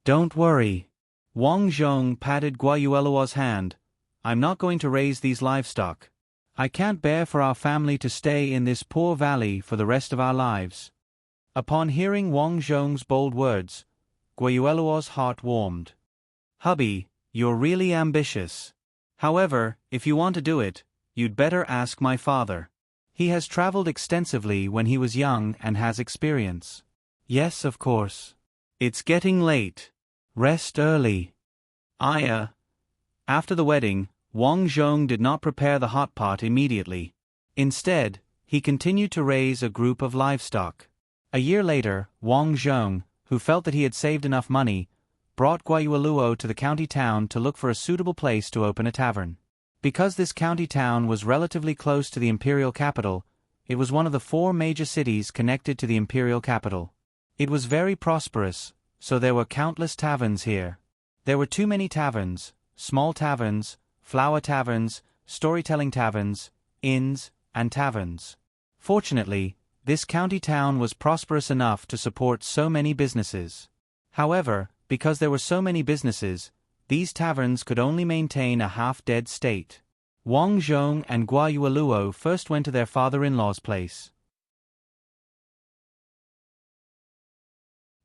"Don't worry." Wang Zhong patted Guayueluo's hand. "I'm not going to raise these livestock. I can't bear for our family to stay in this poor valley for the rest of our lives." Upon hearing Wang Zhong's bold words, Guayueluo's heart warmed. "Hubby, you're really ambitious. However, if you want to do it, you'd better ask my father. He has traveled extensively when he was young and has experience." "Yes, of course. It's getting late. Rest early." After the wedding, Wang Zhong did not prepare the hot pot immediately. Instead, he continued to raise a group of livestock. A year later, Wang Zhong, who felt that he had saved enough money, brought Guayueluo to the county town to look for a suitable place to open a tavern. Because this county town was relatively close to the imperial capital, it was one of the 4 major cities connected to the imperial capital. It was very prosperous, so there were countless taverns here. There were too many taverns, small taverns, flower taverns, storytelling taverns, inns, and taverns. Fortunately, this county town was prosperous enough to support so many businesses. However, because there were so many businesses, these taverns could only maintain a half-dead state. Wang Zhong and Guo Yueluo first went to their father-in-law's place.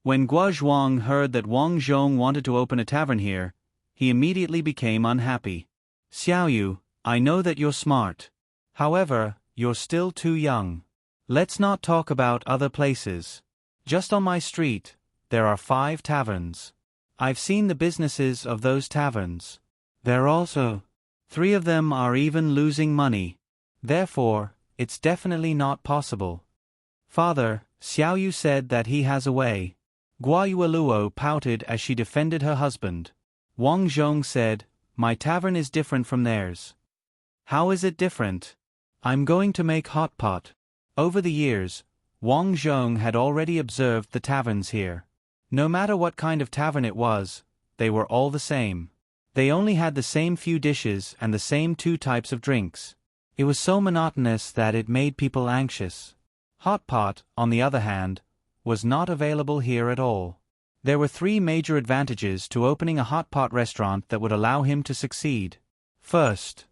When Guo Zhuang heard that Wang Zhong wanted to open a tavern here, he immediately became unhappy. Xiaoyu, I know that you're smart. However, you're still too young. Let's not talk about other places. Just on my street, there are 5 taverns. I've seen the businesses of those taverns. They're also 3 of them are even losing money. Therefore, it's definitely not possible. Father, Xiaoyu said that he has a way. Guo Yueluo pouted as she defended her husband. Wang Zhong said, my tavern is different from theirs. How is it different? I'm going to make hot pot. Over the years, Wang Zhong had already observed the taverns here. No matter what kind of tavern it was, they were all the same. They only had the same few dishes and the same 2 types of drinks. It was so monotonous that it made people anxious. Hot pot, on the other hand, was not available here at all. There were 3 major advantages to opening a hot pot restaurant that would allow him to succeed. First,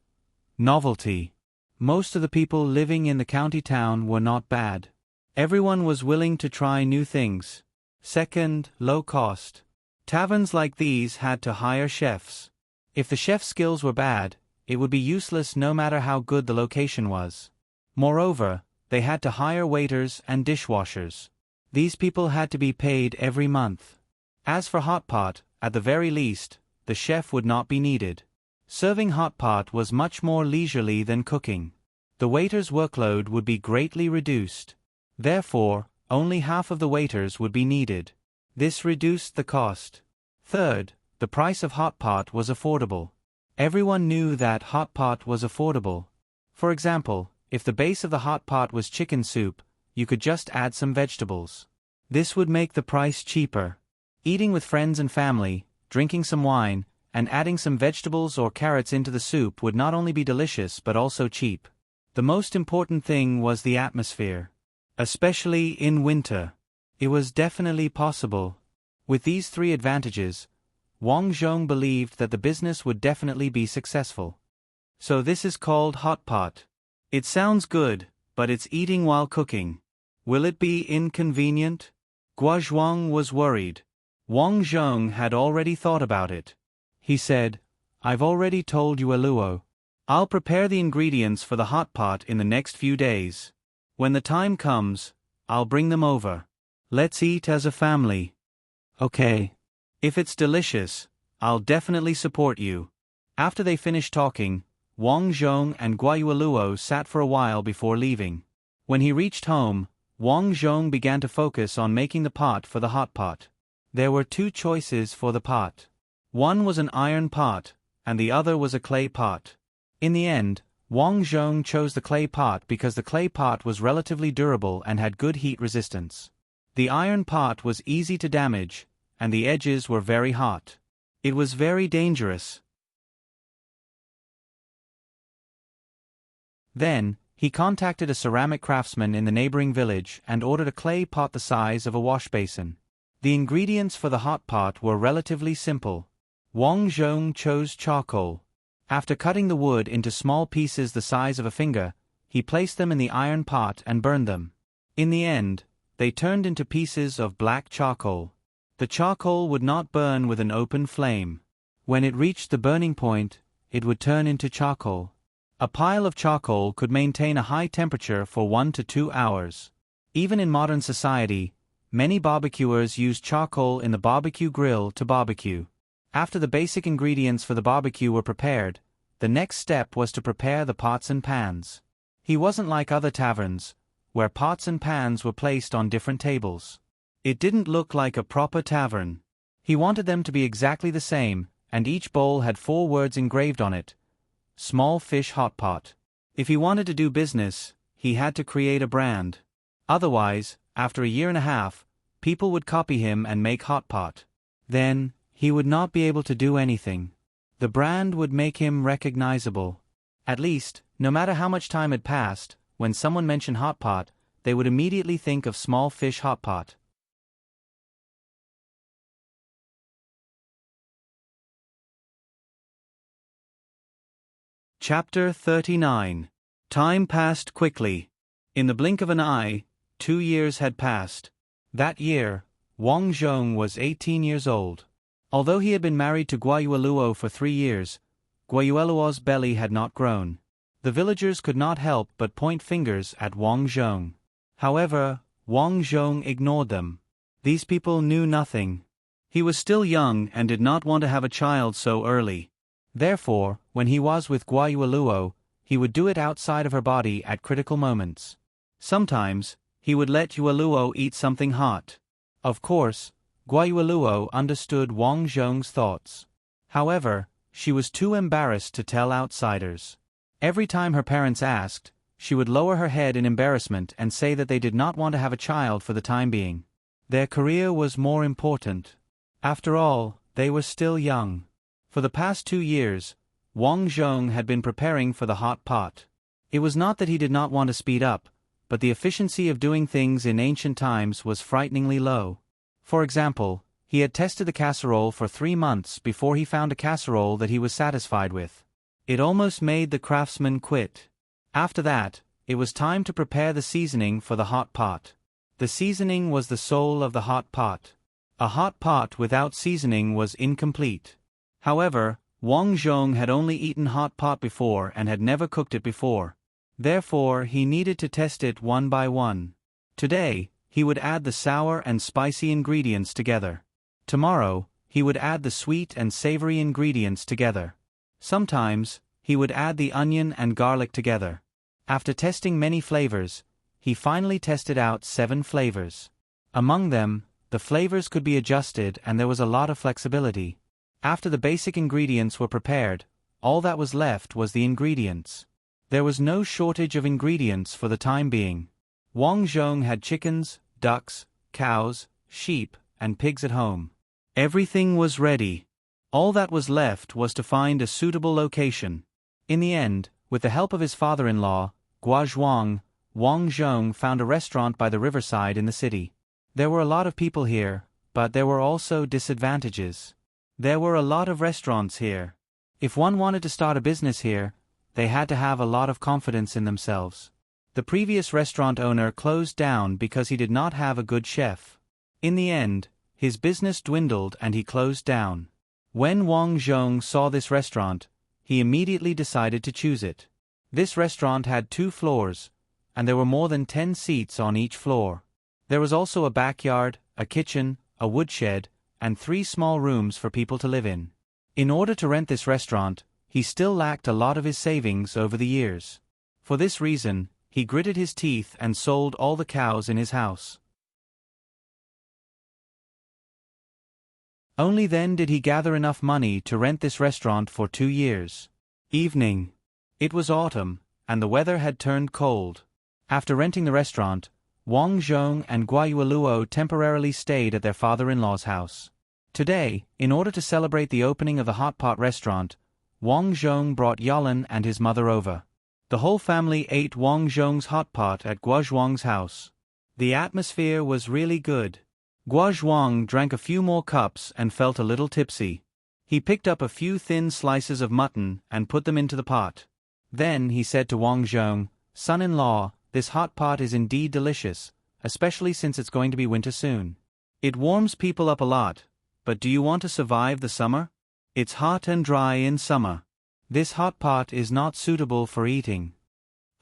novelty. Most of the people living in the county town were not bad. Everyone was willing to try new things. Second, low cost. Taverns like these had to hire chefs. If the chef's skills were bad, it would be useless no matter how good the location was. Moreover, they had to hire waiters and dishwashers. These people had to be paid every month. As for hot pot, at the very least, the chef would not be needed. Serving hot pot was much more leisurely than cooking. The waiter's workload would be greatly reduced. Therefore, only half of the waiters would be needed. This reduced the cost. Third, the price of hot pot was affordable. Everyone knew that hot pot was affordable. For example, if the base of the hot pot was chicken soup, you could just add some vegetables. This would make the price cheaper. Eating with friends and family, drinking some wine, and adding some vegetables or carrots into the soup would not only be delicious but also cheap. The most important thing was the atmosphere. Especially in winter. It was definitely possible. With these 3 advantages, Wang Zhong believed that the business would definitely be successful. So this is called hot pot. It sounds good, but it's eating while cooking. Will it be inconvenient? Guo Zhuang was worried. Wang Zhong had already thought about it. He said, I've already told Yueluo. I'll prepare the ingredients for the hot pot in the next few days. When the time comes, I'll bring them over. Let's eat as a family. Okay. If it's delicious, I'll definitely support you. After they finished talking, Wang Zhong and Guo Yueluo sat for a while before leaving. When he reached home, Wang Zhong began to focus on making the pot for the hot pot. There were 2 choices for the pot. One was an iron pot, and the other was a clay pot. In the end, Wang Zhong chose the clay pot because the clay pot was relatively durable and had good heat resistance. The iron pot was easy to damage, and the edges were very hot. It was very dangerous. Then, he contacted a ceramic craftsman in the neighboring village and ordered a clay pot the size of a wash basin. The ingredients for the hot pot were relatively simple. Wang Zhong chose charcoal. After cutting the wood into small pieces the size of a finger, he placed them in the iron pot and burned them. In the end, they turned into pieces of black charcoal. The charcoal would not burn with an open flame. When it reached the burning point, it would turn into charcoal. A pile of charcoal could maintain a high temperature for 1 to 2 hours. Even in modern society, many barbecuers use charcoal in the barbecue grill to barbecue. After the basic ingredients for the barbecue were prepared, the next step was to prepare the pots and pans. He wasn't like other taverns, where pots and pans were placed on different tables. It didn't look like a proper tavern. He wanted them to be exactly the same, and each bowl had 4 words engraved on it. Small fish hot pot. If he wanted to do business, he had to create a brand. Otherwise, after a year and a half, people would copy him and make hot pot. Then, he would not be able to do anything. The brand would make him recognizable. At least, no matter how much time had passed, when someone mentioned hot pot, they would immediately think of small fish hot pot. Chapter 39. Time passed quickly. In the blink of an eye, 2 years had passed. That year, Wang Zhong was 18 years old. Although he had been married to Guayueluo for 3 years, Guayueluo's belly had not grown. The villagers could not help but point fingers at Wang Zhong. However, Wang Zhong ignored them. These people knew nothing. He was still young and did not want to have a child so early. Therefore, when he was with Guayueluo, he would do it outside of her body at critical moments. Sometimes, he would let Yueluo eat something hot. Of course, Guayueluo understood Wang Zhong's thoughts. However, she was too embarrassed to tell outsiders. Every time her parents asked, she would lower her head in embarrassment and say that they did not want to have a child for the time being. Their career was more important. After all, they were still young. For the past 2 years, Wang Zhong had been preparing for the hot pot. It was not that he did not want to speed up, but the efficiency of doing things in ancient times was frighteningly low. For example, he had tested the casserole for 3 months before he found a casserole that he was satisfied with. It almost made the craftsman quit. After that, it was time to prepare the seasoning for the hot pot. The seasoning was the soul of the hot pot. A hot pot without seasoning was incomplete. However, Wang Zhong had only eaten hot pot before and had never cooked it before. Therefore, he needed to test it one by one. Today, he would add the sour and spicy ingredients together. Tomorrow, he would add the sweet and savory ingredients together. Sometimes, he would add the onion and garlic together. After testing many flavors, he finally tested out 7 flavors. Among them, the flavors could be adjusted and there was a lot of flexibility. After the basic ingredients were prepared, all that was left was the ingredients. There was no shortage of ingredients for the time being. Wang Zhong had chickens, ducks, cows, sheep, and pigs at home. Everything was ready. All that was left was to find a suitable location. In the end, with the help of his father-in-law, Guozhuang, Wang Zhong found a restaurant by the riverside in the city. There were a lot of people here, but there were also disadvantages. There were a lot of restaurants here. If one wanted to start a business here, they had to have a lot of confidence in themselves. The previous restaurant owner closed down because he did not have a good chef. In the end, his business dwindled and he closed down. When Wang Zhong saw this restaurant, he immediately decided to choose it. This restaurant had 2 floors, and there were more than 10 seats on each floor. There was also a backyard, a kitchen, a woodshed, and 3 small rooms for people to live in. In order to rent this restaurant, he still lacked a lot of his savings over the years. For this reason, he gritted his teeth and sold all the cows in his house. Only then did he gather enough money to rent this restaurant for 2 years. Evening. It was autumn, and the weather had turned cold. After renting the restaurant, Wang Zhong and Guayueluo temporarily stayed at their father-in-law's house. Today, in order to celebrate the opening of the hot pot restaurant, Wang Zhong brought Yalan and his mother over. The whole family ate Wang Zhong's hot pot at Guozhuang's house. The atmosphere was really good. Guozhuang drank a few more cups and felt a little tipsy. He picked up a few thin slices of mutton and put them into the pot. Then he said to Wang Zhong, "Son-in-law, this hot pot is indeed delicious, especially since it's going to be winter soon. It warms people up a lot, but do you want to survive the summer? It's hot and dry in summer. This hot pot is not suitable for eating.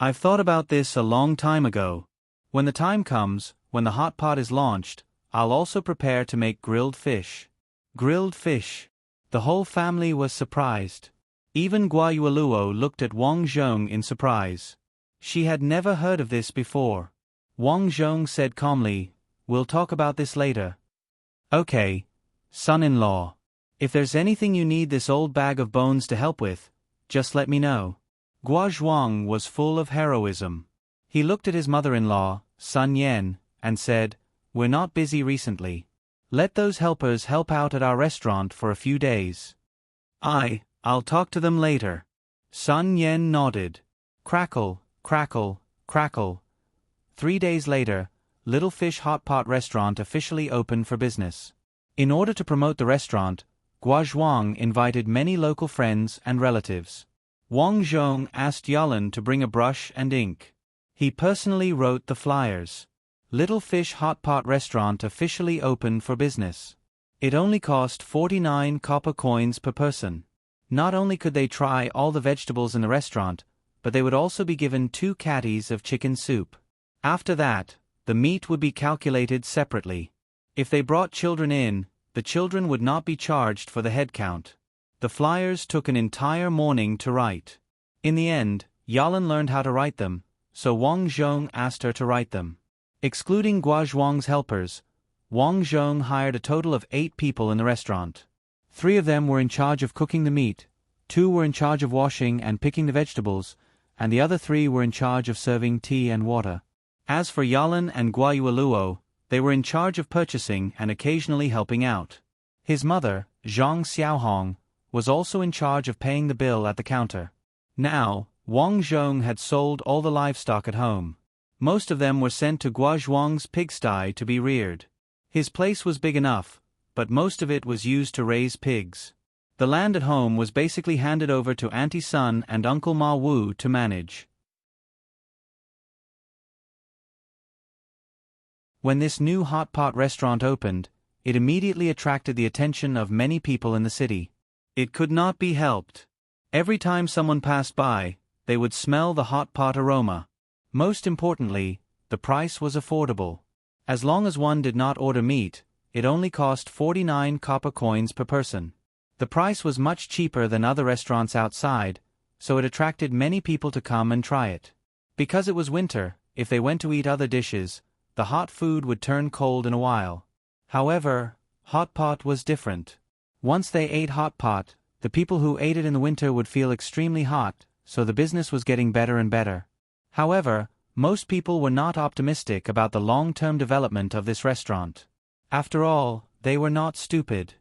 I've thought about this a long time ago. When the time comes, when the hot pot is launched, I'll also prepare to make grilled fish." Grilled fish. The whole family was surprised. Even Guayueluo looked at Wang Zhong in surprise. She had never heard of this before. Wang Zhong said calmly, "We'll talk about this later." "Okay, son-in-law. If there's anything you need this old bag of bones to help with, just let me know." Guozhuang was full of heroism. He looked at his mother-in-law, Sun Yan, and said, "We're not busy recently. Let those helpers help out at our restaurant for a few days." I'll talk to them later." Sun Yan nodded. Crackle, crackle, crackle. 3 days later, Little Fish Hot Pot Restaurant officially opened for business. In order to promote the restaurant, Guozhuang invited many local friends and relatives. Wang Zhong asked Yalan to bring a brush and ink. He personally wrote the flyers. Little Fish Hot Pot Restaurant officially opened for business. It only cost 49 copper coins per person. Not only could they try all the vegetables in the restaurant, but they would also be given 2 catties of chicken soup. After that, the meat would be calculated separately. If they brought children in, the children would not be charged for the head count. The flyers took an entire morning to write. In the end, Yalan learned how to write them, so Wang Zhong asked her to write them. Excluding Guozhuang's helpers, Wang Zhong hired a total of 8 people in the restaurant. 3 of them were in charge of cooking the meat, 2 were in charge of washing and picking the vegetables, and the other 3 were in charge of serving tea and water. As for Yalan and Guayueluo, they were in charge of purchasing and occasionally helping out. His mother, Zhang Xiaohong, was also in charge of paying the bill at the counter. Now, Wang Zhong had sold all the livestock at home. Most of them were sent to Guozhuang's pigsty to be reared. His place was big enough, but most of it was used to raise pigs. The land at home was basically handed over to Auntie Sun and Uncle Ma Wu to manage. When this new hot pot restaurant opened, it immediately attracted the attention of many people in the city. It could not be helped. Every time someone passed by, they would smell the hot pot aroma. Most importantly, the price was affordable. As long as one did not order meat, it only cost 49 copper coins per person. The price was much cheaper than other restaurants outside, so it attracted many people to come and try it. Because it was winter, if they went to eat other dishes, the hot food would turn cold in a while. However, hot pot was different. Once they ate hot pot, the people who ate it in the winter would feel extremely hot, so the business was getting better and better. However, most people were not optimistic about the long-term development of this restaurant. After all, they were not stupid.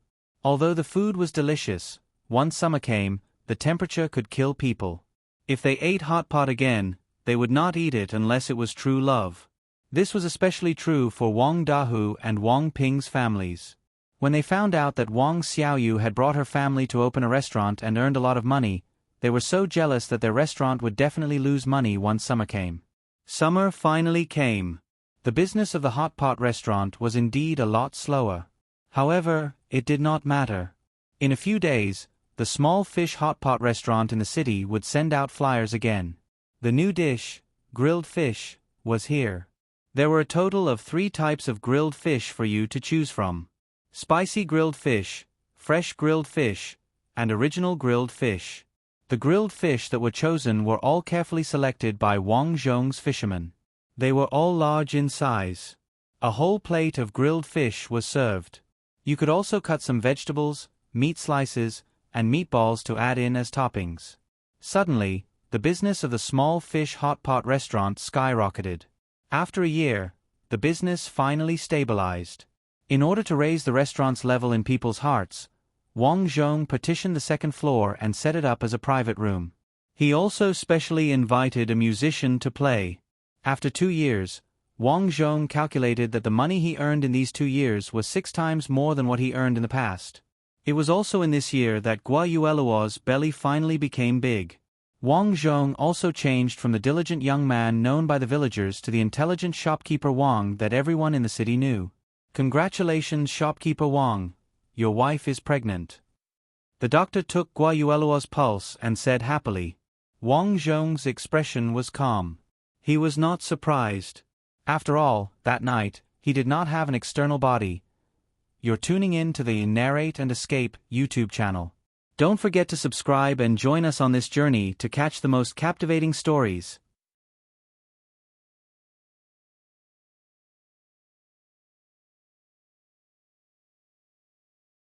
Although the food was delicious, once summer came, the temperature could kill people. If they ate hot pot again, they would not eat it unless it was true love. This was especially true for Wang Dahu and Wang Ping's families. When they found out that Wang Xiaoyu had brought her family to open a restaurant and earned a lot of money, they were so jealous that their restaurant would definitely lose money once summer came. Summer finally came. The business of the hot pot restaurant was indeed a lot slower. However, it did not matter. In a few days, the small fish hot pot restaurant in the city would send out flyers again. The new dish, grilled fish, was here. There were a total of 3 types of grilled fish for you to choose from: spicy grilled fish, fresh grilled fish, and original grilled fish. The grilled fish that were chosen were all carefully selected by Wang Zhong's fishermen. They were all large in size. A whole plate of grilled fish was served. You could also cut some vegetables, meat slices, and meatballs to add in as toppings. Suddenly, the business of the small fish hot pot restaurant skyrocketed. After a year, the business finally stabilized. In order to raise the restaurant's level in people's hearts, Wang Zhong partitioned the second floor and set it up as a private room. He also specially invited a musician to play. After 2 years, Wang Zhong calculated that the money he earned in these 2 years was 6 times more than what he earned in the past. It was also in this year that Guayueluo's belly finally became big. Wang Zhong also changed from the diligent young man known by the villagers to the intelligent shopkeeper Wang that everyone in the city knew. Congratulations, shopkeeper Wang. Your wife is pregnant. The doctor took Guayueluo's pulse and said happily. Wang Zhong's expression was calm. He was not surprised. After all, that night, he did not have an external body. You're tuning in to the Narrate and Escape YouTube channel. Don't forget to subscribe and join us on this journey to catch the most captivating stories.